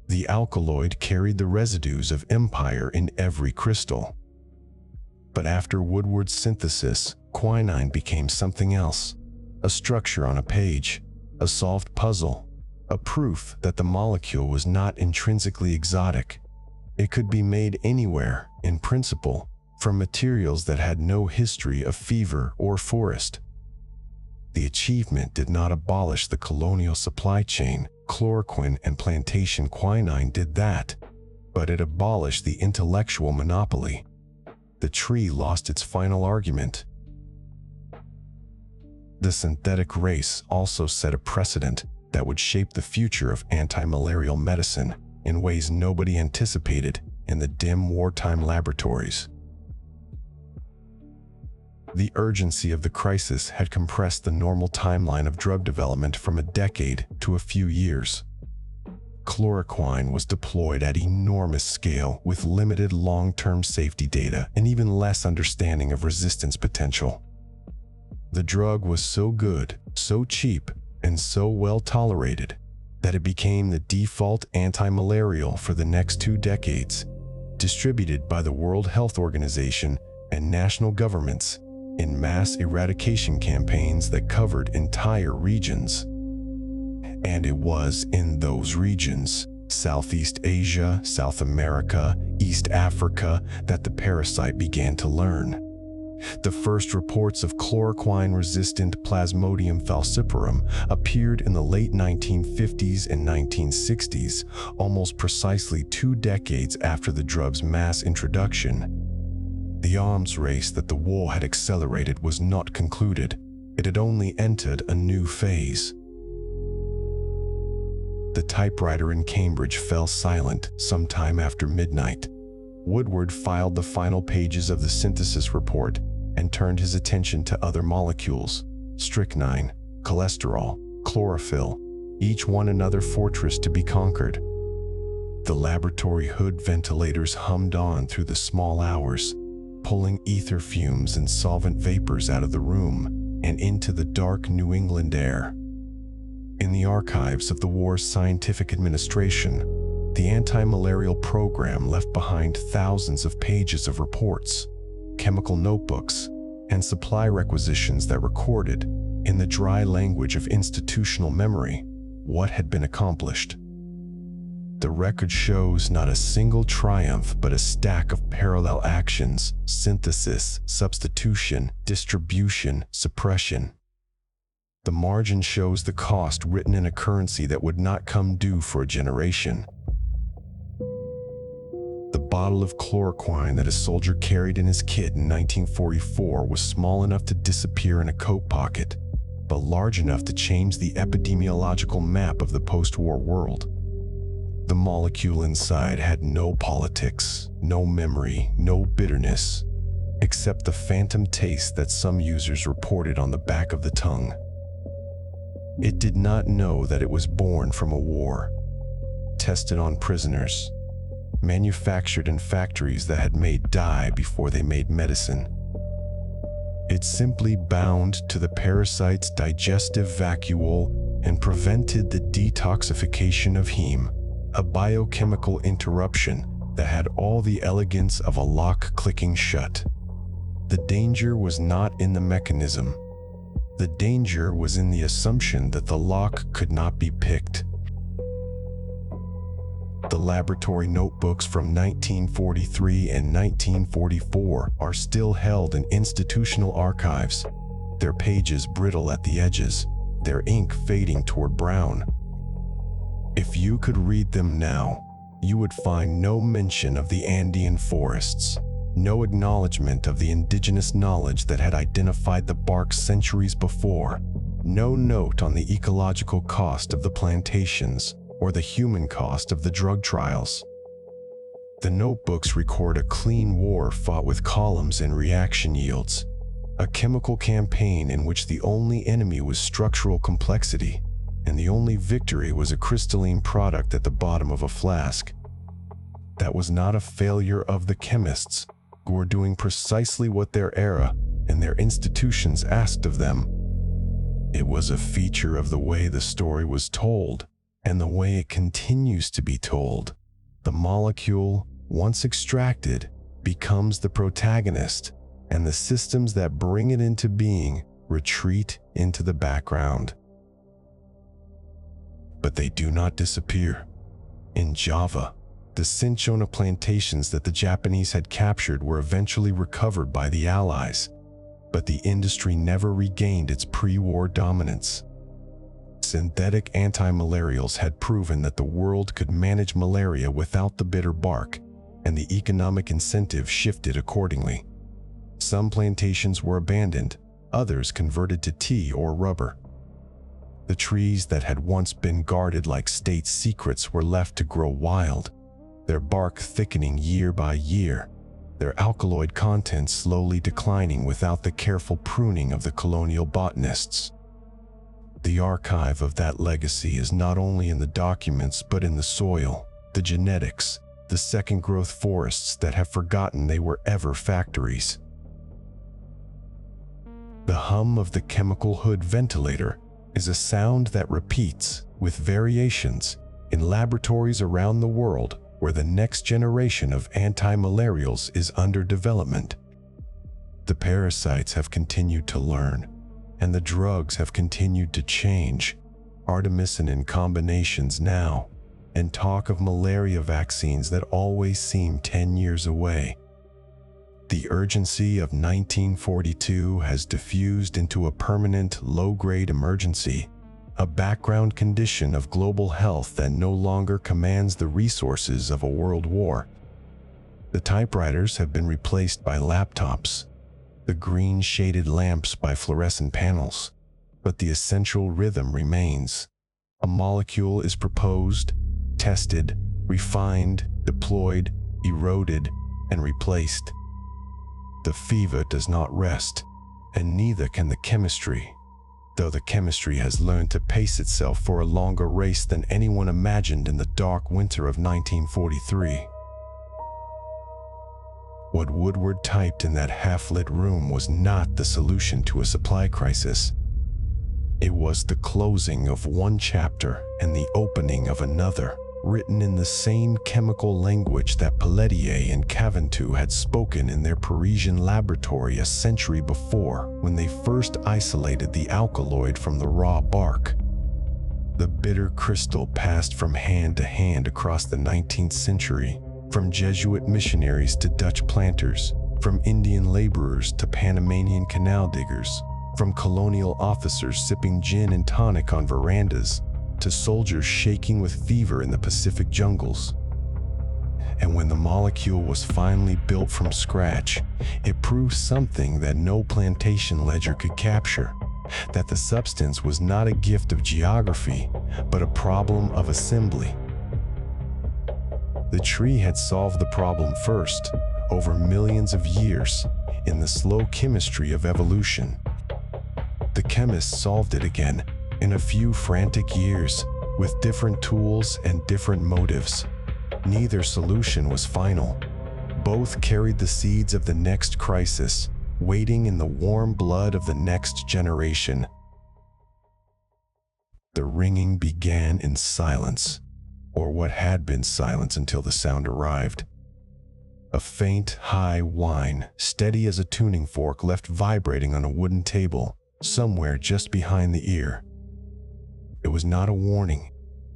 [SPEAKER 1] The alkaloid carried the residues of empire in every crystal. But after Woodward's synthesis, quinine became something else, a structure on a page, a solved puzzle, a proof that the molecule was not intrinsically exotic. It could be made anywhere, in principle, from materials that had no history of fever or forest. The achievement did not abolish the colonial supply chain. Chloroquine and plantation quinine did that, but it abolished the intellectual monopoly. The tree lost its final argument. The synthetic race also set a precedent that would shape the future of anti-malarial medicine in ways nobody anticipated in the dim wartime laboratories. The urgency of the crisis had compressed the normal timeline of drug development from a decade to a few years. Chloroquine was deployed at enormous scale with limited long-term safety data and even less understanding of resistance potential. The drug was so good, so cheap, and so well tolerated that it became the default anti-malarial for the next 2 decades, distributed by the World Health Organization and national governments in mass eradication campaigns that covered entire regions. And it was in those regions, Southeast Asia, South America, East Africa, that the parasite began to learn. The first reports of chloroquine-resistant Plasmodium falciparum appeared in the late 1950s and 1960s, almost precisely 2 decades after the drug's mass introduction. The arms race that the war had accelerated was not concluded. It had only entered a new phase. The typewriter in Cambridge fell silent sometime after midnight. Woodward filed the final pages of the synthesis report and turned his attention to other molecules: strychnine, cholesterol, chlorophyll, each one another fortress to be conquered. The laboratory hood ventilators hummed on through the small hours, pulling ether fumes and solvent vapors out of the room and into the dark New England air. In the archives of the war's scientific administration, the anti-malarial program left behind thousands of pages of reports, chemical notebooks, and supply requisitions that recorded, in the dry language of institutional memory, what had been accomplished. The record shows not a single triumph, but a stack of parallel actions: synthesis, substitution, distribution, suppression. The margin shows the cost written in a currency that would not come due for a generation. The bottle of chloroquine that a soldier carried in his kit in 1944 was small enough to disappear in a coat pocket, but large enough to change the epidemiological map of the post-war world. The molecule inside had no politics, no memory, no bitterness, except the phantom taste that some users reported on the back of the tongue. It did not know that it was born from a war, tested on prisoners, manufactured in factories that had made dye before they made medicine. It simply bound to the parasite's digestive vacuole and prevented the detoxification of heme, a biochemical interruption that had all the elegance of a lock clicking shut. The danger was not in the mechanism. The danger was in the assumption that the lock could not be picked. The laboratory notebooks from 1943 and 1944 are still held in institutional archives, their pages brittle at the edges, their ink fading toward brown. If you could read them now, you would find no mention of the Andean forests, no acknowledgement of the indigenous knowledge that had identified the bark centuries before, no note on the ecological cost of the plantations or the human cost of the drug trials. The notebooks record a clean war fought with columns and reaction yields, a chemical campaign in which the only enemy was structural complexity, and the only victory was a crystalline product at the bottom of a flask. That was not a failure of the chemists, who were doing precisely what their era and their institutions asked of them. It was a feature of the way the story was told, and the way it continues to be told. The molecule, once extracted, becomes the protagonist, and the systems that bring it into being retreat into the background. But they do not disappear. In Java, The Cinchona plantations that the Japanese had captured were eventually recovered by the Allies, but the industry never regained its pre-war dominance. Synthetic anti-malarials had proven that the world could manage malaria without the bitter bark, and the economic incentive shifted accordingly. Some plantations were abandoned, others converted to tea or rubber. The trees that had once been guarded like state secrets were left to grow wild, their bark thickening year by year, their alkaloid content slowly declining without the careful pruning of the colonial botanists. The archive of that legacy is not only in the documents but in the soil, the genetics, the second-growth forests that have forgotten they were ever factories. The hum of the chemical hood ventilator is a sound that repeats, with variations, in laboratories around the world where the next generation of anti-malarials is under development. The parasites have continued to learn, and the drugs have continued to change, artemisinin combinations now, and talk of malaria vaccines that always seem 10 years away. The urgency of 1942 has diffused into a permanent low-grade emergency, a background condition of global health that no longer commands the resources of a world war. The typewriters have been replaced by laptops, the green-shaded lamps by fluorescent panels, but the essential rhythm remains. A molecule is proposed, tested, refined, deployed, eroded, and replaced. The fever does not rest, and neither can the chemistry, though the chemistry has learned to pace itself for a longer race than anyone imagined in the dark winter of 1943. What Woodward typed in that half-lit room was not the solution to a supply crisis. It was the closing of one chapter and the opening of another, written in the same chemical language that Pelletier and Caventou had spoken in their Parisian laboratory a century before when they first isolated the alkaloid from the raw bark. The bitter crystal passed from hand to hand across the 19th century, from Jesuit missionaries to Dutch planters, from Indian laborers to Panamanian canal diggers, from colonial officers sipping gin and tonic on verandas, to soldiers shaking with fever in the Pacific jungles. And when the molecule was finally built from scratch, it proved something that no plantation ledger could capture, that the substance was not a gift of geography, but a problem of assembly. The tree had solved the problem first, over millions of years, in the slow chemistry of evolution. The chemists solved it again, in a few frantic years, with different tools and different motives. Neither solution was final. Both carried the seeds of the next crisis, waiting in the warm blood of the next generation. The ringing began in silence, or what had been silence until the sound arrived. A faint, high whine, steady as a tuning fork, left vibrating on a wooden table, somewhere just behind the ear. It was not a warning.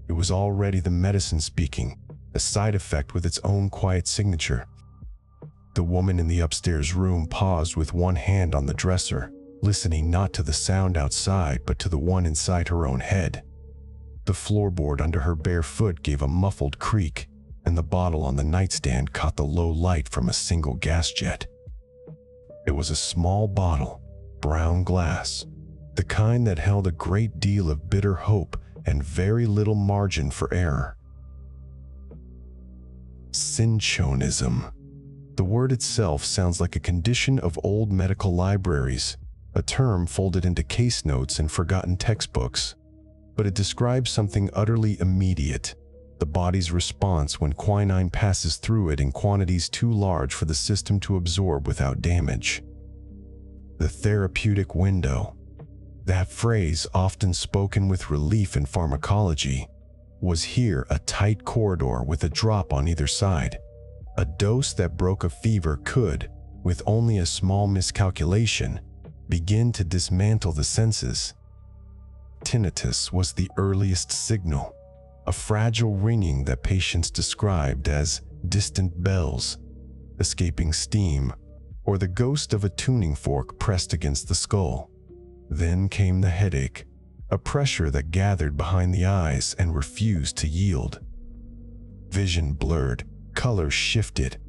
[SPEAKER 1] It was already the medicine speaking, a side effect with its own quiet signature. The woman in the upstairs room paused with one hand on the dresser, listening not to the sound outside but to the one inside her own head. The floorboard under her bare foot gave a muffled creak, and the bottle on the nightstand caught the low light from a single gas jet. It was a small bottle, brown glass, the kind that held a great deal of bitter hope and very little margin for error. Cinchonism. The word itself sounds like a condition of old medical libraries, a term folded into case notes and forgotten textbooks, but it describes something utterly immediate, the body's response when quinine passes through it in quantities too large for the system to absorb without damage. The therapeutic window, that phrase often spoken with relief in pharmacology, was here a tight corridor with a drop on either side. A dose that broke a fever could, with only a small miscalculation, begin to dismantle the senses. Tinnitus was the earliest signal, a fragile ringing that patients described as distant bells, escaping steam, or the ghost of a tuning fork pressed against the skull. Then came the headache, a pressure that gathered behind the eyes and refused to yield. Vision blurred, color shifted,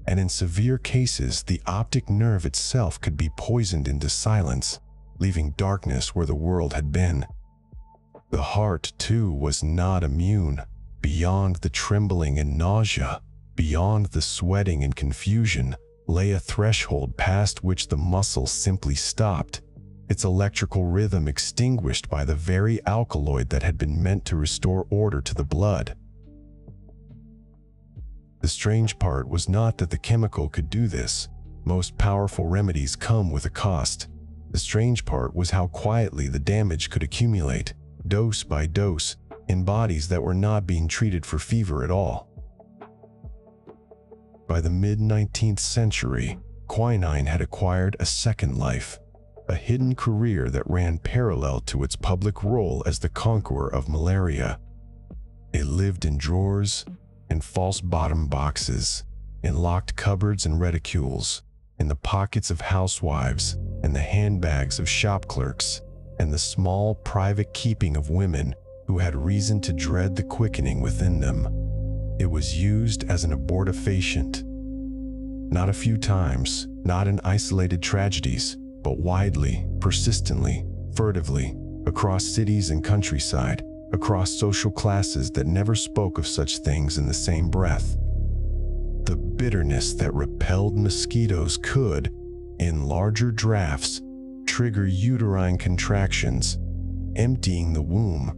[SPEAKER 1] and in severe cases, the optic nerve itself could be poisoned into silence, leaving darkness where the world had been. The heart, too, was not immune. Beyond the trembling and nausea, beyond the sweating and confusion, lay a threshold past which the muscles simply stopped, its electrical rhythm extinguished by the very alkaloid that had been meant to restore order to the blood. The strange part was not that the chemical could do this. Most powerful remedies come with a cost. The strange part was how quietly the damage could accumulate, dose by dose, in bodies that were not being treated for fever at all. By the mid-19th century, quinine had acquired a second life, a hidden career that ran parallel to its public role as the conqueror of malaria. It lived in drawers and false bottom boxes, in locked cupboards and reticules, in the pockets of housewives and the handbags of shop clerks, and the small private keeping of women who had reason to dread the quickening within them. It was used as an abortifacient. Not a few times, not in isolated tragedies, but widely, persistently, furtively, across cities and countryside, across social classes that never spoke of such things in the same breath. The bitterness that repelled mosquitoes could, in larger drafts, trigger uterine contractions, emptying the womb,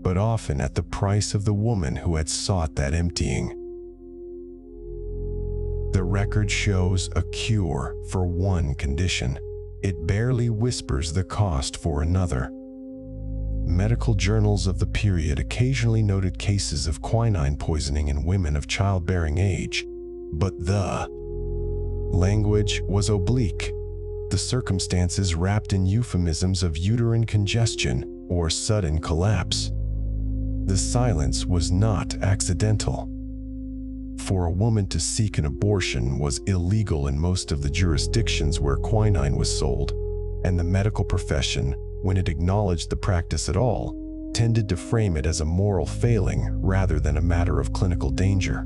[SPEAKER 1] but often at the price of the woman who had sought that emptying. The record shows a cure for one condition. It barely whispers the cost for another. Medical journals of the period occasionally noted cases of quinine poisoning in women of childbearing age, but the language was oblique, the circumstances wrapped in euphemisms of uterine congestion or sudden collapse. The silence was not accidental. For a woman to seek an abortion was illegal in most of the jurisdictions where quinine was sold, and the medical profession, when it acknowledged the practice at all, tended to frame it as a moral failing rather than a matter of clinical danger.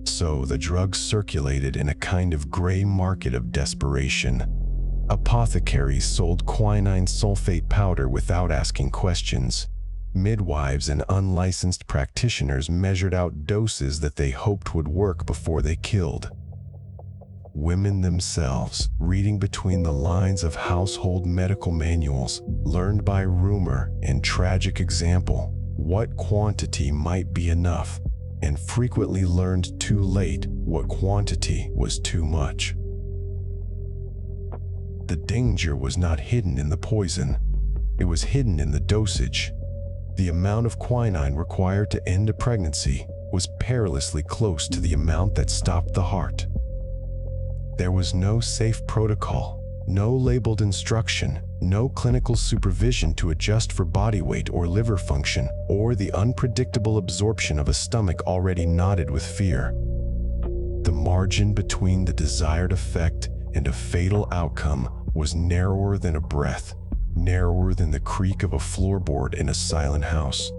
[SPEAKER 1] So the drug circulated in a kind of gray market of desperation. Apothecaries sold quinine sulfate powder without asking questions. Midwives and unlicensed practitioners measured out doses that they hoped would work before they killed. Women themselves, reading between the lines of household medical manuals, learned by rumor and tragic example what quantity might be enough, and frequently learned too late what quantity was too much. The danger was not hidden in the poison. It was hidden in the dosage. The amount of quinine required to end a pregnancy was perilously close to the amount that stopped the heart. There was no safe protocol, no labeled instruction, no clinical supervision to adjust for body weight or liver function, or the unpredictable absorption of a stomach already knotted with fear. The margin between the desired effect and a fatal outcome was narrower than a breath, narrower than the creak of a floorboard in a silent house.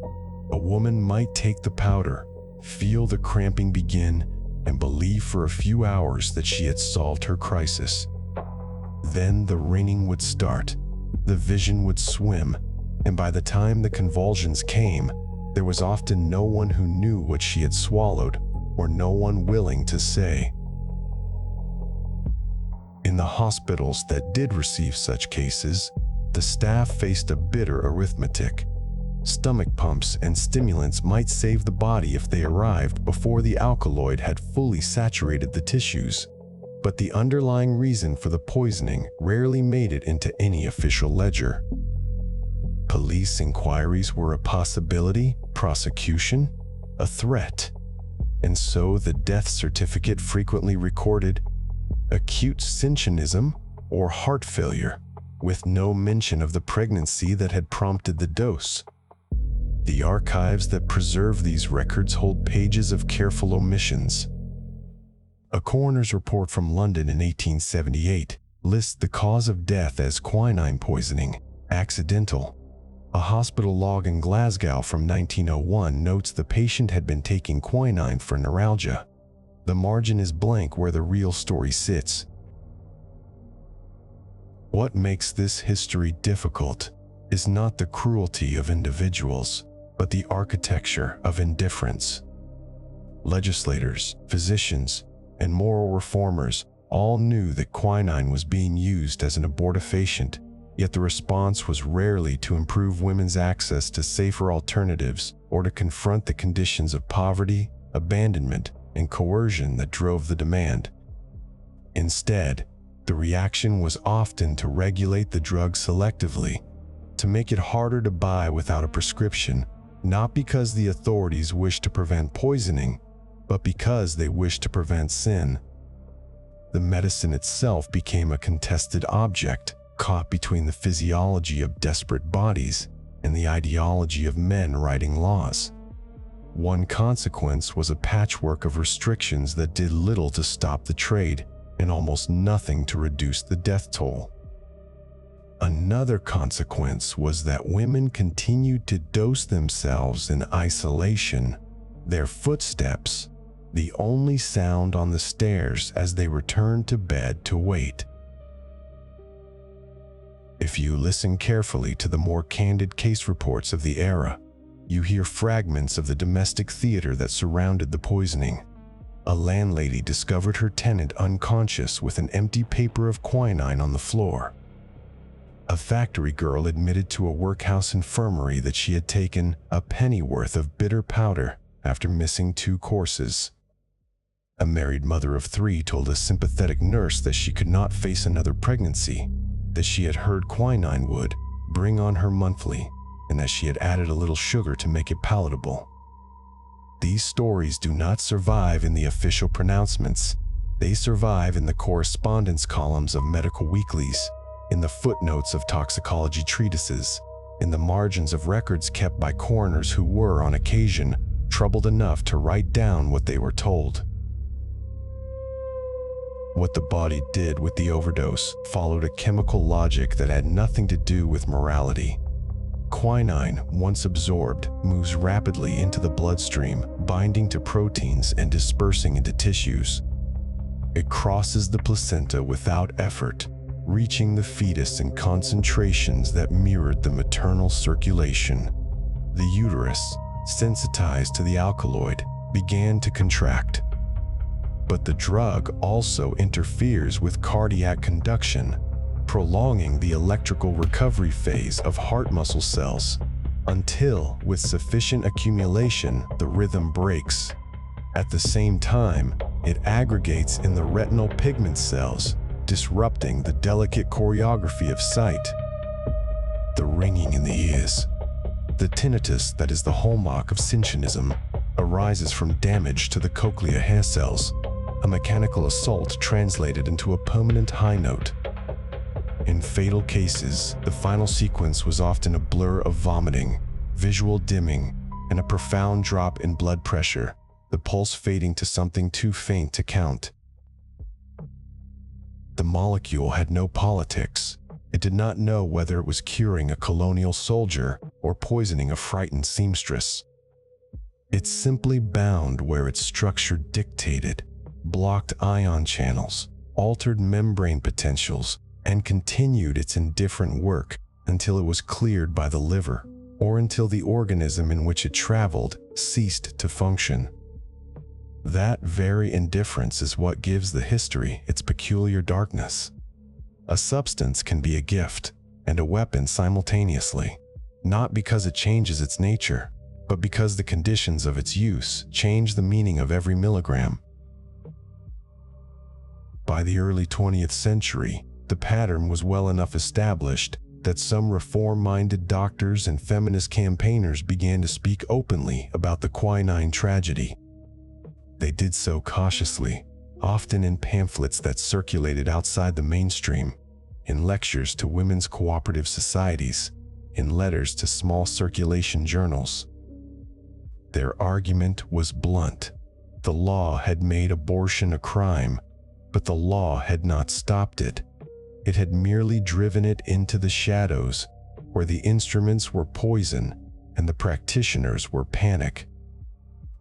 [SPEAKER 1] A woman might take the powder, feel the cramping begin, and believe for a few hours that she had solved her crisis. Then the ringing would start, the vision would swim, and by the time the convulsions came, there was often no one who knew what she had swallowed, or no one willing to say. In the hospitals that did receive such cases, the staff faced a bitter arithmetic. Stomach pumps and stimulants might save the body if they arrived before the alkaloid had fully saturated the tissues, but the underlying reason for the poisoning rarely made it into any official ledger. Police inquiries were a possibility, prosecution, a threat, and so the death certificate frequently recorded acute cinchonism or heart failure, with no mention of the pregnancy that had prompted the dose. The archives that preserve these records hold pages of careful omissions. A coroner's report from London in 1878 lists the cause of death as quinine poisoning, accidental. A hospital log in Glasgow from 1901 notes the patient had been taking quinine for neuralgia. The margin is blank where the real story sits. What makes this history difficult is not the cruelty of individuals, but the architecture of indifference. Legislators, physicians, and moral reformers all knew that quinine was being used as an abortifacient, yet the response was rarely to improve women's access to safer alternatives or to confront the conditions of poverty, abandonment, and coercion that drove the demand. Instead, the reaction was often to regulate the drug selectively, to make it harder to buy without a prescription, not because the authorities wished to prevent poisoning, but because they wished to prevent sin. The medicine itself became a contested object, caught between the physiology of desperate bodies and the ideology of men writing laws. One consequence was a patchwork of restrictions that did little to stop the trade and almost nothing to reduce the death toll. Another consequence was that women continued to dose themselves in isolation, their footsteps the only sound on the stairs as they returned to bed to wait. If you listen carefully to the more candid case reports of the era, you hear fragments of the domestic theater that surrounded the poisoning. A landlady discovered her tenant unconscious with an empty paper of quinine on the floor. A factory girl admitted to a workhouse infirmary that she had taken a pennyworth of bitter powder after missing 2 courses. A married mother of 3 told a sympathetic nurse that she could not face another pregnancy, that she had heard quinine would bring on her monthly, and that she had added a little sugar to make it palatable. These stories do not survive in the official pronouncements. They survive in the correspondence columns of medical weeklies, in the footnotes of toxicology treatises, in the margins of records kept by coroners who were, on occasion, troubled enough to write down what they were told. What the body did with the overdose followed a chemical logic that had nothing to do with morality. Quinine, once absorbed, moves rapidly into the bloodstream, binding to proteins and dispersing into tissues. It crosses the placenta without effort, reaching the fetus in concentrations that mirrored the maternal circulation. The uterus, sensitized to the alkaloid, began to contract. But the drug also interferes with cardiac conduction, prolonging the electrical recovery phase of heart muscle cells, until, with sufficient accumulation, the rhythm breaks. At the same time, it aggregates in the retinal pigment cells, disrupting the delicate choreography of sight. The ringing in the ears. The tinnitus that is the hallmark of Cinchonism arises from damage to the cochlea hair cells, a mechanical assault translated into a permanent high note. In fatal cases, the final sequence was often a blur of vomiting, visual dimming, and a profound drop in blood pressure, the pulse fading to something too faint to count. The molecule had no politics. It did not know whether it was curing a colonial soldier or poisoning a frightened seamstress. It simply bound where its structure dictated, blocked ion channels, altered membrane potentials, and continued its indifferent work until it was cleared by the liver, or until the organism in which it traveled ceased to function. That very indifference is what gives the history its peculiar darkness. A substance can be a gift and a weapon simultaneously, not because it changes its nature, but because the conditions of its use change the meaning of every milligram. By the early 20th century, the pattern was well enough established that some reform-minded doctors and feminist campaigners began to speak openly about the quinine tragedy. They did so cautiously, often in pamphlets that circulated outside the mainstream, in lectures to women's cooperative societies, in letters to small circulation journals, Their argument was blunt. The law had made abortion a crime, but the law had not stopped it. It had merely driven it into the shadows, where the instruments were poison and the practitioners were panic.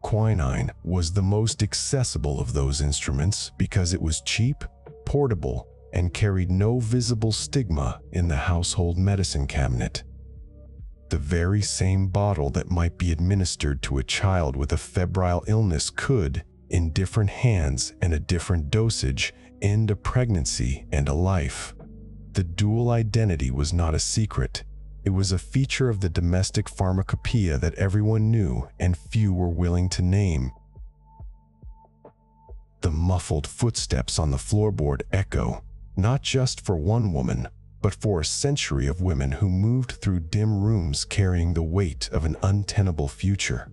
[SPEAKER 1] Quinine was the most accessible of those instruments because it was cheap, portable, and carried no visible stigma in the household medicine cabinet. The very same bottle that might be administered to a child with a febrile illness could, in different hands and a different dosage, end a pregnancy and a life. The dual identity was not a secret. It was a feature of the domestic pharmacopoeia that everyone knew and few were willing to name. The muffled footsteps on the floorboard echo, not just for one woman, but for a century of women who moved through dim rooms carrying the weight of an untenable future.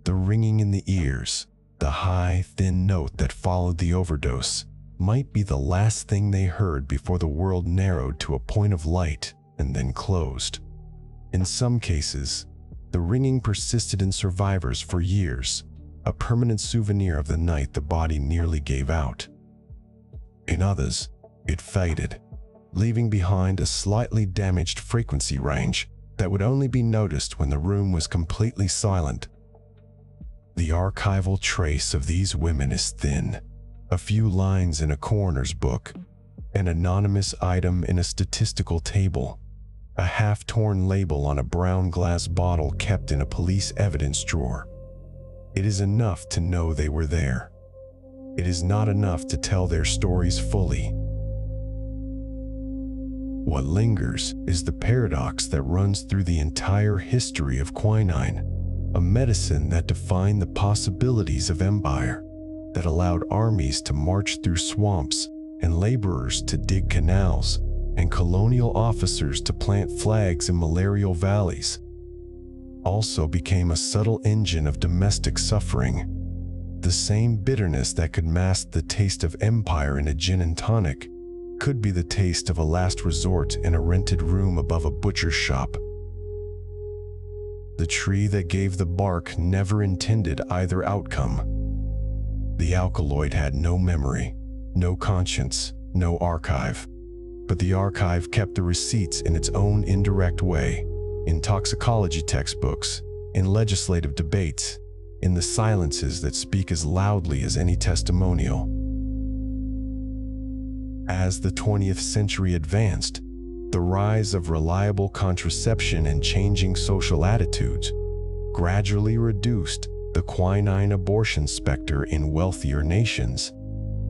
[SPEAKER 1] The ringing in the ears, the high, thin note that followed the overdose, might be the last thing they heard before the world narrowed to a point of light and then closed. In some cases, the ringing persisted in survivors for years, a permanent souvenir of the night the body nearly gave out. In others, it faded, leaving behind a slightly damaged frequency range that would only be noticed when the room was completely silent. The archival trace of these women is thin. A few lines in a coroner's book, an anonymous item in a statistical table, a half-torn label on a brown glass bottle kept in a police evidence drawer. It is enough to know they were there. It is not enough to tell their stories fully. What lingers is the paradox that runs through the entire history of quinine, a medicine that defined the possibilities of empire, that allowed armies to march through swamps and laborers to dig canals and colonial officers to plant flags in malarial valleys, also became a subtle engine of domestic suffering. The same bitterness that could mask the taste of empire in a gin and tonic could be the taste of a last resort in a rented room above a butcher's shop. The tree that gave the bark never intended either outcome. The alkaloid had no memory, no conscience, no archive. But the archive kept the receipts in its own indirect way, in toxicology textbooks, in legislative debates, in the silences that speak as loudly as any testimonial. As the 20th century advanced, the rise of reliable contraception and changing social attitudes gradually reduced the quinine abortion specter in wealthier nations,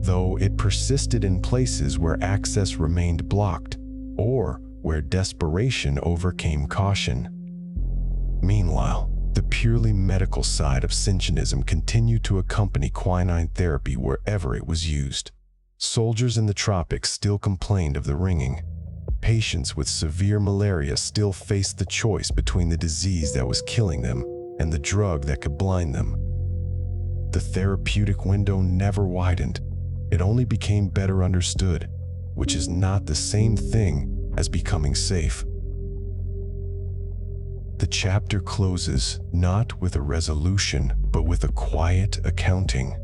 [SPEAKER 1] though it persisted in places where access remained blocked or where desperation overcame caution. Meanwhile, the purely medical side of Cinchonism continued to accompany quinine therapy wherever it was used. Soldiers in the tropics still complained of the ringing. Patients with severe malaria still faced the choice between the disease that was killing them and the drug that could blind them. The therapeutic window never widened. It only became better understood, which is not the same thing as becoming safe. The chapter closes not with a resolution, but with a quiet accounting.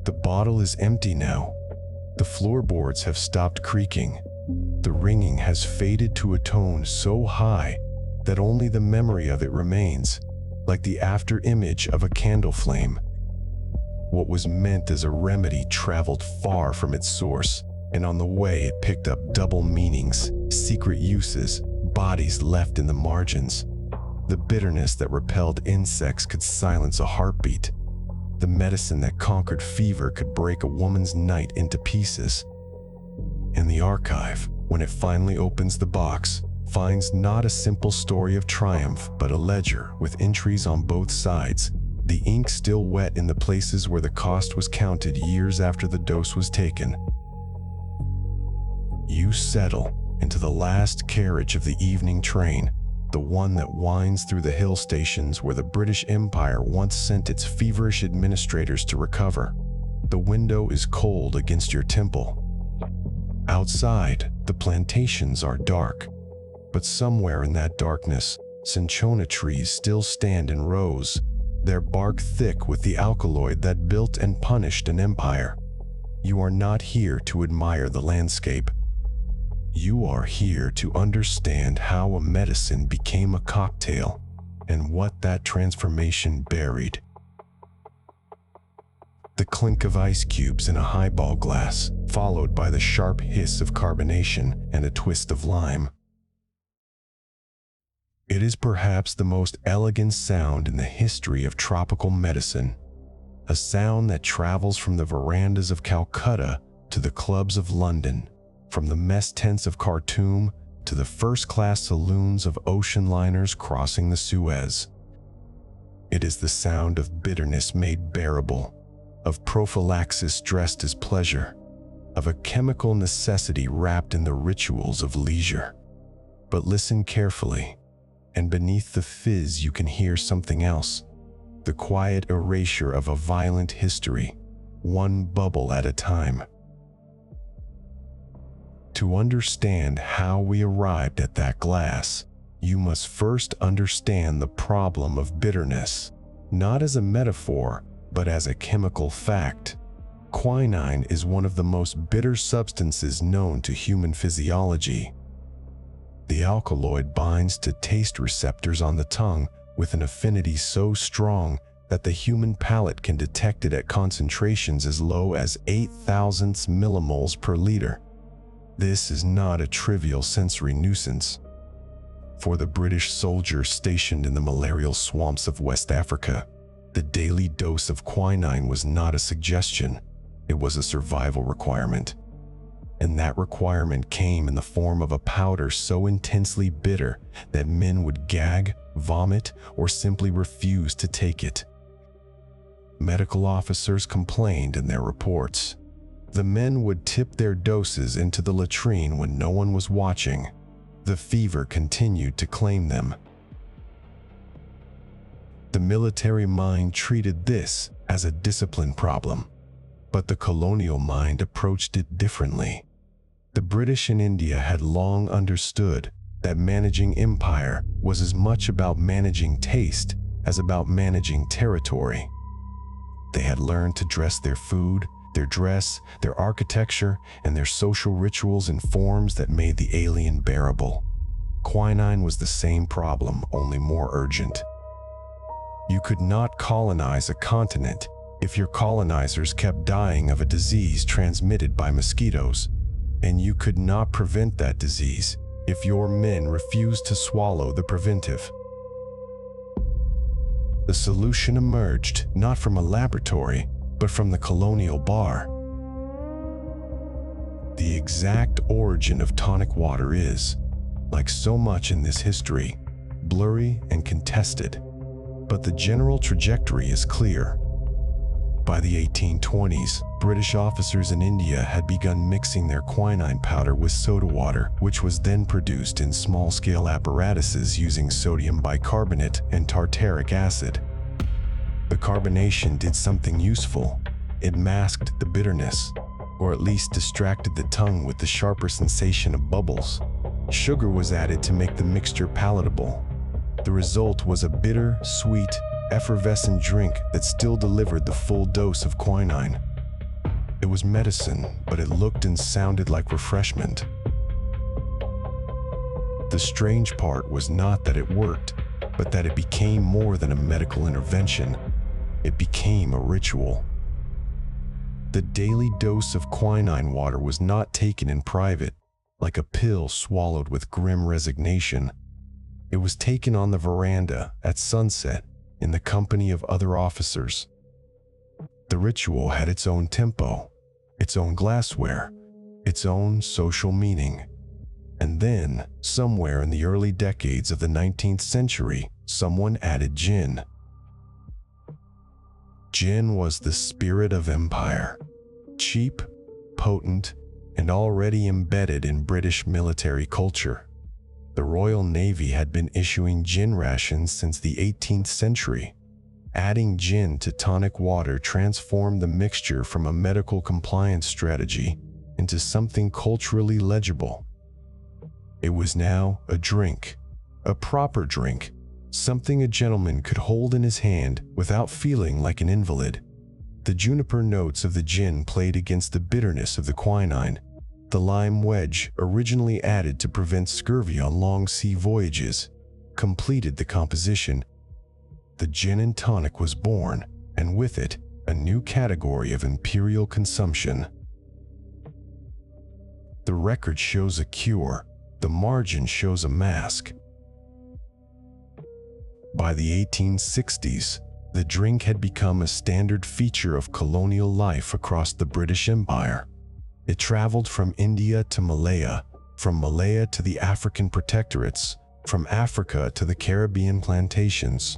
[SPEAKER 1] The bottle is empty now. The floorboards have stopped creaking. The ringing has faded to a tone so high that only the memory of it remains, like the after-image of a candle flame. What was meant as a remedy traveled far from its source, and on the way it picked up double meanings, secret uses, bodies left in the margins. The bitterness that repelled insects could silence a heartbeat. The medicine that conquered fever could break a woman's night into pieces. And the archive, when it finally opens the box, finds not a simple story of triumph, but a ledger with entries on both sides, the ink still wet in the places where the cost was counted years after the dose was taken. You settle into the last carriage of the evening train, the one that winds through the hill stations where the British Empire once sent its feverish administrators to recover. The window is cold against your temple. Outside, the plantations are dark, but somewhere in that darkness, cinchona trees still stand in rows, their bark thick with the alkaloid that built and punished an empire. You are not here to admire the landscape. You are here to understand how a medicine became a cocktail and what that transformation buried. The clink of ice cubes in a highball glass, followed by the sharp hiss of carbonation and a twist of lime. It is perhaps the most elegant sound in the history of tropical medicine, a sound that travels from the verandas of Calcutta to the clubs of London, from the mess tents of Khartoum to the first-class saloons of ocean liners crossing the Suez. It is the sound of bitterness made bearable, of prophylaxis dressed as pleasure, of a chemical necessity wrapped in the rituals of leisure. But listen carefully, and beneath the fizz you can hear something else, the quiet erasure of a violent history, one bubble at a time. To understand how we arrived at that glass, you must first understand the problem of bitterness, not as a metaphor, but as a chemical fact. Quinine is one of the most bitter substances known to human physiology. The alkaloid binds to taste receptors on the tongue with an affinity so strong that the human palate can detect it at concentrations as low as 0.008 millimoles per liter. This is not a trivial sensory nuisance. For the British soldier stationed in the malarial swamps of West Africa, the daily dose of quinine was not a suggestion, it was a survival requirement. And that requirement came in the form of a powder so intensely bitter that men would gag, vomit, or simply refuse to take it. Medical officers complained in their reports. The men would tip their doses into the latrine when no one was watching. The fever continued to claim them. The military mind treated this as a discipline problem, but the colonial mind approached it differently. The British in India had long understood that managing empire was as much about managing taste as about managing territory. They had learned to dress their food, their dress, their architecture, and their social rituals in forms that made the alien bearable. Quinine was the same problem, only more urgent. You could not colonize a continent if your colonizers kept dying of a disease transmitted by mosquitoes, and you could not prevent that disease if your men refused to swallow the preventive. The solution emerged not from a laboratory, but from the colonial bar. The exact origin of tonic water is, like so much in this history, blurry and contested, but the general trajectory is clear. By the 1820s, British officers in India had begun mixing their quinine powder with soda water, which was then produced in small-scale apparatuses using sodium bicarbonate and tartaric acid. The carbonation did something useful. It masked the bitterness, or at least distracted the tongue with the sharper sensation of bubbles. Sugar was added to make the mixture palatable. The result was a bitter, sweet, effervescent drink that still delivered the full dose of quinine. It was medicine, but it looked and sounded like refreshment. The strange part was not that it worked, but that it became more than a medical intervention. It became a ritual. The daily dose of quinine water was not taken in private, like a pill swallowed with grim resignation. It was taken on the veranda at sunset in the company of other officers. The ritual had its own tempo, its own glassware, its own social meaning. And then, somewhere in the early decades of the 19th century, someone added gin. Gin was the spirit of empire, cheap, potent, and already embedded in British military culture. The Royal Navy had been issuing gin rations since the 18th century. Adding gin to tonic water transformed the mixture from a medical compliance strategy into something culturally legible. It was now a drink, a proper drink, something a gentleman could hold in his hand without feeling like an invalid. The juniper notes of the gin played against the bitterness of the quinine. The lime wedge, originally added to prevent scurvy on long sea voyages, completed the composition. The gin and tonic was born, and with it, a new category of imperial consumption. The record shows a cure, the margin shows a mask. By the 1860s, the drink had become a standard feature of colonial life across the British Empire. It traveled from India to Malaya, from Malaya to the African protectorates, from Africa to the Caribbean plantations.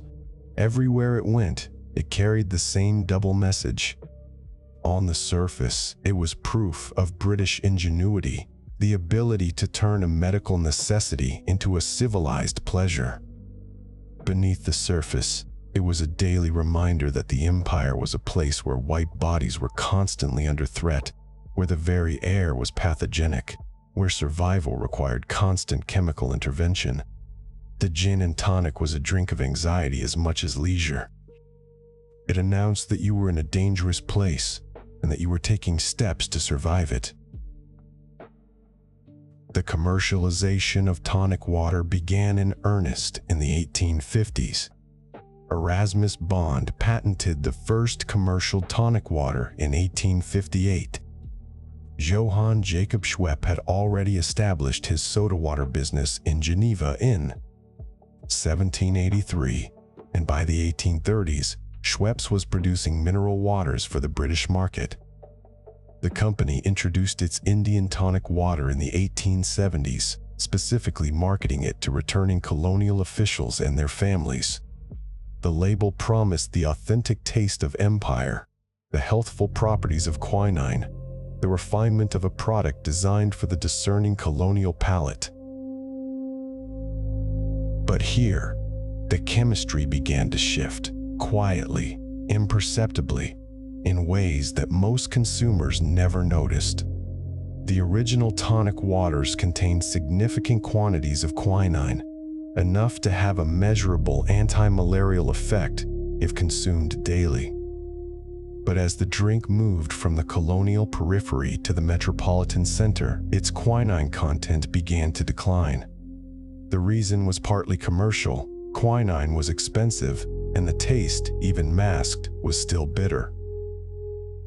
[SPEAKER 1] Everywhere it went, it carried the same double message. On the surface, it was proof of British ingenuity, the ability to turn a medical necessity into a civilized pleasure. Beneath the surface, it was a daily reminder that the empire was a place where white bodies were constantly under threat, where the very air was pathogenic, where survival required constant chemical intervention. The gin and tonic was a drink of anxiety as much as leisure. It announced that you were in a dangerous place and that you were taking steps to survive it. The commercialization of tonic water began in earnest in the 1850s. Erasmus Bond patented the first commercial tonic water in 1858. Johann Jacob Schweppe had already established his soda water business in Geneva in 1783, and by the 1830s, Schweppes was producing mineral waters for the British market. The company introduced its Indian tonic water in the 1870s, specifically marketing it to returning colonial officials and their families. The label promised the authentic taste of empire, the healthful properties of quinine, the refinement of a product designed for the discerning colonial palate. But here, the chemistry began to shift, quietly, imperceptibly, in ways that most consumers never noticed. The original tonic waters contained significant quantities of quinine, enough to have a measurable anti-malarial effect if consumed daily. But as the drink moved from the colonial periphery to the metropolitan center, its quinine content began to decline. The reason was partly commercial. Quinine was expensive, and the taste, even masked, was still bitter.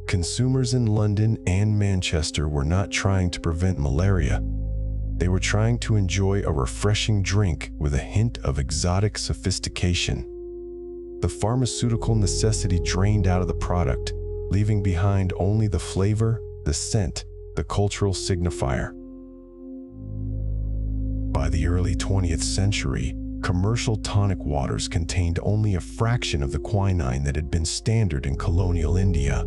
[SPEAKER 1] Consumers in London and Manchester were not trying to prevent malaria. They were trying to enjoy a refreshing drink with a hint of exotic sophistication. The pharmaceutical necessity drained out of the product, leaving behind only the flavor, the scent, the cultural signifier. By the early 20th century, commercial tonic waters contained only a fraction of the quinine that had been standard in colonial India.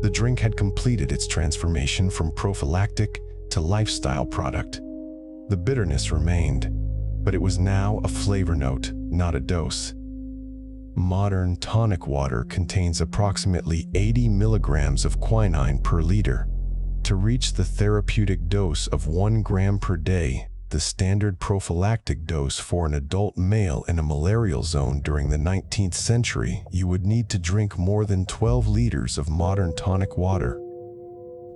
[SPEAKER 1] The drink had completed its transformation from prophylactic to lifestyle product. The bitterness remained, but it was now a flavor note, not a dose. Modern tonic water contains approximately 80 milligrams of quinine per liter. To reach the therapeutic dose of 1 gram per day, the standard prophylactic dose for an adult male in a malarial zone during the 19th century, you would need to drink more than 12 liters of modern tonic water.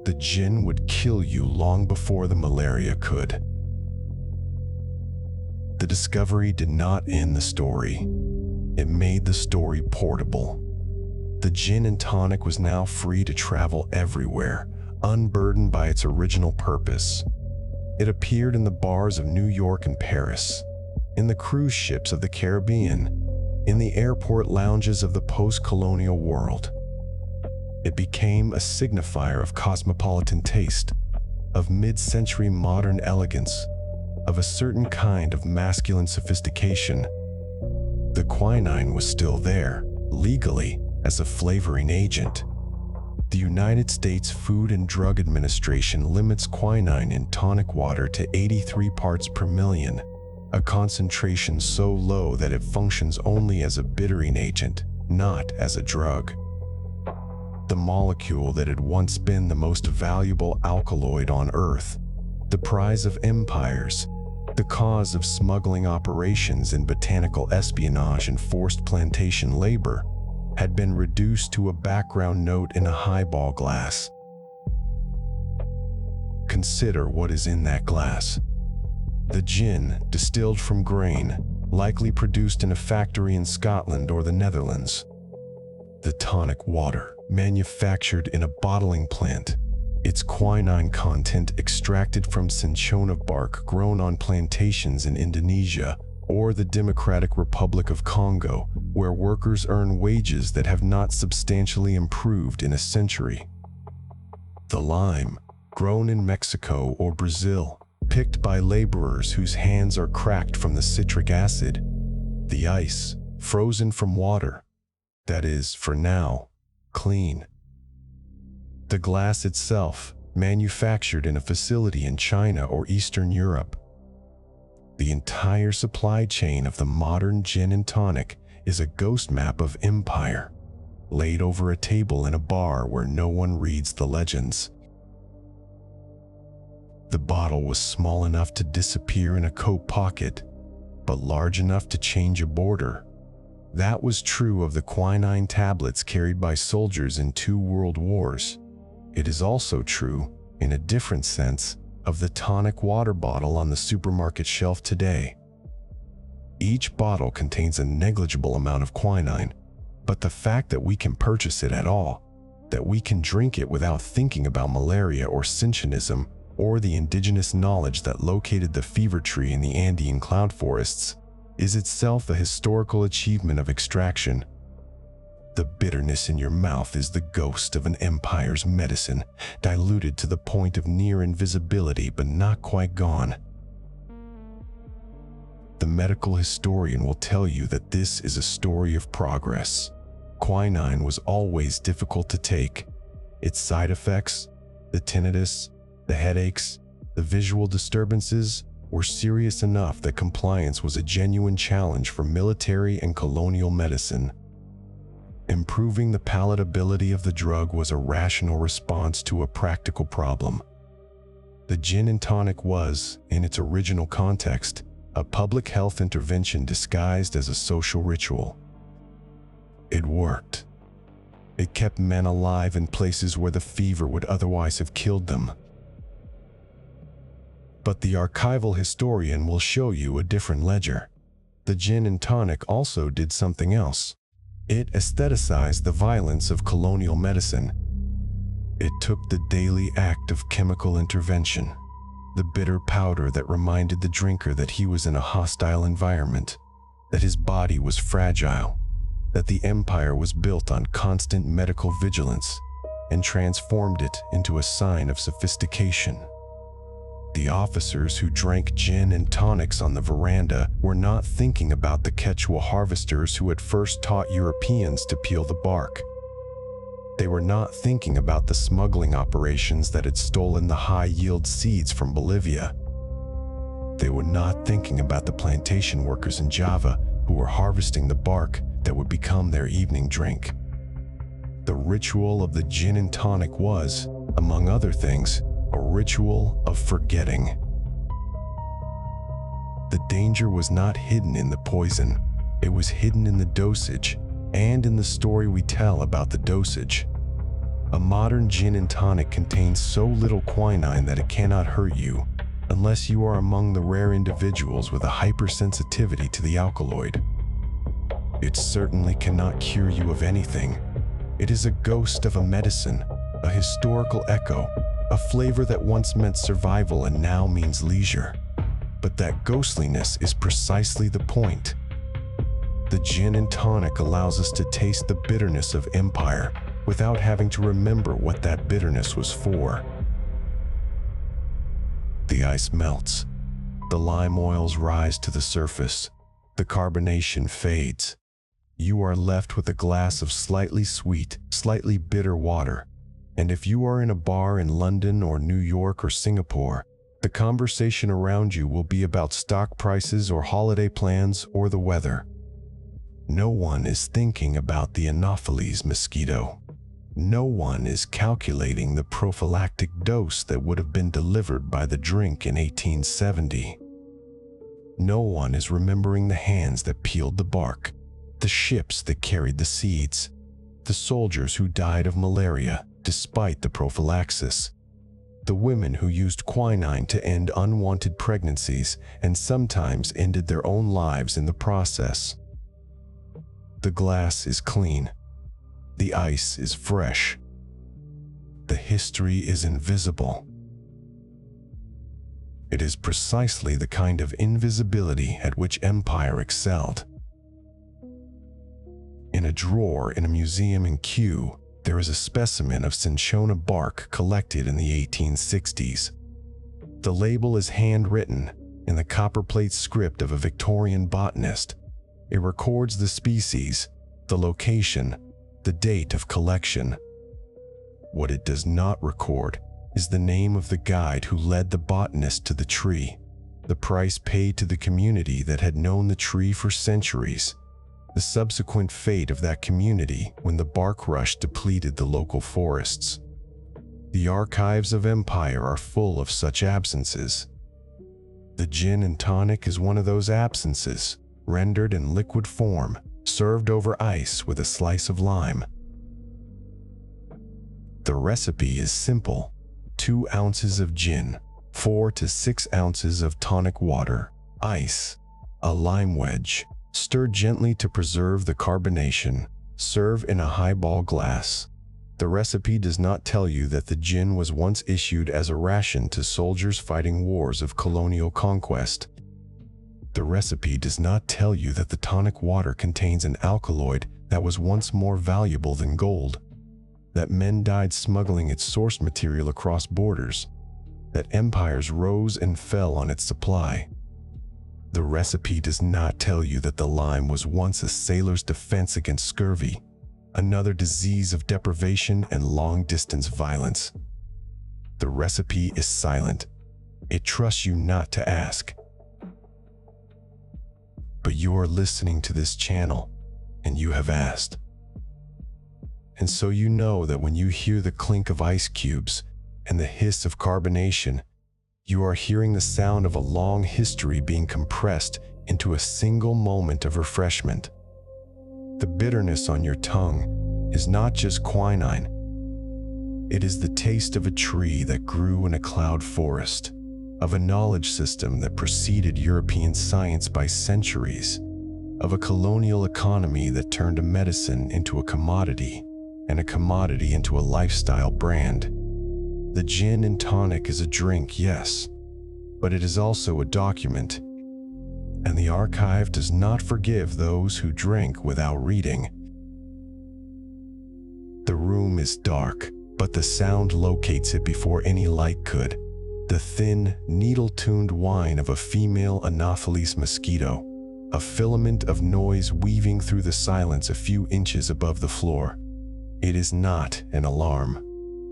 [SPEAKER 1] The gin would kill you long before the malaria could. The discovery did not end the story. It made the story portable. The gin and tonic was now free to travel everywhere, unburdened by its original purpose. It appeared in the bars of New York and Paris, in the cruise ships of the Caribbean, in the airport lounges of the post-colonial world. It became a signifier of cosmopolitan taste, of mid-century modern elegance, of a certain kind of masculine sophistication. The quinine was still there, legally, as a flavoring agent. The United States Food and Drug Administration limits quinine in tonic water to 83 parts per million, a concentration so low that it functions only as a bittering agent, not as a drug. The molecule that had once been the most valuable alkaloid on Earth, the prize of empires, The cause of smuggling operations in botanical espionage and forced plantation labor had been reduced to a background note in a highball glass. Consider what is in that glass. The gin, distilled from grain, likely produced in a factory in Scotland or the Netherlands. The tonic water, manufactured in a bottling plant, its quinine content extracted from cinchona bark grown on plantations in Indonesia or the Democratic Republic of Congo, where workers earn wages that have not substantially improved in a century. The lime, grown in Mexico or Brazil, picked by laborers whose hands are cracked from the citric acid. The ice, frozen from water, that is, for now, clean. The glass itself, manufactured in a facility in China or Eastern Europe. The entire supply chain of the modern gin and tonic is a ghost map of empire, laid over a table in a bar where no one reads the legends. The bottle was small enough to disappear in a coat pocket, but large enough to change a border. That was true of the quinine tablets carried by soldiers in 2 world wars. It is also true, in a different sense, of the tonic water bottle on the supermarket shelf today. Each bottle contains a negligible amount of quinine, but the fact that we can purchase it at all, that we can drink it without thinking about malaria or cinchonism, or the indigenous knowledge that located the fever tree in the Andean cloud forests, is itself a historical achievement of extraction. The bitterness in your mouth is the ghost of an empire's medicine, diluted to the point of near invisibility but not quite gone. The medical historian will tell you that this is a story of progress. Quinine was always difficult to take. Its side effects, the tinnitus, the headaches, the visual disturbances, were serious enough that compliance was a genuine challenge for military and colonial medicine. Improving the palatability of the drug was a rational response to a practical problem. The gin and tonic was, in its original context, a public health intervention disguised as a social ritual. It worked. It kept men alive in places where the fever would otherwise have killed them. But the archival historian will show you a different ledger. The gin and tonic also did something else. It aestheticized the violence of colonial medicine. It took the daily act of chemical intervention, the bitter powder that reminded the drinker that he was in a hostile environment, that his body was fragile, that the empire was built on constant medical vigilance, and transformed it into a sign of sophistication. The officers who drank gin and tonics on the veranda were not thinking about the Quechua harvesters who had first taught Europeans to peel the bark. They were not thinking about the smuggling operations that had stolen the high-yield seeds from Bolivia. They were not thinking about the plantation workers in Java who were harvesting the bark that would become their evening drink. The ritual of the gin and tonic was, among other things, a ritual of forgetting. The danger was not hidden in the poison. It was hidden in the dosage and in the story we tell about the dosage. A modern gin and tonic contains so little quinine that it cannot hurt you, unless you are among the rare individuals with a hypersensitivity to the alkaloid. It certainly cannot cure you of anything. It is a ghost of a medicine, a historical echo, a flavor that once meant survival and now means leisure. But that ghostliness is precisely the point. The gin and tonic allows us to taste the bitterness of empire without having to remember what that bitterness was for. The ice melts. The lime oils rise to the surface. The carbonation fades. You are left with a glass of slightly sweet, slightly bitter water. And if you are in a bar in London or New York or Singapore, the conversation around you will be about stock prices or holiday plans or the weather. No one is thinking about the Anopheles mosquito. No one is calculating the prophylactic dose that would have been delivered by the drink in 1870. No one is remembering the hands that peeled the bark, the ships that carried the seeds, the soldiers who died of malaria despite the prophylaxis, the women who used quinine to end unwanted pregnancies and sometimes ended their own lives in the process. The glass is clean. The ice is fresh. The history is invisible. It is precisely the kind of invisibility at which empire excelled. In a drawer in a museum in Kew, there is a specimen of Cinchona bark collected in the 1860s. The label is handwritten in the copperplate script of a Victorian botanist. It records the species, the location, the date of collection. What it does not record is the name of the guide who led the botanist to the tree, the price paid to the community that had known the tree for centuries, the subsequent fate of that community when the bark rush depleted the local forests. The archives of empire are full of such absences. The gin and tonic is one of those absences, rendered in liquid form, served over ice with a slice of lime. The recipe is simple: 2 ounces of gin, 4 to 6 ounces of tonic water, ice, a lime wedge. Stir gently to preserve the carbonation. Serve in a highball glass. The recipe does not tell you that the gin was once issued as a ration to soldiers fighting wars of colonial conquest. The recipe does not tell you that the tonic water contains an alkaloid that was once more valuable than gold, that men died smuggling its source material across borders, that empires rose and fell on its supply. The recipe does not tell you that the lime was once a sailor's defense against scurvy, another disease of deprivation and long-distance violence. The recipe is silent. It trusts you not to ask. But you are listening to this channel, and you have asked. And so you know that when you hear the clink of ice cubes and the hiss of carbonation, you are hearing the sound of a long history being compressed into a single moment of refreshment. The bitterness on your tongue is not just quinine. It is the taste of a tree that grew in a cloud forest, of a knowledge system that preceded European science by centuries, of a colonial economy that turned a medicine into a commodity, and a commodity into a lifestyle brand. The gin and tonic is a drink, yes, but it is also a document, and the archive does not forgive those who drink without reading. The room is dark, but the sound locates it before any light could. The thin, needle-tuned whine of a female Anopheles mosquito, a filament of noise weaving through the silence a few inches above the floor. It is not an alarm.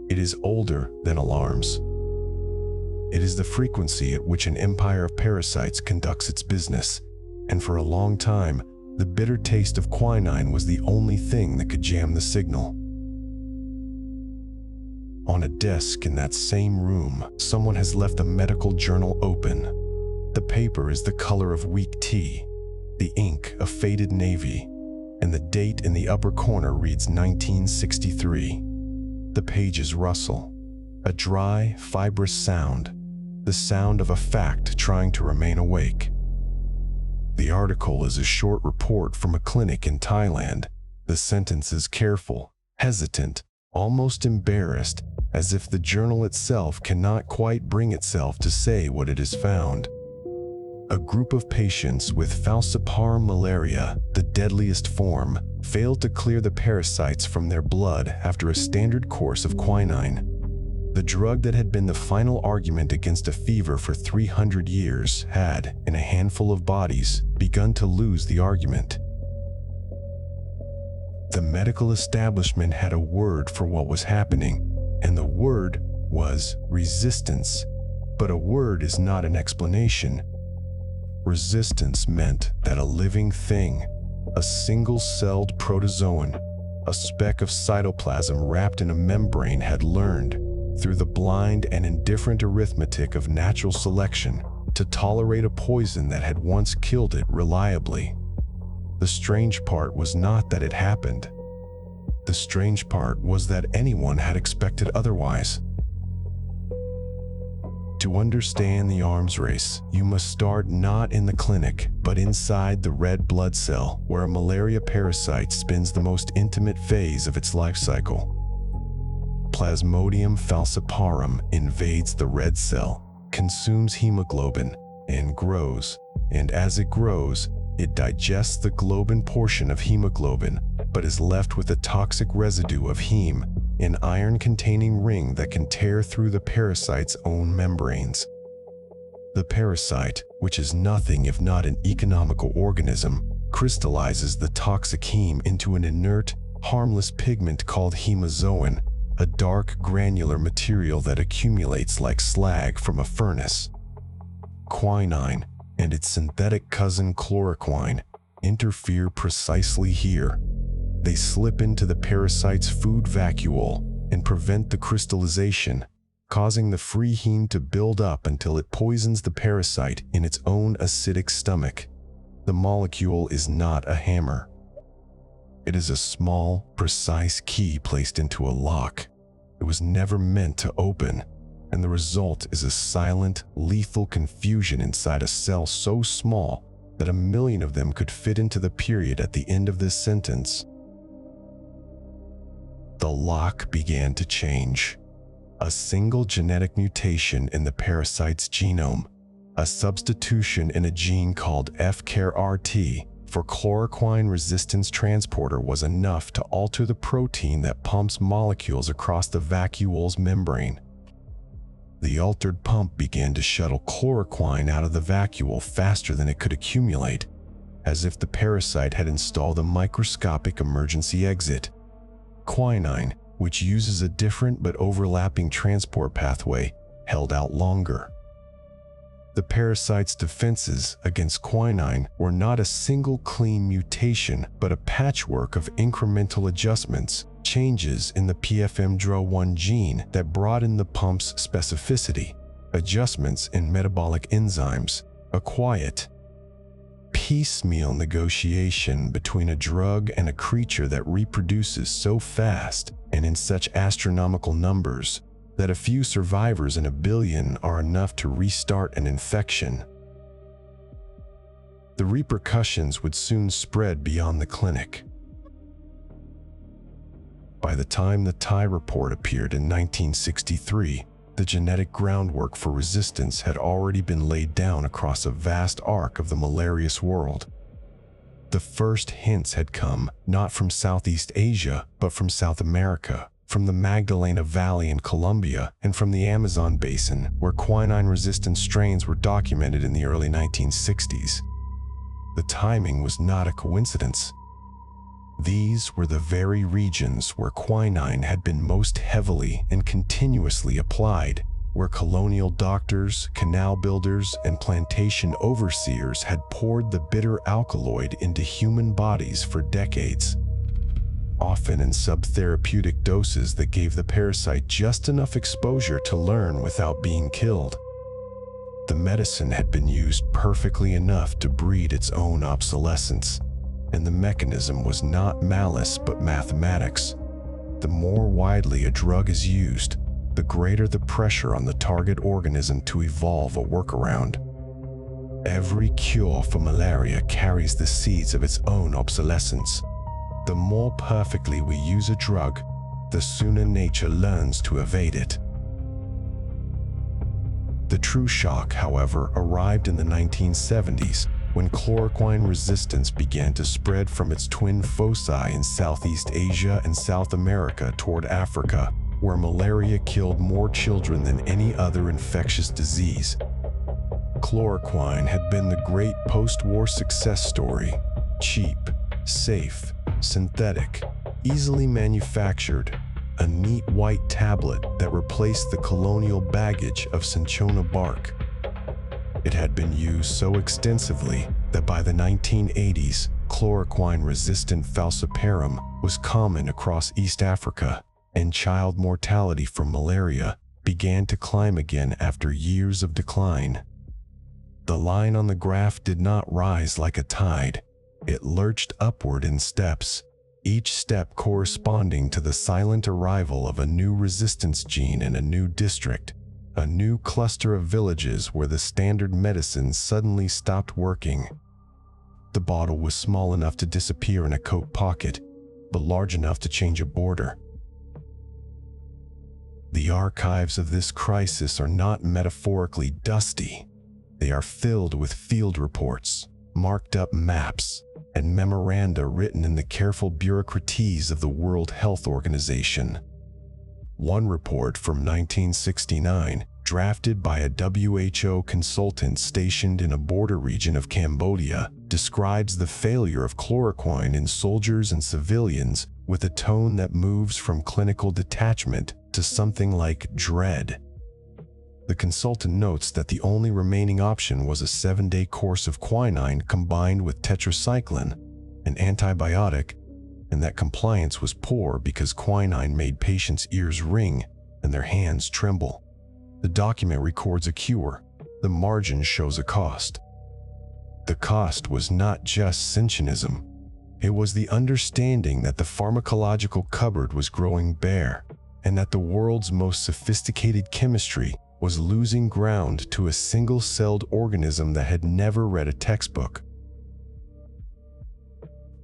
[SPEAKER 1] It is older than alarms. It is the frequency at which an empire of parasites conducts its business, and for a long time, the bitter taste of quinine was the only thing that could jam the signal. On a desk in that same room, someone has left a medical journal open. The paper is the color of weak tea, the ink a faded navy, and the date in the upper corner reads 1963. The pages rustle, a dry, fibrous sound, the sound of a fact trying to remain awake. The article is a short report from a clinic in Thailand. The sentence is careful, hesitant, almost embarrassed, as if the journal itself cannot quite bring itself to say what it has found. A group of patients with falciparum malaria, the deadliest form, failed to clear the parasites from their blood after a standard course of quinine. The drug that had been the final argument against a fever for 300 years had, in a handful of bodies, begun to lose the argument. The medical establishment had a word for what was happening, and the word was resistance. But a word is not an explanation. Resistance meant that a living thing, a single-celled protozoan, a speck of cytoplasm wrapped in a membrane, had learned, through the blind and indifferent arithmetic of natural selection, to tolerate a poison that had once killed it reliably. The strange part was not that it happened. The strange part was that anyone had expected otherwise. To understand the arms race, you must start not in the clinic, but inside the red blood cell, where a malaria parasite spends the most intimate phase of its life cycle. Plasmodium falciparum invades the red cell, consumes hemoglobin, and grows. And as it grows, it digests the globin portion of hemoglobin, but is left with a toxic residue of heme, an iron-containing ring that can tear through the parasite's own membranes. The parasite, which is nothing if not an economical organism, crystallizes the toxic heme into an inert, harmless pigment called hemozoin, a dark granular material that accumulates like slag from a furnace. Quinine and its synthetic cousin chloroquine interfere precisely here. They slip into the parasite's food vacuole and prevent the crystallization, causing the free heme to build up until it poisons the parasite in its own acidic stomach. The molecule is not a hammer. It is a small, precise key placed into a lock. It was never meant to open, and the result is a silent, lethal confusion inside a cell so small that 1 million of them could fit into the period at the end of this sentence. The lock began to change. A single genetic mutation in the parasite's genome, a substitution in a gene called FKRT for chloroquine resistance transporter, was enough to alter the protein that pumps molecules across the vacuole's membrane. The altered pump began to shuttle chloroquine out of the vacuole faster than it could accumulate, as if the parasite had installed a microscopic emergency exit. Quinine, which uses a different but overlapping transport pathway, held out longer. The parasite's defenses against quinine were not a single clean mutation, but a patchwork of incremental adjustments, changes in the PFMDRO1 gene that broadened the pump's specificity, adjustments in metabolic enzymes, a quiet, piecemeal negotiation between a drug and a creature that reproduces so fast and in such astronomical numbers that a few survivors in 1 billion are enough to restart an infection. The repercussions would soon spread beyond the clinic. By the time the Thai report appeared in 1963, the genetic groundwork for resistance had already been laid down across a vast arc of the malarious world. The first hints had come not from Southeast Asia, but from South America, from the Magdalena Valley in Colombia, and from the Amazon basin, where quinine-resistant strains were documented in the early 1960s. The timing was not a coincidence. These were the very regions where quinine had been most heavily and continuously applied, where colonial doctors, canal builders, and plantation overseers had poured the bitter alkaloid into human bodies for decades, often in subtherapeutic doses that gave the parasite just enough exposure to learn without being killed. The medicine had been used perfectly enough to breed its own obsolescence, and the mechanism was not malice but mathematics. The more widely a drug is used, the greater the pressure on the target organism to evolve a workaround. Every cure for malaria carries the seeds of its own obsolescence. The more perfectly we use a drug, the sooner nature learns to evade it. The true shock, however, arrived in the 1970s, when chloroquine resistance began to spread from its twin foci in Southeast Asia and South America toward Africa, where malaria killed more children than any other infectious disease. Chloroquine had been the great post-war success story: cheap, safe, synthetic, easily manufactured, a neat white tablet that replaced the colonial baggage of cinchona bark. It had been used so extensively that by the 1980s, chloroquine-resistant falciparum was common across East Africa, and child mortality from malaria began to climb again after years of decline. The line on the graph did not rise like a tide. It lurched upward in steps, each step corresponding to the silent arrival of a new resistance gene in a new district, a new cluster of villages where the standard medicines suddenly stopped working. The bottle was small enough to disappear in a coat pocket, but large enough to change a border. The archives of this crisis are not metaphorically dusty. They are filled with field reports, marked up maps, and memoranda written in the careful bureaucratese of the World Health Organization. One report from 1969, drafted by a WHO consultant stationed in a border region of Cambodia, describes the failure of chloroquine in soldiers and civilians with a tone that moves from clinical detachment to something like dread. The consultant notes that the only remaining option was a 7-day course of quinine combined with tetracycline, an antibiotic, and that compliance was poor because quinine made patients' ears ring and their hands tremble. The document records a cure. The margin shows a cost. The cost was not just Cinchonism. It was the understanding that the pharmacological cupboard was growing bare, and that the world's most sophisticated chemistry was losing ground to a single-celled organism that had never read a textbook.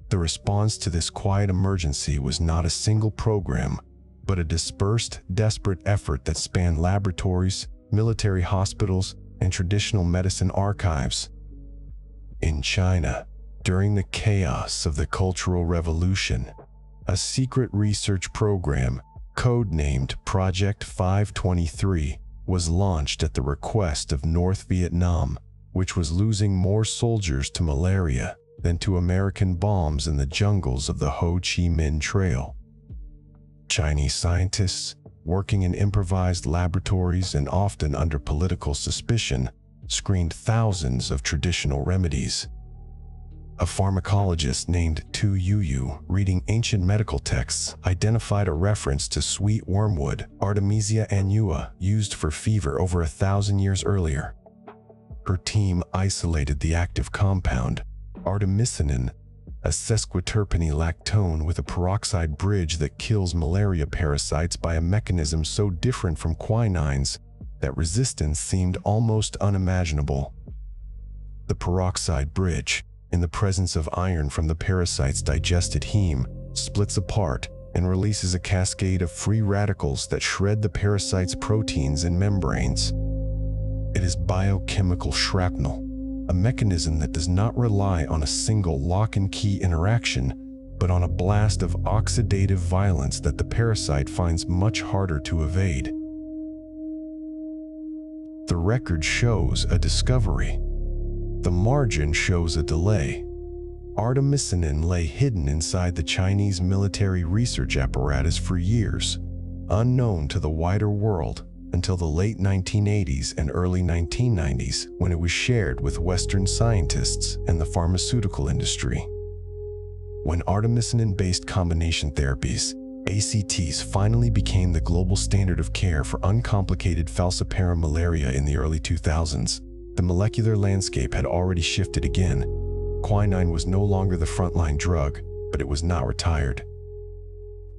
[SPEAKER 1] The response to this quiet emergency was not a single program, but a dispersed, desperate effort that spanned laboratories, military hospitals, and traditional medicine archives. In China, during the chaos of the Cultural Revolution, a secret research program, codenamed Project 523, was launched at the request of North Vietnam, which was losing more soldiers to malaria than to American bombs in the jungles of the Ho Chi Minh Trail. Chinese scientists, working in improvised laboratories and often under political suspicion, screened thousands of traditional remedies. A pharmacologist named Tu Yuyu, reading ancient medical texts, identified a reference to sweet wormwood, Artemisia annua, used for fever over 1,000 years earlier. Her team isolated the active compound, artemisinin, a sesquiterpene lactone with a peroxide bridge that kills malaria parasites by a mechanism so different from quinine's that resistance seemed almost unimaginable. The peroxide bridge, in the presence of iron from the parasite's digested heme, splits apart and releases a cascade of free radicals that shred the parasite's proteins and membranes. It is biochemical shrapnel, a mechanism that does not rely on a single lock-and-key interaction, but on a blast of oxidative violence that the parasite finds much harder to evade. The record shows a discovery. The margin shows a delay. Artemisinin lay hidden inside the Chinese military research apparatus for years, unknown to the wider world until the late 1980s and early 1990s, when it was shared with Western scientists and the pharmaceutical industry. When artemisinin-based combination therapies, ACTs, finally became the global standard of care for uncomplicated falciparum malaria in the early 2000s, the molecular landscape had already shifted again. Quinine was no longer the frontline drug, but it was not retired.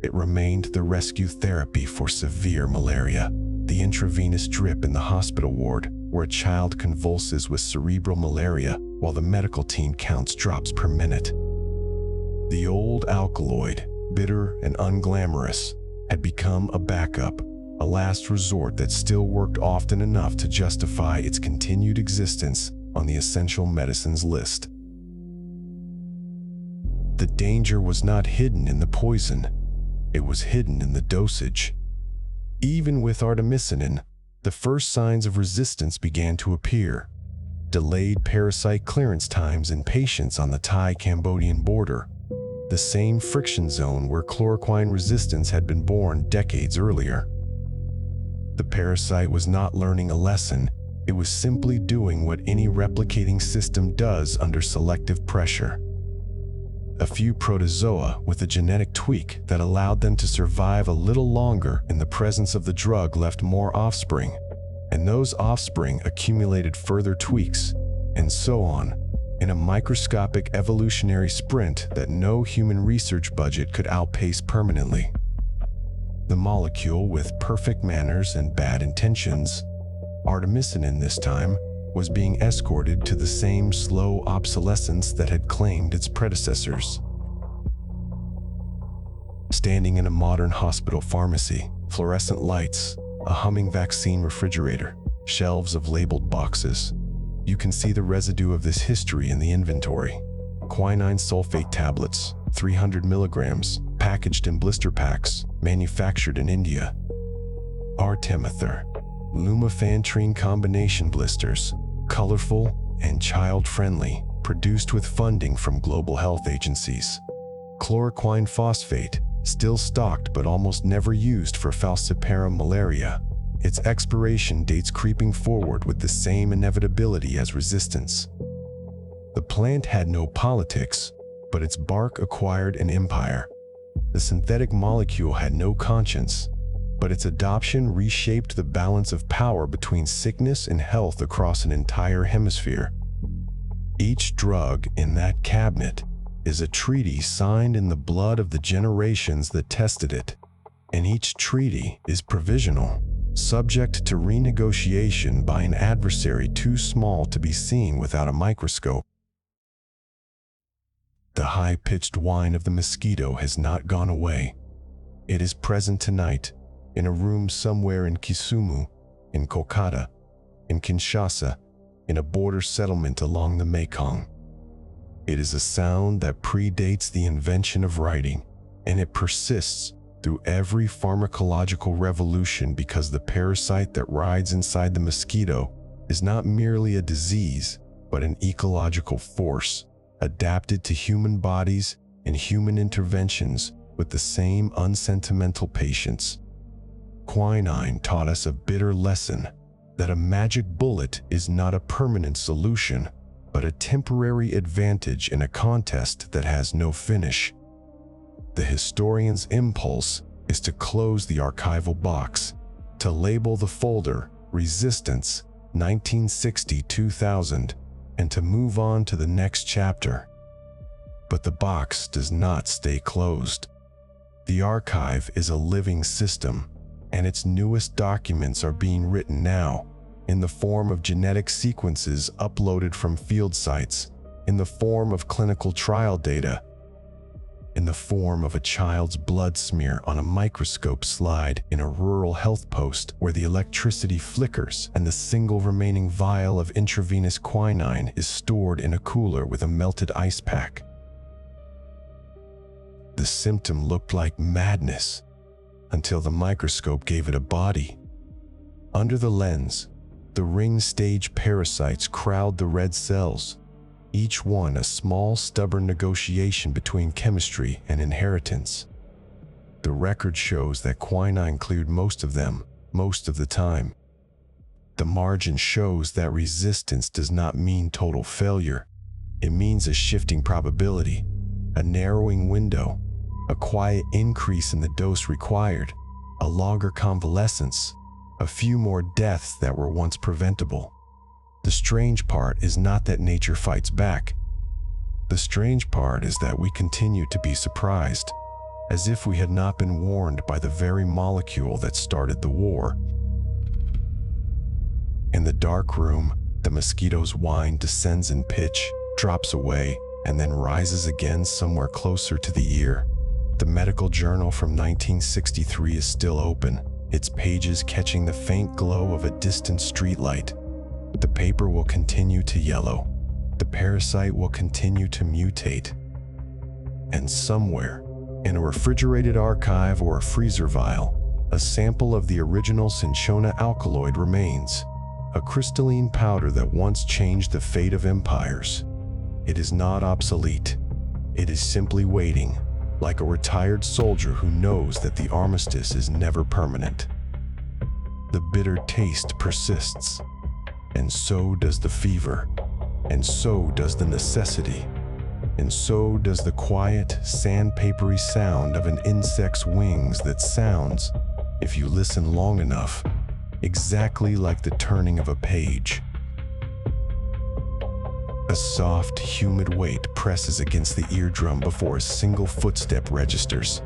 [SPEAKER 1] It remained the rescue therapy for severe malaria, the intravenous drip in the hospital ward where a child convulses with cerebral malaria while the medical team counts drops per minute. The old alkaloid, bitter and unglamorous, had become a backup, a last resort that still worked often enough to justify its continued existence on the essential medicines list. The danger was not hidden in the poison, it was hidden in the dosage. Even with artemisinin, the first signs of resistance began to appear. Delayed parasite clearance times in patients on the Thai-Cambodian border, the same friction zone where chloroquine resistance had been born decades earlier. The parasite was not learning a lesson, it was simply doing what any replicating system does under selective pressure. A few protozoa with a genetic tweak that allowed them to survive a little longer in the presence of the drug left more offspring, and those offspring accumulated further tweaks, and so on, in a microscopic evolutionary sprint that no human research budget could outpace permanently. The molecule, with perfect manners and bad intentions, artemisinin this time, was being escorted to the same slow obsolescence that had claimed its predecessors. Standing in a modern hospital pharmacy, fluorescent lights, a humming vaccine refrigerator, shelves of labeled boxes, you can see the residue of this history in the inventory. Quinine sulfate tablets, 300 milligrams, packaged in blister packs, manufactured in India. Artemether, lumefantrine combination blisters, colorful and child-friendly, produced with funding from global health agencies. Chloroquine phosphate, still stocked but almost never used for falciparum malaria, its expiration dates creeping forward with the same inevitability as resistance. The plant had no politics, but its bark acquired an empire. The synthetic molecule had no conscience, but its adoption reshaped the balance of power between sickness and health across an entire hemisphere. Each drug in that cabinet is a treaty signed in the blood of the generations that tested it, and each treaty is provisional, subject to renegotiation by an adversary too small to be seen without a microscope. The high-pitched whine of the mosquito has not gone away. It is present tonight, in a room somewhere in Kisumu, in Kolkata, in Kinshasa, in a border settlement along the Mekong. It is a sound that predates the invention of writing, and it persists through every pharmacological revolution because the parasite that rides inside the mosquito is not merely a disease, but an ecological force, adapted to human bodies and human interventions with the same unsentimental patience. Quinine taught us a bitter lesson, that a magic bullet is not a permanent solution, but a temporary advantage in a contest that has no finish. The historian's impulse is to close the archival box, to label the folder Resistance 1960-2000, and to move on to the next chapter. But the box does not stay closed. The archive is a living system, and its newest documents are being written now, in the form of genetic sequences uploaded from field sites, in the form of clinical trial data, in the form of a child's blood smear on a microscope slide in a rural health post where the electricity flickers and the single remaining vial of intravenous quinine is stored in a cooler with a melted ice pack. The symptom looked like madness until the microscope gave it a body. Under the lens, the ring-stage parasites crowd the red cells, each one a small, stubborn negotiation between chemistry and inheritance. The record shows that quinine cleared most of them, most of the time. The margin shows that resistance does not mean total failure. It means a shifting probability, a narrowing window, a quiet increase in the dose required, a longer convalescence, a few more deaths that were once preventable. The strange part is not that nature fights back. The strange part is that we continue to be surprised, as if we had not been warned by the very molecule that started the war. In the dark room, the mosquito's whine descends in pitch, drops away, and then rises again somewhere closer to the ear. The medical journal from 1963 is still open, its pages catching the faint glow of a distant streetlight. The paper will continue to yellow. The parasite will continue to mutate. And somewhere, in a refrigerated archive or a freezer vial, a sample of the original Cinchona alkaloid remains, a crystalline powder that once changed the fate of empires. It is not obsolete. It is simply waiting, like a retired soldier who knows that the armistice is never permanent. The bitter taste persists, and so does the fever, and so does the necessity, and so does the quiet, sandpapery sound of an insect's wings that sounds, if you listen long enough, exactly like the turning of a page. A soft, humid weight presses against the eardrum before a single footstep registers.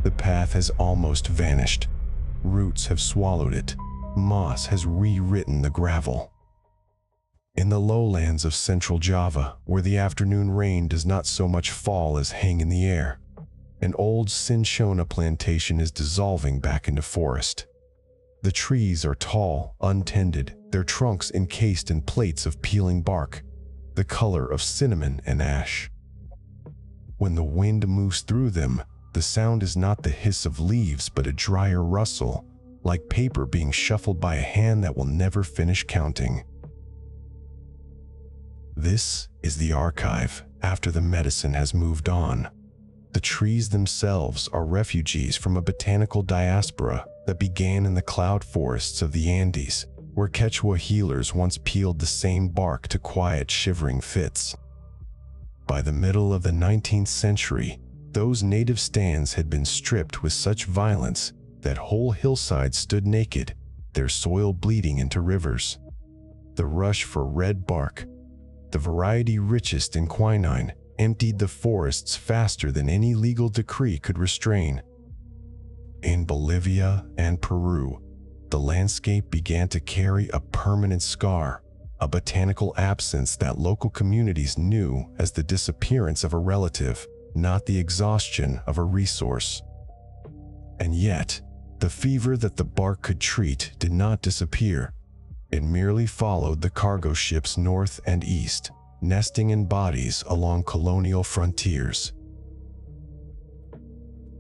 [SPEAKER 1] The path has almost vanished. Roots have swallowed it. Moss has rewritten the gravel. In the lowlands of central Java, where the afternoon rain does not so much fall as hang in the air, an old Cinchona plantation is dissolving back into forest. The trees are tall, untended, their trunks encased in plates of peeling bark, the color of cinnamon and ash. When the wind moves through them, the sound is not the hiss of leaves but a drier rustle, like paper being shuffled by a hand that will never finish counting. This is the archive after the medicine has moved on. The trees themselves are refugees from a botanical diaspora that began in the cloud forests of the Andes, where Quechua healers once peeled the same bark to quiet shivering fits. By the middle of the 19th century, those native stands had been stripped with such violence that whole hillsides stood naked, their soil bleeding into rivers. The rush for red bark, the variety richest in quinine, emptied the forests faster than any legal decree could restrain. In Bolivia and Peru, the landscape began to carry a permanent scar, a botanical absence that local communities knew as the disappearance of a relative, not the exhaustion of a resource. And yet, the fever that the bark could treat did not disappear. It merely followed the cargo ships north and east, nesting in bodies along colonial frontiers.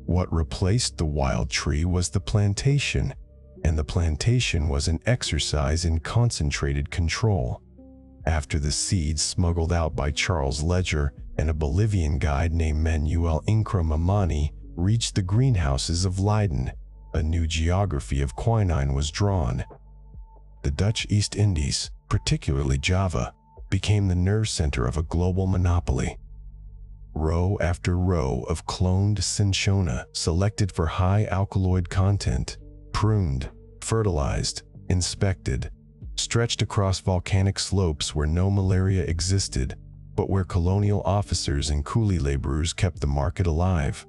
[SPEAKER 1] What replaced the wild tree was the plantation, and the plantation was an exercise in concentrated control. After the seeds smuggled out by Charles Ledger and a Bolivian guide named Manuel Incra Mamani reached the greenhouses of Leiden, a new geography of quinine was drawn. The Dutch East Indies, particularly Java, became the nerve center of a global monopoly. Row after row of cloned Cinchona selected for high alkaloid content, pruned, fertilized, inspected, stretched across volcanic slopes where no malaria existed, but where colonial officers and coolie laborers kept the market alive.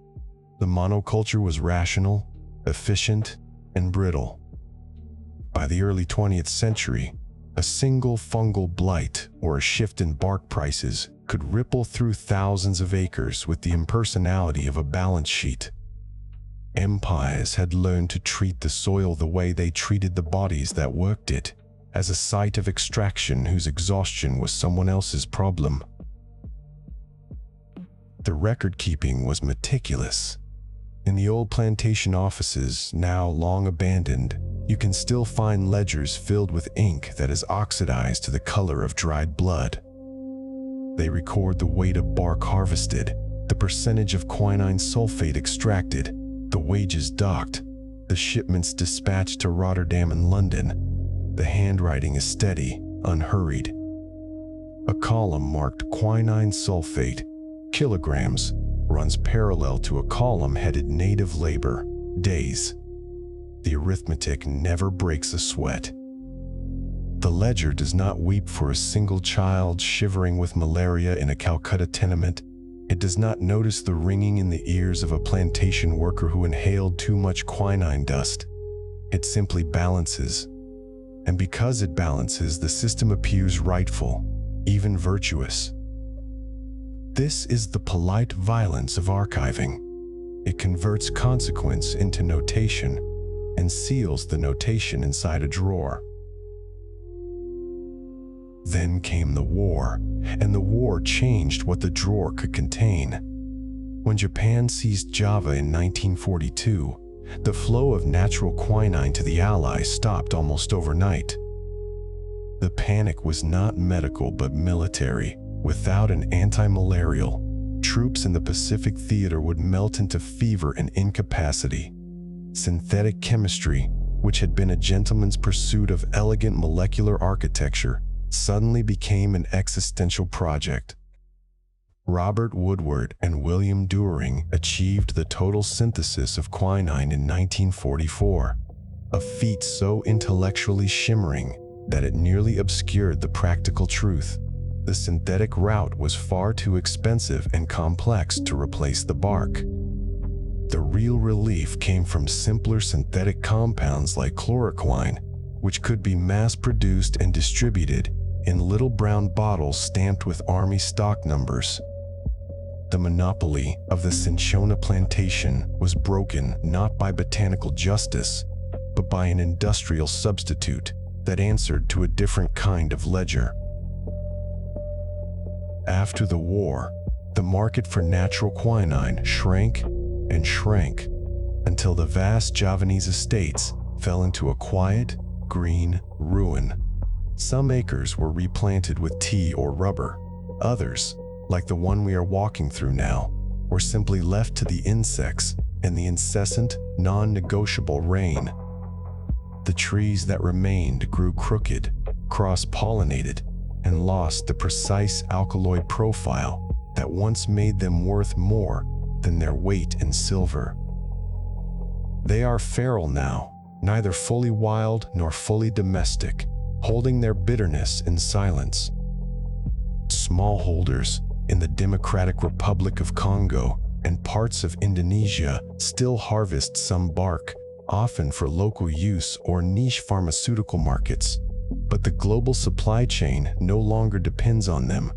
[SPEAKER 1] The monoculture was rational, efficient, and brittle. By the early 20th century, a single fungal blight or a shift in bark prices could ripple through thousands of acres with the impersonality of a balance sheet. Empires had learned to treat the soil the way they treated the bodies that worked it, as a site of extraction whose exhaustion was someone else's problem. The record-keeping was meticulous. In the old plantation offices, now long abandoned, you can still find ledgers filled with ink that is oxidized to the color of dried blood. They record the weight of bark harvested, the percentage of quinine sulfate extracted, the wages docked, the shipments dispatched to Rotterdam and London. The handwriting is steady, unhurried. A column marked quinine sulfate, kilograms, runs parallel to a column headed native labor, days. The arithmetic never breaks a sweat. The ledger does not weep for a single child shivering with malaria in a Calcutta tenement. It does not notice the ringing in the ears of a plantation worker who inhaled too much quinine dust. It simply balances. And because it balances, the system appears rightful, even virtuous. This is the polite violence of archiving. It converts consequence into notation and seals the notation inside a drawer. Then came the war, and the war changed what the drawer could contain. When Japan seized Java in 1942, the flow of natural quinine to the Allies stopped almost overnight. The panic was not medical but military. Without an anti-malarial, troops in the Pacific Theater would melt into fever and incapacity. Synthetic chemistry, which had been a gentleman's pursuit of elegant molecular architecture, suddenly became an existential project. Robert Woodward and William During achieved the total synthesis of quinine in 1944, a feat so intellectually shimmering that it nearly obscured the practical truth. The synthetic route was far too expensive and complex to replace the bark. The real relief came from simpler synthetic compounds like chloroquine, which could be mass-produced and distributed in little brown bottles stamped with army stock numbers. The monopoly of the Cinchona plantation was broken not by botanical justice, but by an industrial substitute that answered to a different kind of ledger. After the war, the market for natural quinine shrank and shrank until the vast Javanese estates fell into a quiet, green ruin. Some acres were replanted with tea or rubber. Others, like the one we are walking through now, were simply left to the insects and the incessant, non-negotiable rain. The trees that remained grew crooked, cross-pollinated, and lost the precise alkaloid profile that once made them worth more than their weight in silver. They are feral now, neither fully wild nor fully domestic, holding their bitterness in silence. Smallholders in the Democratic Republic of Congo and parts of Indonesia still harvest some bark, often for local use or niche pharmaceutical markets, but the global supply chain no longer depends on them.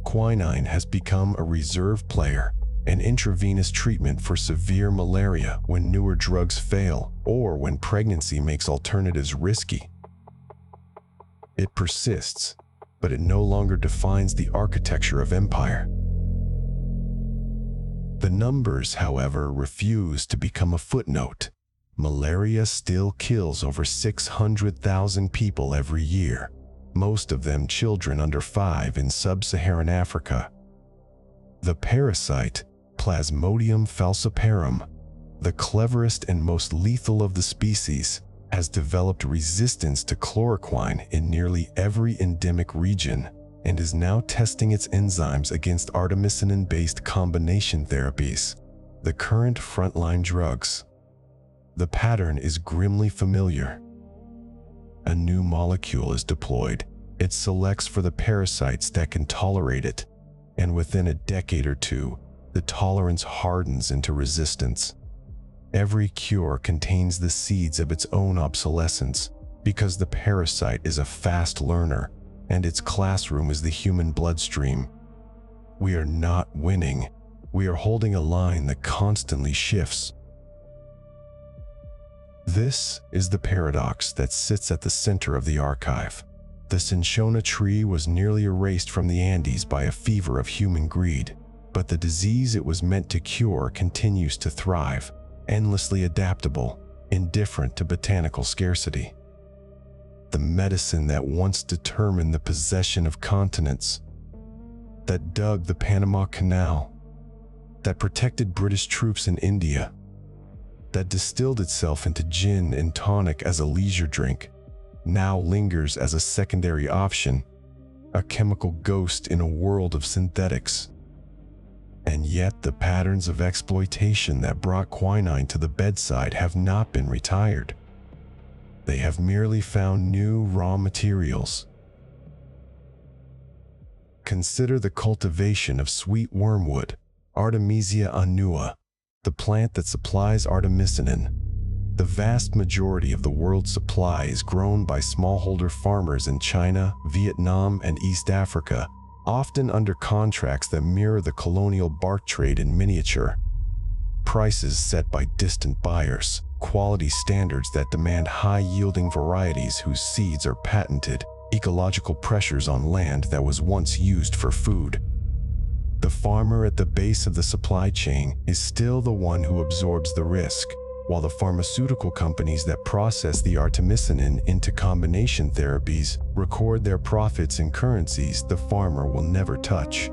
[SPEAKER 1] Quinine has become a reserve player, an intravenous treatment for severe malaria when newer drugs fail or when pregnancy makes alternatives risky. It persists, but it no longer defines the architecture of empire. The numbers, however, refuse to become a footnote. Malaria still kills over 600,000 people every year, most of them children under 5 in sub-Saharan Africa. The parasite, Plasmodium falciparum, the cleverest and most lethal of the species, has developed resistance to chloroquine in nearly every endemic region and is now testing its enzymes against artemisinin-based combination therapies, the current frontline drugs. The pattern is grimly familiar. A new molecule is deployed. It selects for the parasites that can tolerate it, and within a decade or two, the tolerance hardens into resistance. Every cure contains the seeds of its own obsolescence because the parasite is a fast learner and its classroom is the human bloodstream. We are not winning. We are holding a line that constantly shifts. This is the paradox that sits at the center of the archive. The Cinchona tree was nearly erased from the Andes by a fever of human greed, but the disease it was meant to cure continues to thrive, endlessly adaptable, indifferent to botanical scarcity. The medicine that once determined the possession of continents, that dug the Panama Canal, that protected British troops in India, that distilled itself into gin and tonic as a leisure drink, now lingers as a secondary option, a chemical ghost in a world of synthetics. And yet the patterns of exploitation that brought quinine to the bedside have not been retired. They have merely found new raw materials. Consider the cultivation of sweet wormwood, Artemisia annua, the plant that supplies artemisinin. The vast majority of the world's supply is grown by smallholder farmers in China, Vietnam, and East Africa, often under contracts that mirror the colonial bark trade in miniature. Prices set by distant buyers, quality standards that demand high-yielding varieties whose seeds are patented, ecological pressures on land that was once used for food. The farmer at the base of the supply chain is still the one who absorbs the risk, while the pharmaceutical companies that process the artemisinin into combination therapies record their profits in currencies the farmer will never touch.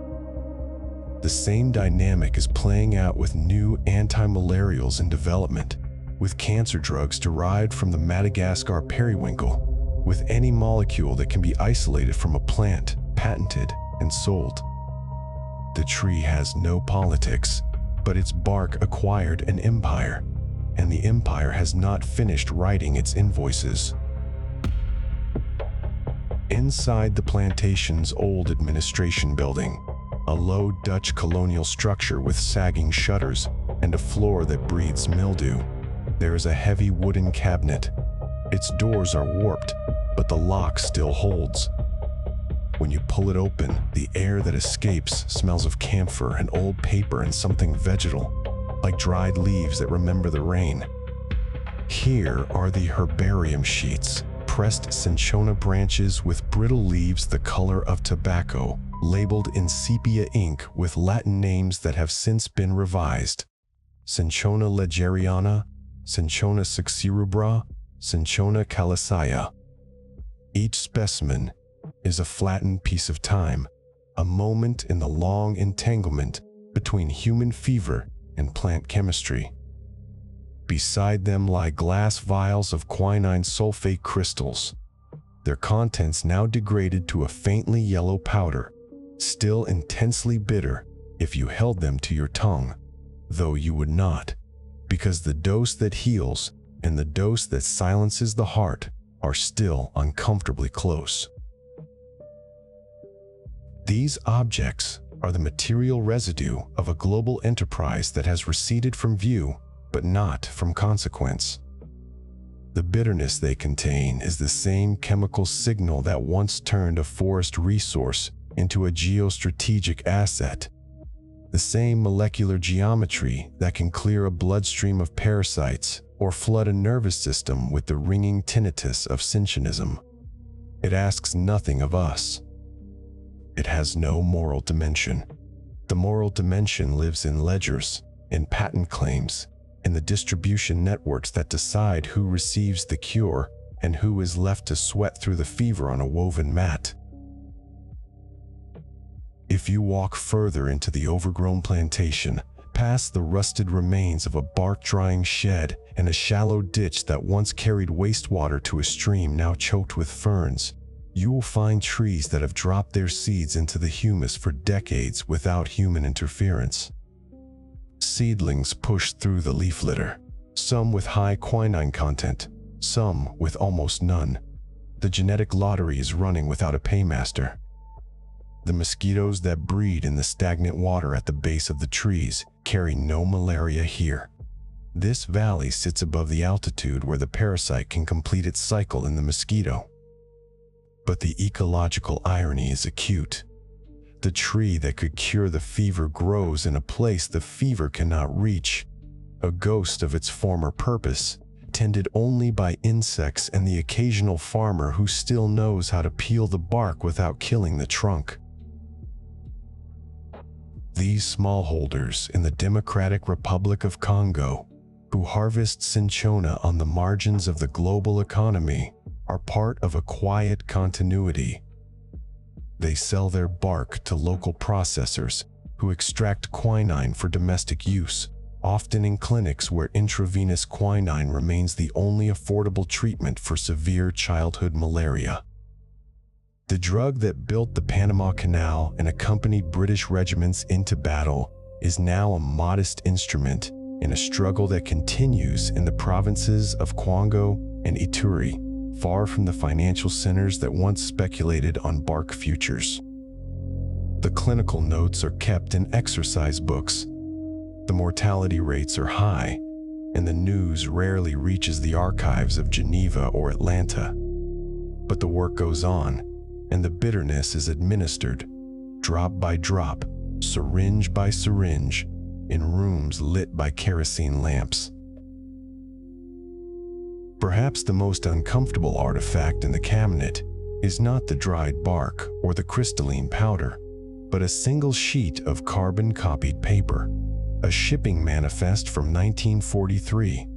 [SPEAKER 1] The same dynamic is playing out with new anti-malarials in development, with cancer drugs derived from the Madagascar periwinkle, with any molecule that can be isolated from a plant, patented and sold. The tree has no politics, but its bark acquired an empire, and the empire has not finished writing its invoices. Inside the plantation's old administration building, a low Dutch colonial structure with sagging shutters and a floor that breathes mildew, there is a heavy wooden cabinet. Its doors are warped, but the lock still holds. When you pull it open, the air that escapes smells of camphor and old paper and something vegetal, like dried leaves that remember the rain. Here are the herbarium sheets, pressed cinchona branches with brittle leaves the color of tobacco, labeled in sepia ink with Latin names that have since been revised. Cinchona legeriana, Cinchona succerubra, Cinchona calicea. Each specimen is a flattened piece of time, a moment in the long entanglement between human fever and plant chemistry. Beside them lie glass vials of quinine sulfate crystals, their contents now degraded to a faintly yellow powder, still intensely bitter if you held them to your tongue, though you would not, because the dose that heals and the dose that silences the heart are still uncomfortably close. These objects are the material residue of a global enterprise that has receded from view, but not from consequence. The bitterness they contain is the same chemical signal that once turned a forest resource into a geostrategic asset, the same molecular geometry that can clear a bloodstream of parasites or flood a nervous system with the ringing tinnitus of Cinchonism. It asks nothing of us. It has no moral dimension. The moral dimension lives in ledgers, in patent claims, in the distribution networks that decide who receives the cure and who is left to sweat through the fever on a woven mat. If you walk further into the overgrown plantation, past the rusted remains of a bark-drying shed and a shallow ditch that once carried wastewater to a stream now choked with ferns, you will find trees that have dropped their seeds into the humus for decades without human interference. Seedlings push through the leaf litter, some with high quinine content, some with almost none. The genetic lottery is running without a paymaster. The mosquitoes that breed in the stagnant water at the base of the trees carry no malaria here. This valley sits above the altitude where the parasite can complete its cycle in the mosquito. But the ecological irony is acute. The tree that could cure the fever grows in a place the fever cannot reach, a ghost of its former purpose, tended only by insects and the occasional farmer who still knows how to peel the bark without killing the trunk. These smallholders in the Democratic Republic of Congo, who harvest cinchona on the margins of the global economy, are part of a quiet continuity. They sell their bark to local processors who extract quinine for domestic use, often in clinics where intravenous quinine remains the only affordable treatment for severe childhood malaria. The drug that built the Panama Canal and accompanied British regiments into battle is now a modest instrument in a struggle that continues in the provinces of Kwango and Ituri, far from the financial centers that once speculated on bark futures. The clinical notes are kept in exercise books. The mortality rates are high, and the news rarely reaches the archives of Geneva or Atlanta. But the work goes on, and the bitterness is administered, drop by drop, syringe by syringe, in rooms lit by kerosene lamps. Perhaps the most uncomfortable artifact in the cabinet is not the dried bark or the crystalline powder, but a single sheet of carbon-copied paper, a shipping manifest from 1943.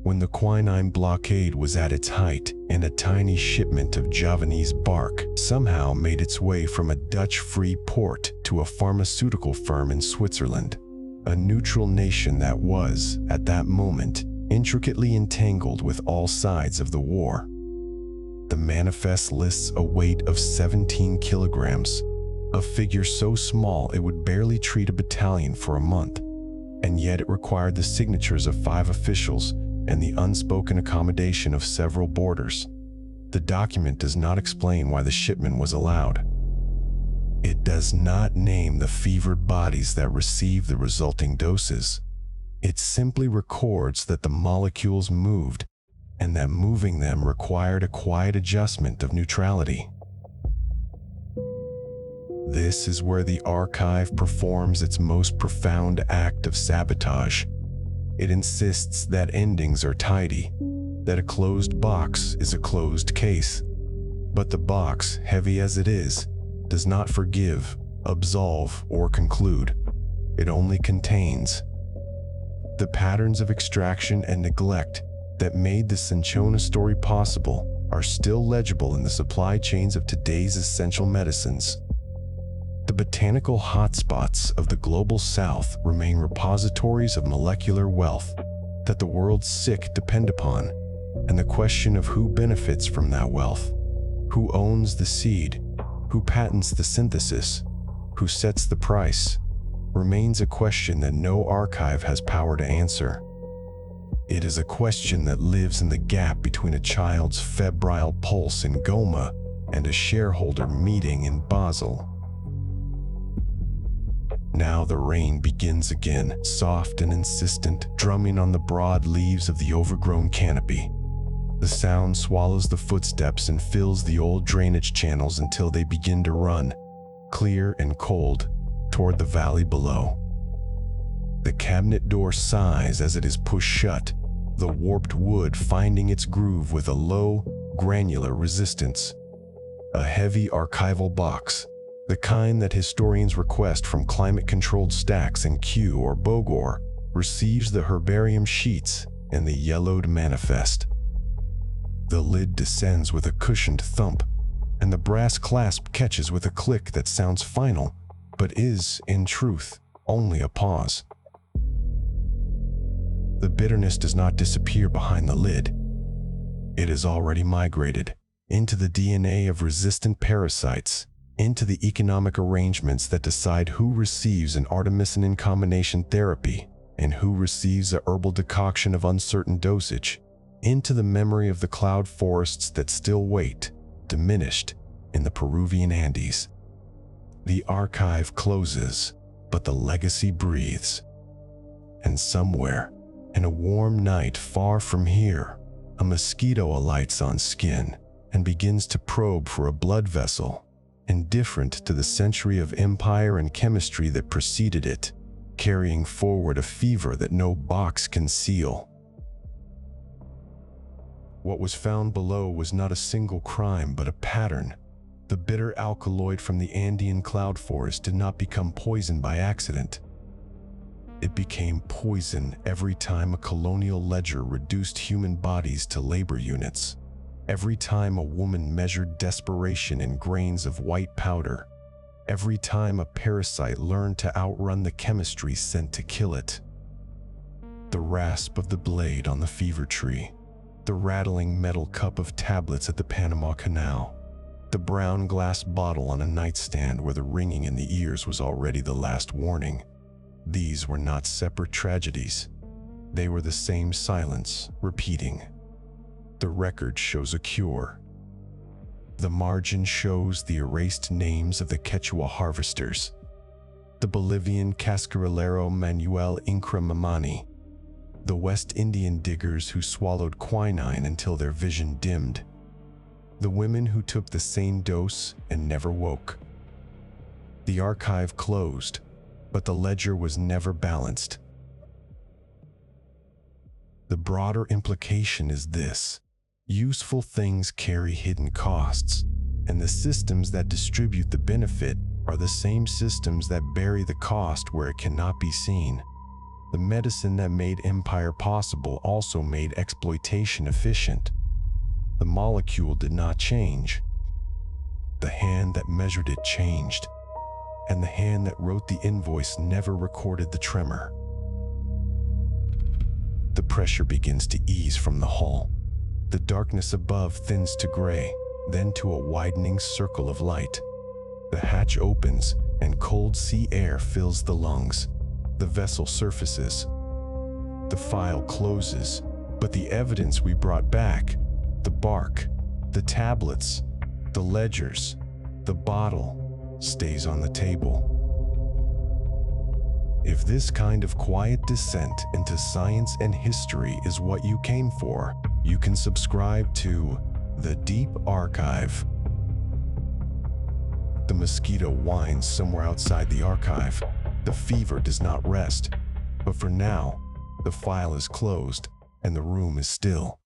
[SPEAKER 1] When the quinine blockade was at its height and a tiny shipment of Javanese bark somehow made its way from a Dutch free port to a pharmaceutical firm in Switzerland, a neutral nation that was, at that moment, intricately entangled with all sides of the war. The manifest lists a weight of 17 kilograms, a figure so small it would barely treat a battalion for a month, and yet it required the signatures of 5 officials and the unspoken accommodation of several boarders. The document does not explain why the shipment was allowed. It does not name the fevered bodies that receive the resulting doses. It simply records that the molecules moved and that moving them required a quiet adjustment of neutrality. This is where the archive performs its most profound act of sabotage. It insists that endings are tidy, that a closed box is a closed case. But the box, heavy as it is, does not forgive, absolve, or conclude. It only contains the patterns of extraction and neglect that made the Cinchona story possible are still legible in the supply chains of today's essential medicines. The botanical hotspots of the global south remain repositories of molecular wealth that the world's sick depend upon, and the question of who benefits from that wealth, who owns the seed, who patents the synthesis, who sets the price, remains a question that no archive has power to answer. It is a question that lives in the gap between a child's febrile pulse in Goma and a shareholder meeting in Basel. Now the rain begins again, soft and insistent, drumming on the broad leaves of the overgrown canopy. The sound swallows the footsteps and fills the old drainage channels until they begin to run, clear and cold, toward the valley below. The cabinet door sighs as it is pushed shut, the warped wood finding its groove with a low, granular resistance. A heavy archival box, the kind that historians request from climate-controlled stacks in Kew or Bogor, receives the herbarium sheets and the yellowed manifest. The lid descends with a cushioned thump, and the brass clasp catches with a click that sounds final, but is, in truth, only a pause. The bitterness does not disappear behind the lid. It has already migrated into the DNA of resistant parasites, into the economic arrangements that decide who receives an artemisinin combination therapy and who receives a herbal decoction of uncertain dosage, into the memory of the cloud forests that still wait, diminished, in the Peruvian Andes. The archive closes, but the legacy breathes. And somewhere, in a warm night far from here, a mosquito alights on skin and begins to probe for a blood vessel, indifferent to the century of empire and chemistry that preceded it, carrying forward a fever that no box can seal. What was found below was not a single crime, but a pattern. The bitter alkaloid from the Andean cloud forest did not become poison by accident. It became poison every time a colonial ledger reduced human bodies to labor units, every time a woman measured desperation in grains of white powder, every time a parasite learned to outrun the chemistry sent to kill it. The rasp of the blade on the fever tree, the rattling metal cup of tablets at the Panama Canal, the brown glass bottle on a nightstand where the ringing in the ears was already the last warning. These were not separate tragedies. They were the same silence, repeating. The record shows a cure. The margin shows the erased names of the Quechua harvesters, the Bolivian cascarillero Manuel Incra Mamani, the West Indian diggers who swallowed quinine until their vision dimmed, the women who took the same dose and never woke. The archive closed, but the ledger was never balanced. The broader implication is this: useful things carry hidden costs, and the systems that distribute the benefit are the same systems that bury the cost where it cannot be seen. The medicine that made empire possible also made exploitation efficient. The molecule did not change. The hand that measured it changed, and the hand that wrote the invoice never recorded the tremor. The pressure begins to ease from the hull. The darkness above thins to gray, then to a widening circle of light. The hatch opens, and cold sea air fills the lungs. The vessel surfaces. The file closes, but the evidence we brought back, the bark, The tablets, the ledgers, the bottle stays on the table. If this kind of quiet descent into science and history is what you came for, you can subscribe to The Deep Archive. The mosquito whines somewhere outside the archive. The fever does not rest. But for now, the file is closed and the room is still.